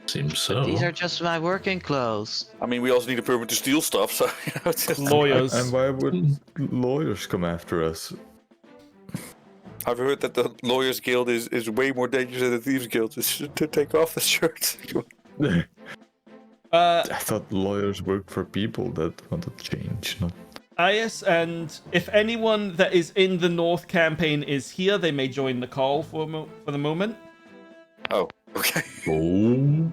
Seems so. These are just my working clothes. I mean, we also need a permit to steal stuff, so it's just. Lawyers. And why would lawyers come after us? I've heard that the Lawyers Guild is way more dangerous than the Thieves Guild. Just to take off the shirt. I thought lawyers work for people that want to change, not. Yes, and if anyone that is in the North campaign is here, they may join the call for the moment. Oh, okay. Oh.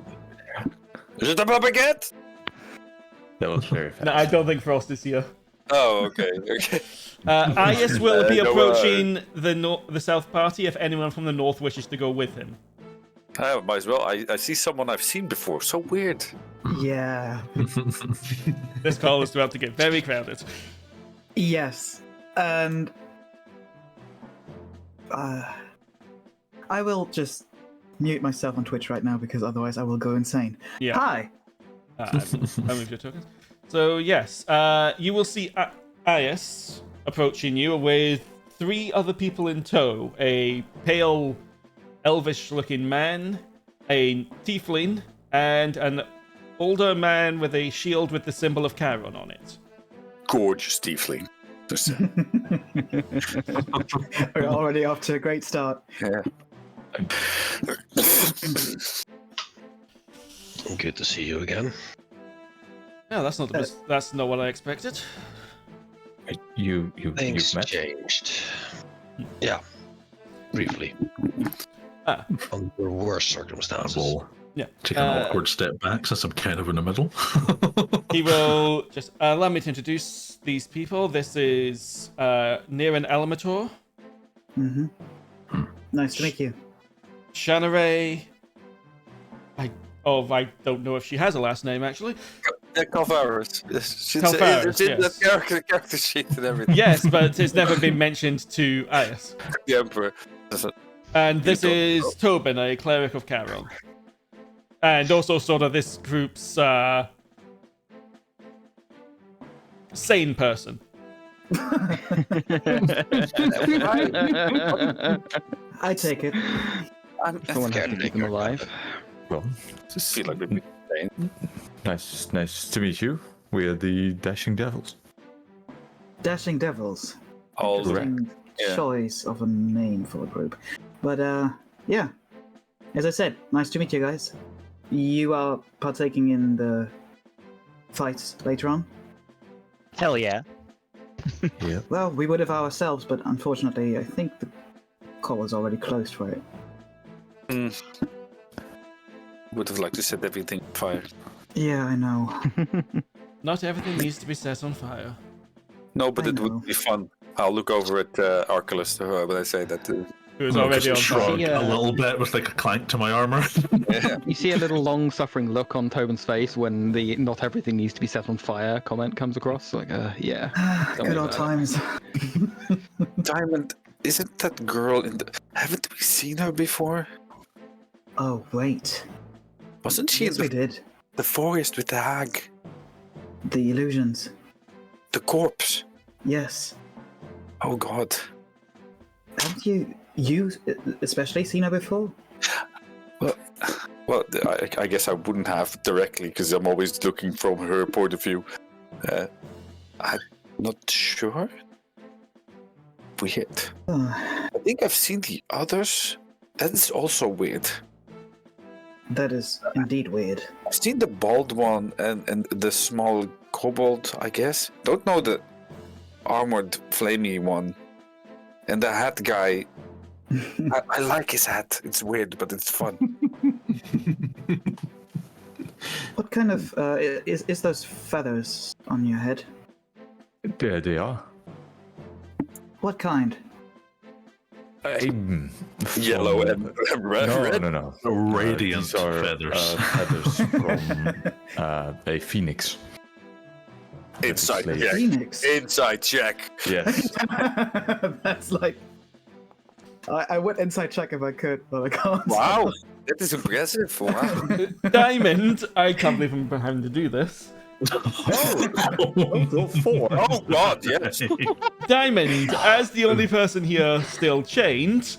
Is it a baguette? That was very fast. No, I don't think Frost is here. Oh, okay. Okay. Ayas will be No, approaching the South Party if anyone from the North wishes to go with him. Might as well. I see someone I've seen before. So weird. Yeah. This call is about to get very crowded. Yes. And I will just mute myself on Twitch right now because otherwise I will go insane. Yeah. Hi. I moved your tokens. So yes, you will see Ayas approaching you with 3 other people in tow: a pale, elvish-looking man, a tiefling, and an older man with a shield with the symbol of Charon on it. Gorgeous tiefling. We're already off to a great start. Yeah. Good to see you again. No, that's not that's not what I expected. You Things met? changed. Yeah, briefly. Under worse circumstances. We'll Yeah. take an awkward step back since I'm kind of in the middle. He will just allow me to introduce these people. This is Niran Alamator, Nice to meet you. Genraev. I don't know if she has a last name actually. Calvaris. Calvaris, It's in yes. the character sheet and everything. Yes, but it's never been mentioned to Ayas. The Emperor. And this You don't is know. Tobin, a cleric of Charon. And also sort of this group's sane person. I take it. I'm Someone has to keep them alive. Well, just feel like we've been saying. nice to meet you. We are the Dashing Devils. Dashing Devils. All the Interesting Yeah. choice of a name for a group. But yeah. As I said, nice to meet you guys. You are partaking in the fights later on? Hell yeah. Yeah. Well, we would have ourselves, but unfortunately, I think the call is already closed for it. Would have liked to set everything on fire. Yeah, I know. Not everything needs to be set on fire. No, but I it know. would be fun. I'll look over at Archilaus when I say that. Who is already on shrug fire. Yeah. a little bit with like a clank to my armor. Yeah. You see a little long-suffering look on Tobin's face when the "not everything needs to be set on fire" comment comes across. Like, yeah. Tell me Good old about it. times. Diamond, isn't that girl in the... Haven't we seen her before? Oh, wait. Wasn't she Yes, in we the, did. the forest with the hag? The illusions. The corpse? Yes. Oh god. Haven't you especially seen her before? Well, I guess I wouldn't have directly because I'm always looking from her point of view. I'm not sure. Weird. Oh, I think I've seen the others. That is also weird. that is indeed weird. I've seen the bald one and the small kobold, I guess. Don't know the armored flamey one. And the hat guy. I like his hat. It's weird, but it's fun. What kind of is those feathers on your head? There they are. What kind? Yellow and red. No. Radiant These are, feathers. feathers from a phoenix. Inside Slave. check. Phoenix. Inside check. Yes. That's like. I would inside check if I could, but I can't. Wow, that is impressive. Wow. Diamond, I can't believe I'm having to do this. Oh god, yes. Diamond, as the only person here still chained,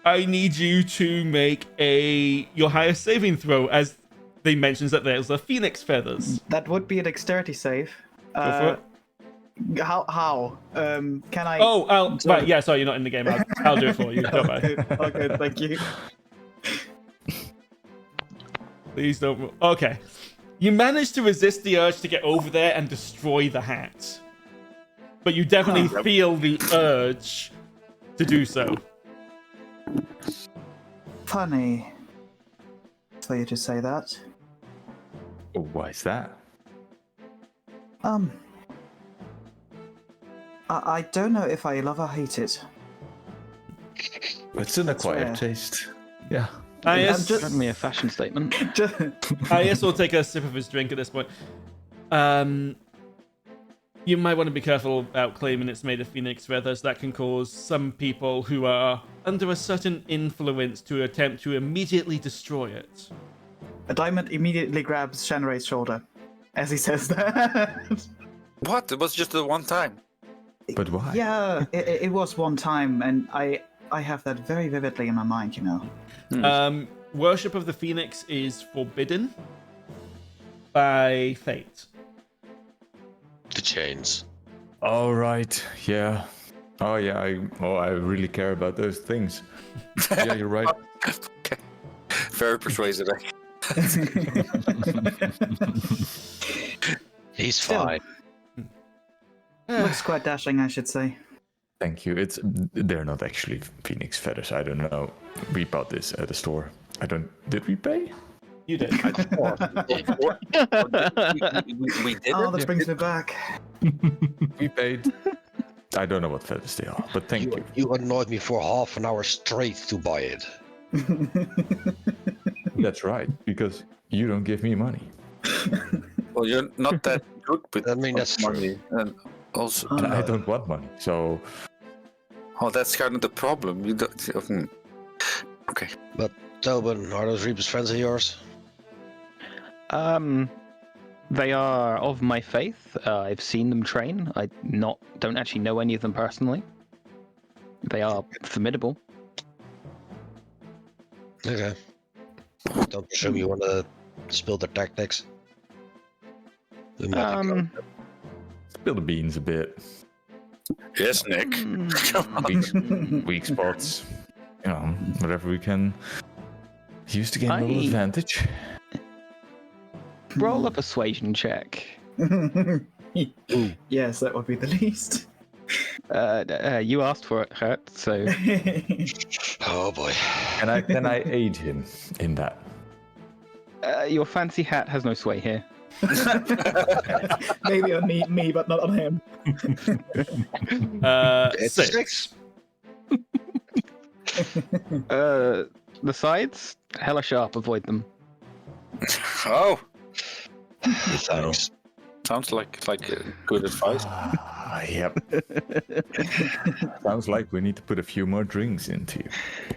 I need you to make your highest saving throw, as they mentions that there's the phoenix feathers. That would be a dexterity save. Go for it. How? Can I? Oh, right. Yeah, sorry, you're not in the game. I'll do it for you. Don't worry. Okay, thank you. Please don't. Okay. You managed to resist the urge to get over there and destroy the hat. But you definitely feel the urge to do so. Funny for you to say that. Why is that? I don't know if I love or hate it. It's an acquired Swear. taste. Yeah. Certainly a fashion statement. IS will take a sip of his drink at this point. You might want to be careful about claiming it's made of phoenix feathers. That can cause some people who are under a certain influence to attempt to immediately destroy it. A diamond immediately grabs Genraev's shoulder as he says that. What? It was just the one time. But why? Yeah, it was one time, and I have that very vividly in my mind, you know. Worship of the phoenix is forbidden by fate. The chains. All right. Yeah. Oh yeah. I really care about those things. Yeah, you're right. Okay. Very persuasive. He's fine. Looks quite dashing, I should say. Thank you. They're not actually phoenix feathers. I don't know. We bought this at the store. Did we pay? You did. We did. Oh, that brings me back. We paid. I don't know what feathers they are, but thank you. You annoyed me for half an hour straight to buy it. That's right, because you don't give me money. Well, you're not that good with that's money. And also, And I don't want money, so... Oh, that's kind of the problem. You don't... Okay. But, Tobin, are those Reapers friends of yours? They are of my faith. I've seen them train. I don't actually know any of them personally. They are formidable. Okay. Don't presume you want to spill their tactics. We might be going. Spill the beans a bit. Yes, Nick. Weak spots. You know, whatever we can use to gain a little advantage. Roll a persuasion check. Yes, that would be the least. You asked for it, Gert, so... Oh boy. Can I aid him in that? Your fancy hat has no sway here. Maybe on me, but not on him. It's 6. The sides, hella sharp. Avoid them. Oh, Thanks. sounds like good advice. Yep. Sounds like we need to put a few more drinks into you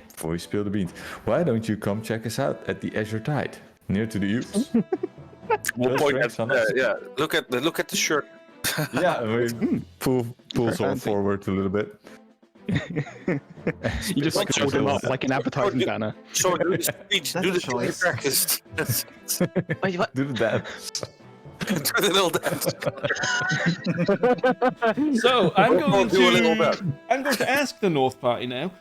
before we spill the beans. Why don't you come check us out at the Azure Tide, near to the Youths? We'll Just point drinks at on us. yeah. Look at the shirt. Yeah, we pulls on fancy. forward a little bit. You just Like hold them up sure. like an advertising banner. So do the speech, That's do a the choice. practice, Wait, what? Do the dance. do the little dance. So I'm going Do a little bit. to ask the North Party now.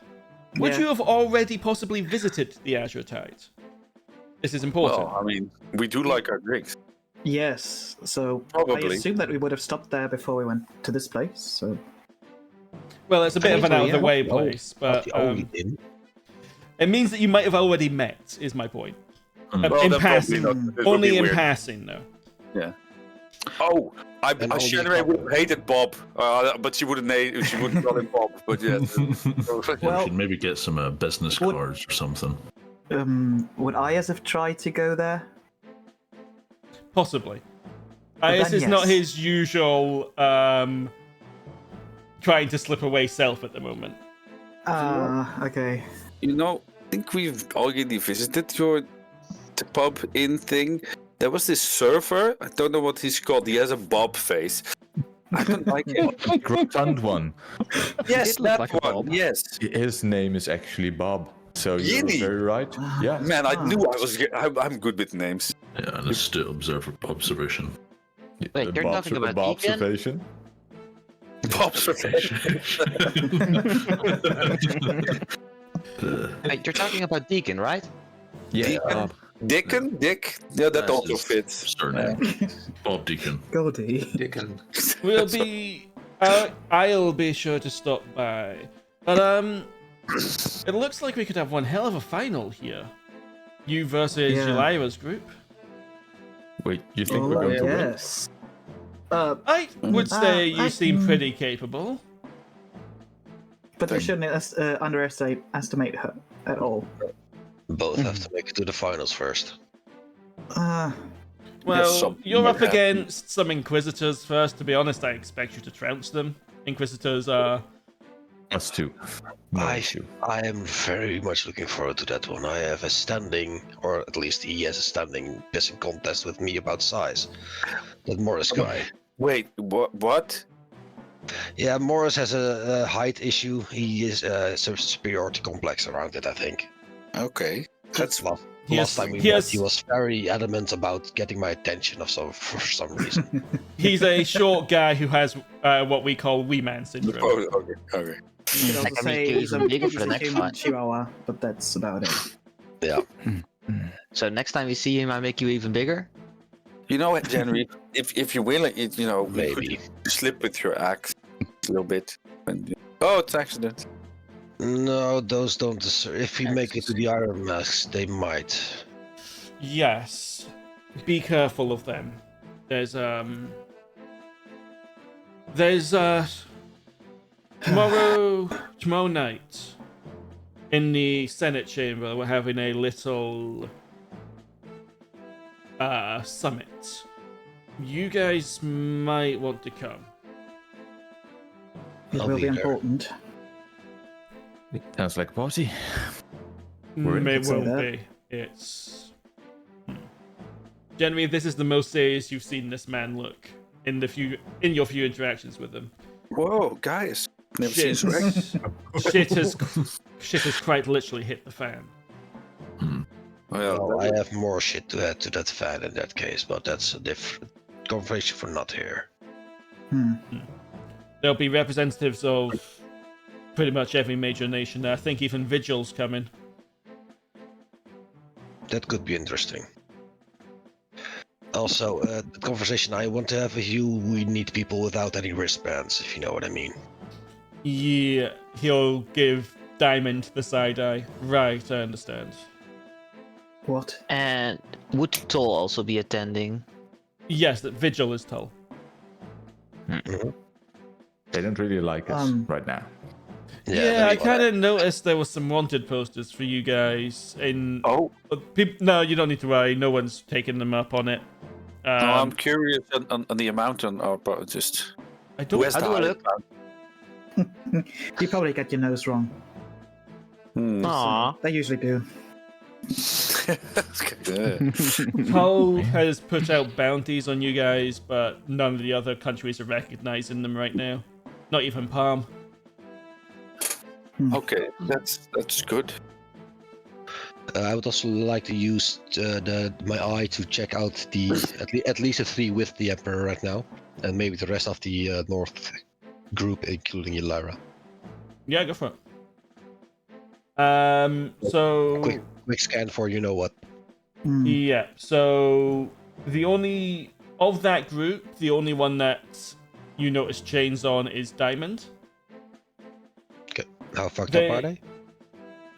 Would Yeah. you have already possibly visited the Azure Tide? This is important. Well, I mean, we do like our drinks. Yes, so I Probably. assume that we would have stopped there before we went to this place, so... Well, it's a bit of an Technically, out-of-the-way yeah. place, but The only thing. it means that you might have already met, is my point. Well, In then passing. probably not. It would Only be in weird. passing, though. Yeah. Oh, I And only Genraev would have couple. hated Bob, but she wouldn't call him Bob. But yeah. We Well, should maybe get some business Would- cards or something. would Ayas have tried to go there? Possibly. But Ayas then is not yes. his usual trying to slip away self at the moment. Okay. You know, I think we've already visited the pub inn thing. There was this server. I don't know what he's called. He has a Bob face. I don't like him. Grotund one. Yes, It looked that like a one. Bob. Yes. His name is actually Bob. So you're Really? very right. Yeah. Man, I knew I'm good with names. Yeah, an astute observation. Wait, you're talking about Deacon? observation. Pops Wait, you're talking about Deacon, right? Yeah. Deacon? Dick? Yeah, that That's also his fits. Surname. Bob Deacon. Goldie. Dickon. We'll be. I'll be sure to stop by. But it looks like we could have one hell of a final here. You versus Yeah. Yulaira's group. Wait, you think Oh, we're going to win? yes. I would say you seem pretty capable. But we shouldn't underestimate her at all. Both have to make it to the finals first. Well, something you're might up happen. against some Inquisitors first. To be honest, I expect you to trounce them. Inquisitors are. Us too. No issue. I am very much looking forward to that one. I have a standing, or at least he has a standing pissing contest with me about size. That Morris guy. Wait, what? Yeah, Morris has a height issue. He is some superiority complex around it, I think. Okay. That's Last time we met, he was very adamant about getting my attention for some reason. He's a short guy who has what we call wee man syndrome. Oh, okay. You could also I can say make you he's a, even bigger he's for the a next human fight. chihuahua, but that's about it. Yeah. So next time you see him, I make you even bigger. You know what, Genraev? if you're willing, you know, Maybe. could slip with your axe a little bit. And, oh, it's accident. No, those don't deserve. If you make it to the Iron Masks, they might. Yes. Be careful of them. There's tomorrow night in the Senate chamber we're having a little summit. You guys might want to come. It I'll will be be there. important. Sounds like a party. We're in. It Say won't that. be. It's Generally, this is the most serious you've seen this man look in your few interactions with him. Whoa, guys. Never Shit. seen this wreck. shit has quite literally hit the fan. Well, I have more shit to add to that fan in that case, but that's a different conversation for not here. There'll be representatives of pretty much every major nation there. I think even Vigil's coming. That could be interesting. Also, the conversation I want to have with you, we need people without any wristbands, if you know what I mean. Yeah, he'll give Diamond the side eye. Right, I understand. What? And would Toll also be attending? Yes, that Vigil is Tull. They don't really like us right now. Yeah, I kind of noticed there were some wanted posters for you guys in. Oh, No, you don't need to worry. No one's taking them up on it. no, I'm curious on the amount on our part. Just I don't. where's I'll the do a highest look. amount? You probably got your nose wrong. Aww. They usually do. Yeah. Tull has put out bounties on you guys, but none of the other countries are recognizing them right now. Not even Palm. Okay, that's good. I would also like to use my eye to check out at least the three with the Emperor right now, and maybe the rest of the North group, including Yulaira. Yeah, go for it. So Quick scan for you know what. yeah, so the only of that group, the only one that you notice chains on is Diamond. Okay. How fucked up are they?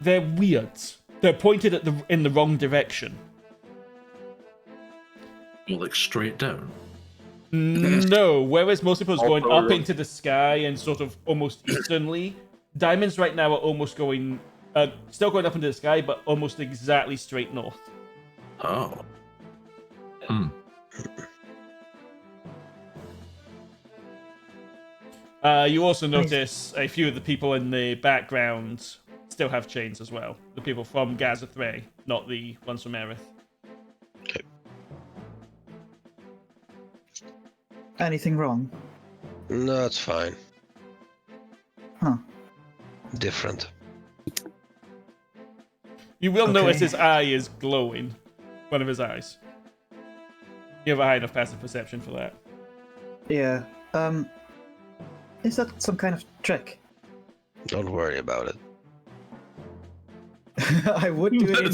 They're weird. They're pointed at in the wrong direction. Like straight down. No, whereas most people are going up into the sky and sort of almost easternly, Diamonds right now are almost going, still going up into the sky, but almost exactly straight north. Oh. You also notice a few of the people in the background still have chains as well. The people from Gaza 3, not the ones from Aerith. Okay. Anything wrong? No, it's fine. Huh. Different. You will Okay. notice his eye is glowing. One of his eyes. You have a high enough passive perception for that. Yeah. Is that some kind of trick? Don't worry about it. I would do it. That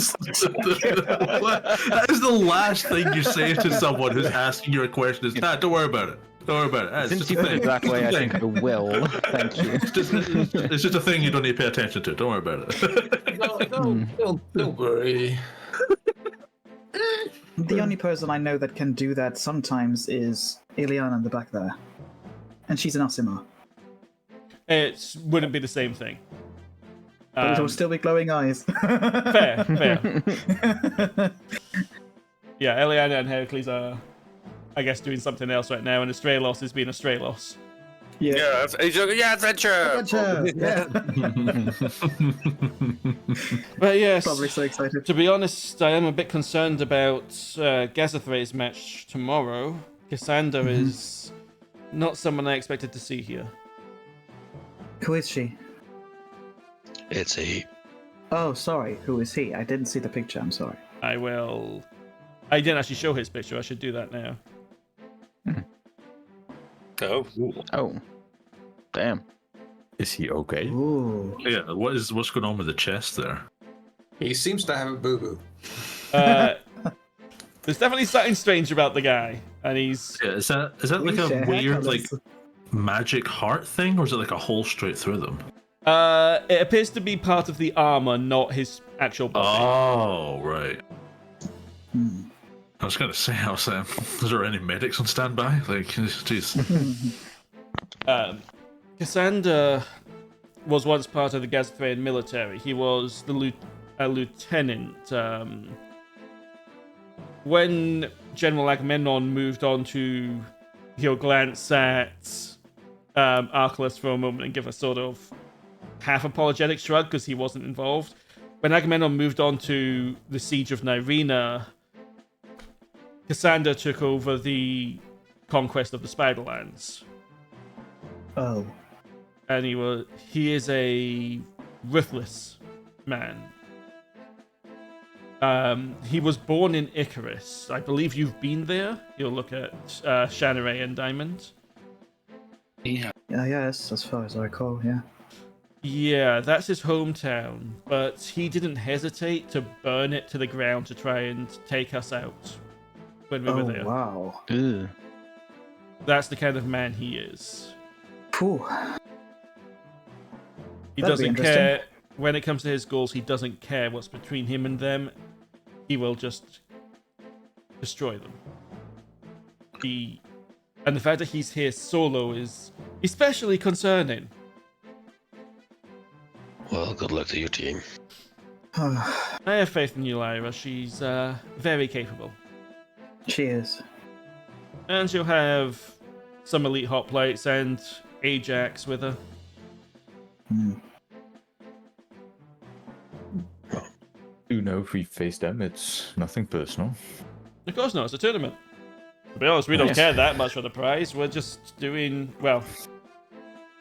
is the last thing you say to someone who's asking you a question. Is don't worry about it. Don't worry about it. It's Since just you a put thing. it that way, I It's a think I thing. will. Thank you. It's just a thing you don't need to pay attention to. Don't worry about it. Don't worry. The only person I know that can do that sometimes is Ileana in the back there. And she's an Asima. It wouldn't be the same thing. But it'll still be glowing eyes. Fair. Yeah, Eliana and Heracles are, I guess, doing something else right now, and Astralos is being Astralos. Yeah. Adventure. Adventure! Yeah. But yes, Probably so excited. to be honest, I am a bit concerned about Gazethrae's match tomorrow. Cassandra is not someone I expected to see here. Who is she? It's a he. Oh, sorry. Who is he? I didn't see the picture. I'm sorry. I didn't actually show his picture. I should do that now. Oh. Oh, damn. Is he okay? Ooh. Yeah, what's going on with the chest there? He seems to have a boo-boo. There's definitely something strange about the guy, and he's Yeah, is that We like share a weird colours. like magic heart thing, or is it like a hole straight through them? it appears to be part of the armor, not his actual body. Oh, right. Hmm. I was gonna say, is there any medics on standby? Like, jeez. Cassandra was once part of the Gazethraean military. He was a lieutenant. When General Agamemnon moved on to, he'll glance at Archilaus for a moment and give a sort of half apologetic shrug because he wasn't involved. When Agamemnon moved on to the siege of Nyrina, Cassandra took over the conquest of the Spiderlands. Oh. And he is a ruthless man. He was born in Icarus. I believe you've been there. You'll look at Shannaray and Diamond. Yeah. Yes, as far as I recall, yeah. Yeah, that's his hometown, but he didn't hesitate to burn it to the ground to try and take us out when we were there. Wow. Ugh. That's the kind of man he is. Phew. He That'd be doesn't interesting. care. When it comes to his goals, he doesn't care what's between him and them. He will just destroy them. And the fact that he's here solo is especially concerning. Well, good luck to your team. I have faith in you, Lyra. She's very capable. She is. And she'll have some elite hoplites and Ajax with her. Hmm. You know, if we face them, it's nothing personal. Of course not, it's a tournament. To be honest, we don't care that much for the prize. We're just doing, well,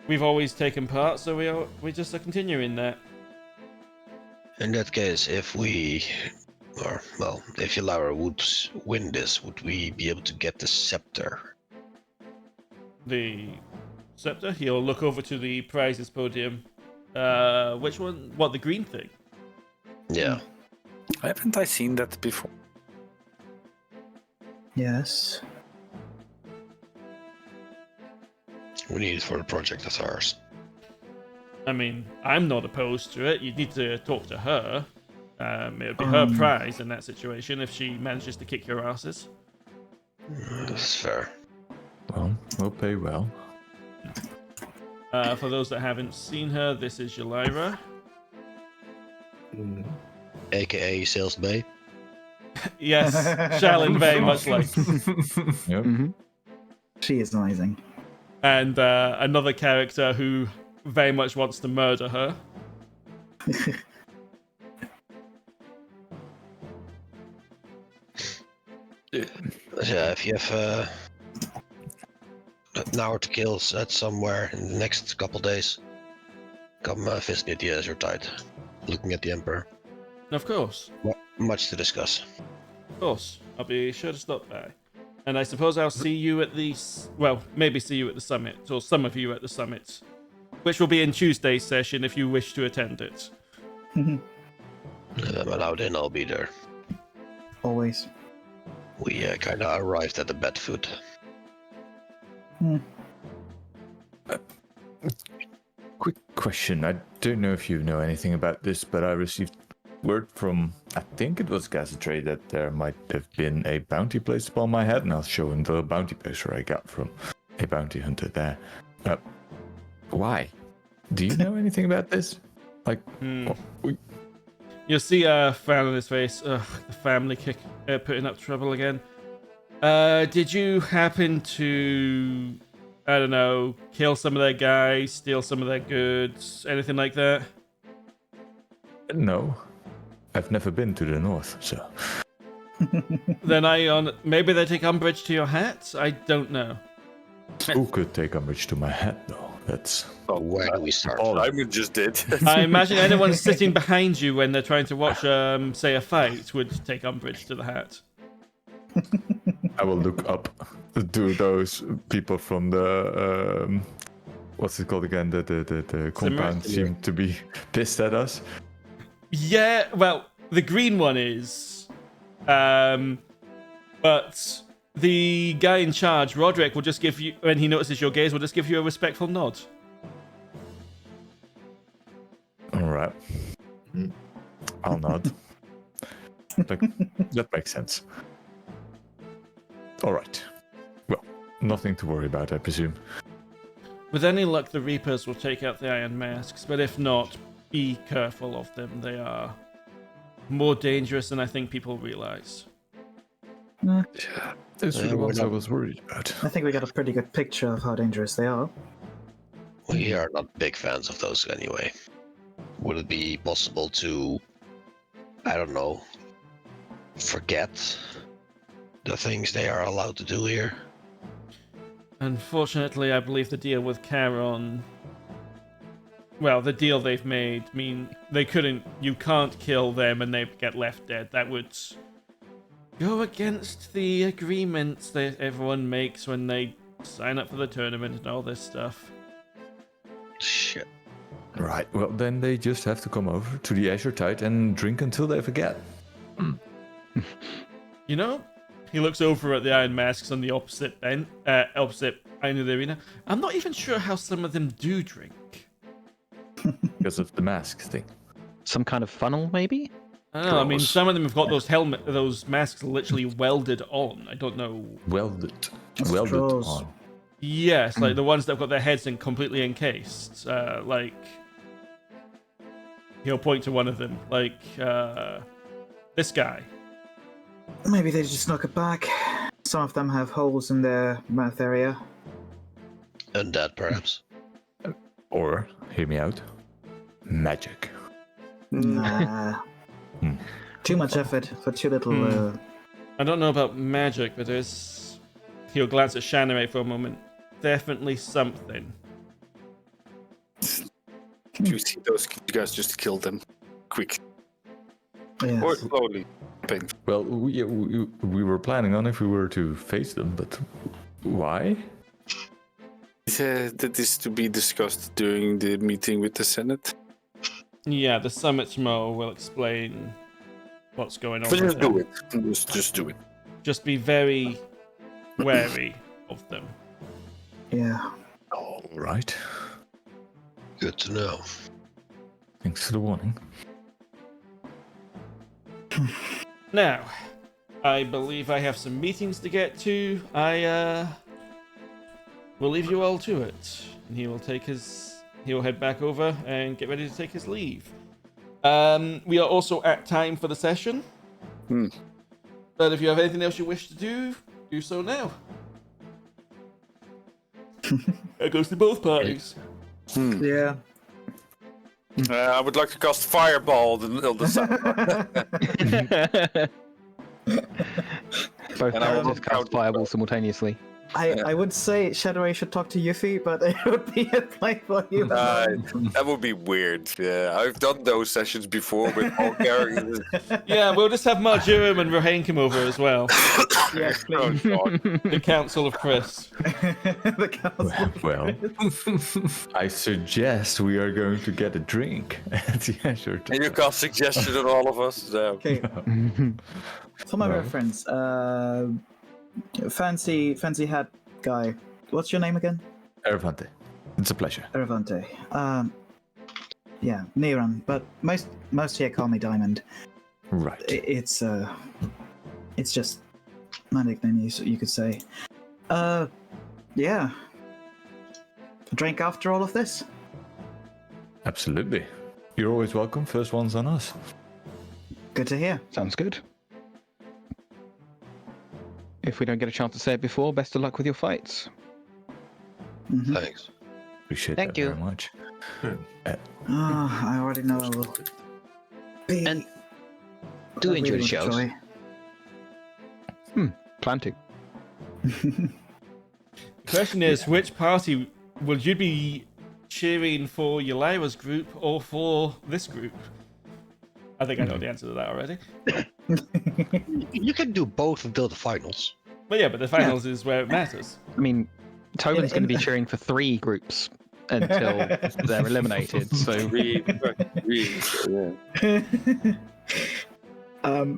we've always taken part, so we just are continuing that. In that case, if Yulaira would win this, would we be able to get the scepter? The scepter, he'll look over to the prizes podium. Which one? What, the green thing? Yeah. Haven't I seen that before? Yes. We need it for the project as ours. I mean, I'm not opposed to it. You'd need to talk to her. It would be her prize in that situation if she manages to kick your asses. That's fair. Well, we'll pay well. For those that haven't seen her, this is Yulaira. AKA Sales Bay. Yes, Shalin very much like. Yep. Mm-hmm. She is amazing. And another character who very much wants to murder her. Yeah, if you have an hour to kill at somewhere in the next couple days, come visit me at the Azure Tide, looking at the Emperor. Of course. Much to discuss. Of course. I'll be sure to stop by. And I suppose I'll see you at the... Well, maybe see you at the summit, or some of you at the summit, which will be in Tuesday's session if you wish to attend it. If I'm allowed in, I'll be there. Always. We kind of arrived at the bed foot. Quick question. I don't know if you know anything about this, but I received word from, I think it was Gazetray, that there might have been a bounty placed upon my head, and I'll show him the bounty poster I got from a bounty hunter there. Why? Do you know anything about this? Like, You'll see a frown on his face. Ugh, the family putting up trouble again. Did you happen to, I don't know, kill some of their guys, steal some of their goods, anything like that? No. I've never been to the north, so... Then maybe they take umbrage to your hat? I don't know. Who could take umbrage to my hat, though? That's... Where do we start? Simon just did. I imagine anyone sitting behind you when they're trying to watch, say, a fight would take umbrage to the hat. I will look up to those people from the... what's it called again? The compound seem to be pissed at us. Yeah, well, the green one is. But the guy in charge, Roderick, will just give you, when he notices your gaze, will just give you a respectful nod. Alright. I'll nod. That makes sense. Alright. Well, nothing to worry about, I presume. With any luck, the Reapers will take out the Iron Masks, but if not, be careful of them. They are more dangerous than I think people realize. Yeah, those were the ones I was worried about. I think we got a pretty good picture of how dangerous they are. We are not big fans of those anyway. Would it be possible to, I don't know, forget the things they are allowed to do here? Unfortunately, I believe the deal with Charon... Well, the deal they've made mean they couldn't... You can't kill them and they get left dead. That would go against the agreements that everyone makes when they sign up for the tournament and all this stuff. Shit. Right, well then they just have to come over to the Azure Tide and drink until they forget. You know, he looks over at the Iron Masks on the opposite end of the arena. I'm not even sure how some of them do drink. Because of the mask thing. Some kind of funnel, maybe? I don't know, I mean, some of them have got those masks literally welded on. I don't know. Welded Straws. on. Yes, like the ones that have got their heads completely encased. Like, he'll point to one of them, like this guy. Maybe they just snuck it back. Some of them have holes in their mouth area. Undead, perhaps. Or, hear me out, magic. Nah. Too much effort for too little. I don't know about magic, but there's... He'll glance at Genraev for a moment. Definitely something. If you see those, you guys just kill them. Quick. Yes. Or slowly. Well, we were planning on if we were to face them, but why? That is to be discussed during the meeting with the Senate. Yeah, the summit tomorrow will explain what's going on. But with just them. do it. Just do it. Just be very wary of them. Yeah. All right. Good to know. Thanks for the warning. Now, I believe I have some meetings to get to. I will leave you all to it, and he will head back over and get ready to take his leave. We are also at time for the session. But if you have anything else you wish to do so now. It goes to both parties. Yeah. I would like to cast Fireball on the side. Both And I will characters cast count- fireball simultaneously. I would say Shadowray should talk to Yuphi, but it would be a play for you. That would be weird. Yeah, I've done those sessions before with all characters. Yeah, we'll just have Marjoram and Magerehein come over as well. Yes, Oh, please. God. The Council of Chris. The council. Well, I suggest we are going to get a drink at the Azure. And you cast suggestion on all of us. No. Okay. For my No. reference, fancy hat guy. What's your name again? Erevanthe. It's a pleasure. Erevanthe. Yeah, Neron, but most here call me Diamond. Right. It's just my nickname, you could say. Yeah. A drink after all of this? Absolutely. You're always welcome. First one's on us. Good to hear. Sounds good. If we don't get a chance to say it before, best of luck with your fights. Mhm. Thanks. Appreciate Thank that you. very much. Oh, I already know I will. Be And do a enjoy the real shows. joy. Plan to. The question is, which party would you be cheering for Yulaira's group or for this group? I think I know the answer to that already. You can do both until the finals. But yeah, but the finals is where it matters. I mean, Tobin's going to be in- cheering for 3 groups until they're eliminated. So Really, yeah.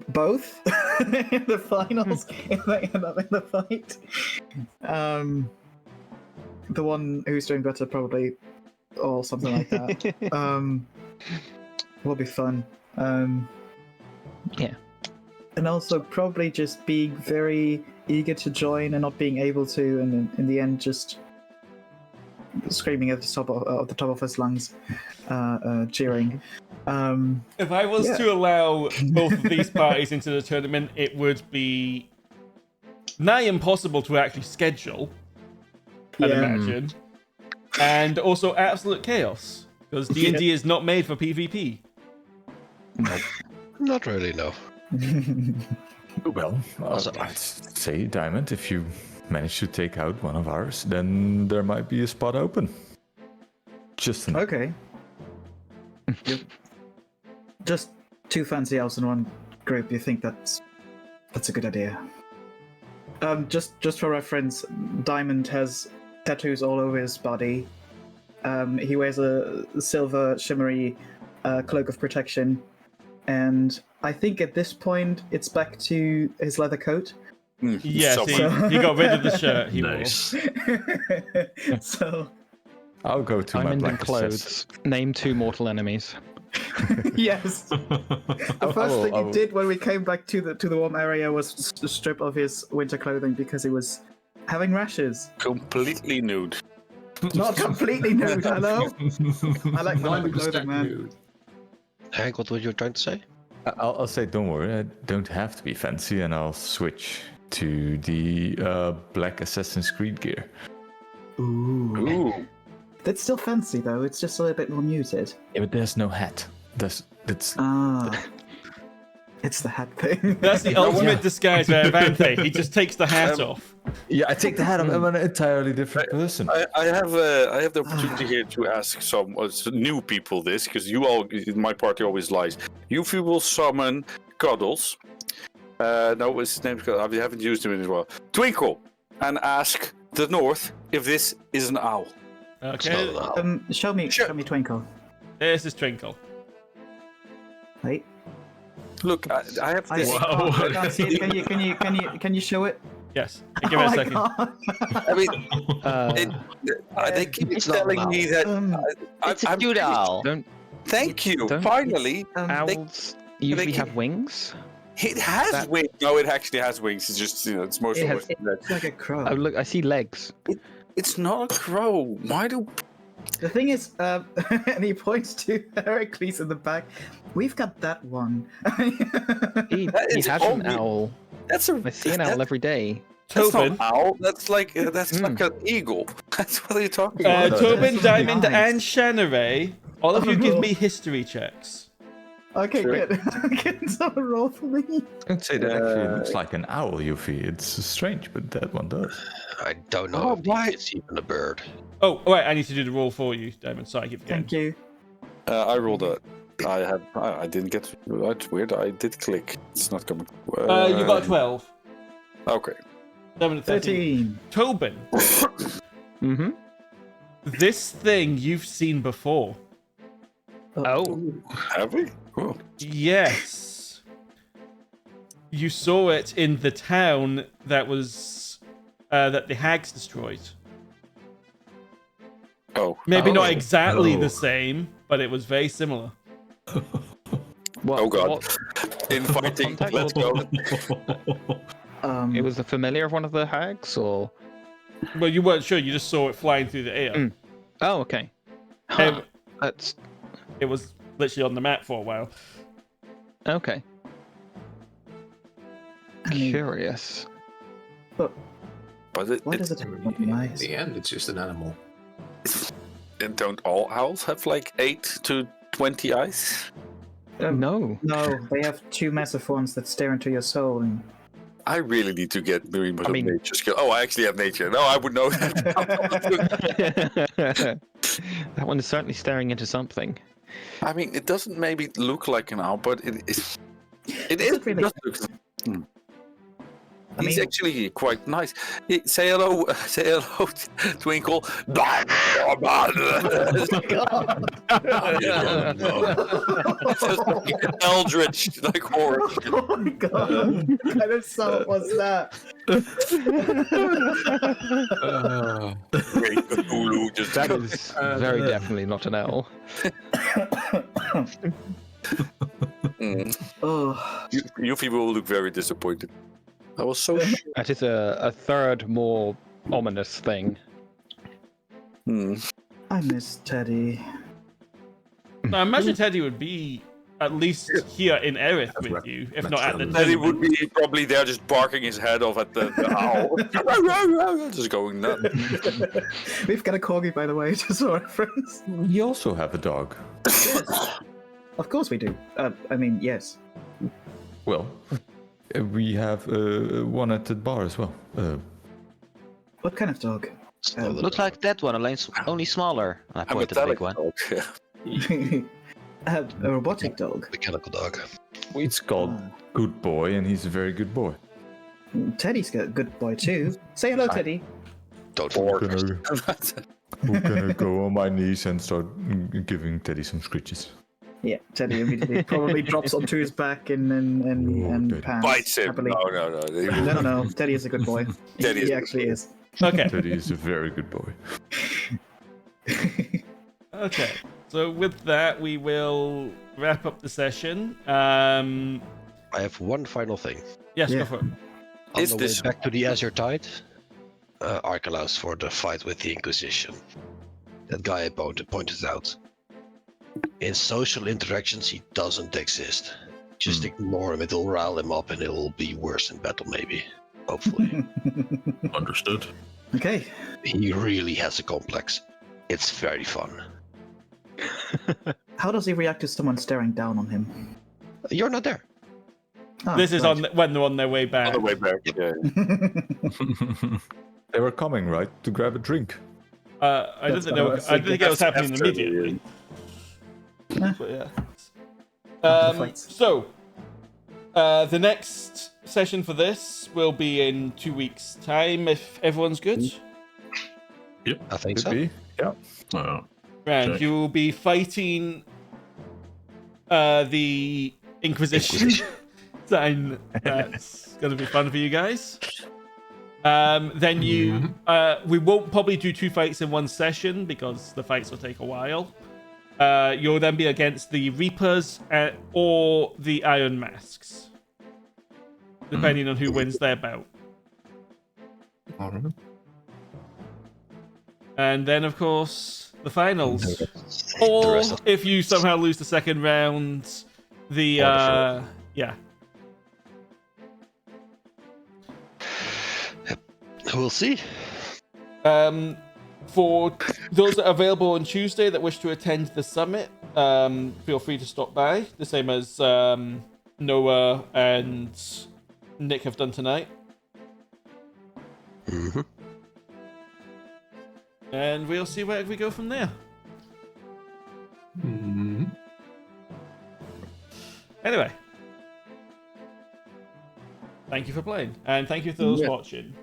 Both in the finals in the fight. The one who's doing better probably, or something like that. Will be fun. Yeah. And also probably just being very eager to join and not being able to, and in the end just screaming at the top of his lungs, cheering. If I was Yeah. to allow both of these parties into the tournament, it would be nigh impossible to actually schedule, I'd Yeah. imagine. And also absolute chaos, because D&D is not made for PvP. Not really, no. Well, Also- I'd say, Diamond, if you manage to take out one of ours, then there might be a spot open. Just an Okay. Yep. Just 2 fancy elves in one group. You think that's a good idea? Just for reference, Diamond has tattoos all over his body. He wears a silver shimmery cloak of protection, and I think at this point it's back to his leather coat. Yes, Someone- he got rid of the shirt he Nice. So I'll go to my Diamond black and clothes. Name 2 mortal enemies. yes, the first thing he did when we came back to the warm area was strip off his winter clothing because he was having rashes. Completely nude. Not completely nude, hello? I like my 90% clothing, man. nude. Hank, what were you trying to say? I'll say, don't worry, I don't have to be fancy, and I'll switch to the black Assassin's Creed gear. Ooh. That's still fancy though, it's just a little bit more muted. Yeah, but there's no hat. It's It's the hat thing. That's the ultimate disguise for Erevanthe. He just takes the hat off. yeah. I take the hat off. I'm an entirely different person. I have the opportunity here to ask some new people this, because you all, my party always lies. Yuphi will summon Cuddles. No, his name's Cuddles. I haven't used him in as well. Twinkle, and ask the North if this is an owl. Okay, Show me Twinkle. this is Twinkle. Wait. Look, I have this. I can't see it. Can you show it? Yes, give it a second. God. I mean, they keep It's not telling me that. It's a I'm cute pretty- owl. Thank you. Don't- Finally, Owls usually have wings. it has That- wings. No, it actually has wings. It's just it's most It of has- it. It's like a crow. Oh look, I see legs. It's not a crow. Why do? The thing is, and he points to Heracles in the back. We've got that one. He is has an only- owl. That's a. I see an owl every day. That's Tobin, not owl. That's like like an eagle. That's what are you talking about? Tobin, That's Diamond, nice. and Genraev, all of you give me history checks. Okay, Sure. good. Can someone roll for me? I'd say that actually looks like an owl, Yuphi. It's strange, but that one does. I don't know if why? it's even a bird. Oh, all right. I need to do the roll for you, Diamond. Sorry, I keep forgetting. Thank you. I rolled a. I didn't get. That's weird. I did click. It's not coming. You got a 12. Okay. Diamond at 13. 13. Tobin, Mm-hmm. this thing you've seen before. Oh. Have we? Cool. Yes. You saw it in the town that was that the hags destroyed. Oh. Maybe not Oh. exactly Oh. the same, but it was very similar. Oh god. Infighting. Contact Let's go. It was a familiar of one of the hags, or? Well, you weren't sure. You just saw it flying through the air. Mm. Oh, okay. Huh. It, That's it was literally on the map for a while. okay. I mean, Curious. But why does it have fucking In eyes? the end, it's just an animal. And don't all owls have like 8 to 20 eyes? No. No, they have two massive ones that stare into your soul. And... I really need to get Marine I mean- nature skill. Oh, I actually have nature. No, I would know that. That one is certainly staring into something. I mean, it doesn't maybe look like an owl, but it is. It is. it really? It does look- I He's mean- actually quite nice. Say hello, Twinkle. Eldritch, like horror. Oh my god! What kind of sound was that? Great Cthulhu, just That is very definitely not an owl. Oh, Yuphi will look very disappointed. I was so sure. That is a third more ominous thing. I miss Teddy. Now, I imagine Teddy would be at least here in Erith with you, if not at the Then he would tournament. be probably there just barking his head off at the owl. Just going nuts. We've got a corgi, by the way, just for reference. You also have a dog. Of course we do. I mean, yes. Well, we have one at the bar as well. What kind of dog? Looks like that one, only smaller. I A point to the big metallic one. dog. A robotic dog. Mechanical dog. It's called Good Boy, and he's a very good boy. Teddy's a good boy too. Say hello, Teddy. Don't I'm forget. gonna go on my knees and start giving Teddy some scritches. Yeah, Teddy immediately probably drops onto his back and Teddy. pants. Bites him. happily. No. No. Teddy is a good boy. Teddy is He a good actually boy. is. Okay. Teddy is a very good boy. Okay. So with that, we will wrap up the session. I have one final thing. Yes, Yeah. go for it. On Is the this- way back to the Azure Tide, Archilaus for the fight with the Inquisition. That guy pointed out. In social interactions, he doesn't exist. Just ignore him, it'll rile him up and it'll be worse in battle, maybe. Hopefully. Understood. Okay. He really has a complex. It's very fun. How does he react to someone staring down on him? You're not there. Oh, This is right. when they're on their way back. On the way back. Yeah. They were coming, right, to grab a drink. I didn't think I didn't think it was happening After the- immediately. Nah. But yeah. Fights. So, the next session for this will be in 2 weeks' time, if everyone's good. I think Could so. be. Yeah. And Okay. you will be fighting the Inquisition. So that's going to be fun for you guys. Then you, we won't probably do 2 fights in one session because the fights will take a while. You'll then be against the Reapers or the Iron Masks, depending on who wins their bout. And then, of course, the finals. The Or rest of- if you somehow lose the second round, the yeah. We'll see. For those that are available on Tuesday that wish to attend the summit, feel free to stop by, the same as Noah and Nick have done tonight. Mm-hmm. And we'll see where we go from there. Mm-hmm. Anyway. Thank you for playing. And thank you to those watching.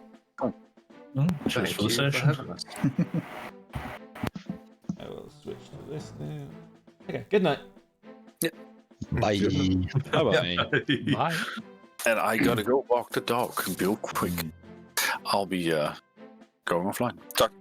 Cheers for the you session. having us. I will switch to this now. Okay, good night. Bye. Bye-bye. Bye. And I gotta go walk the dog real quick. I'll be going offline. Talk.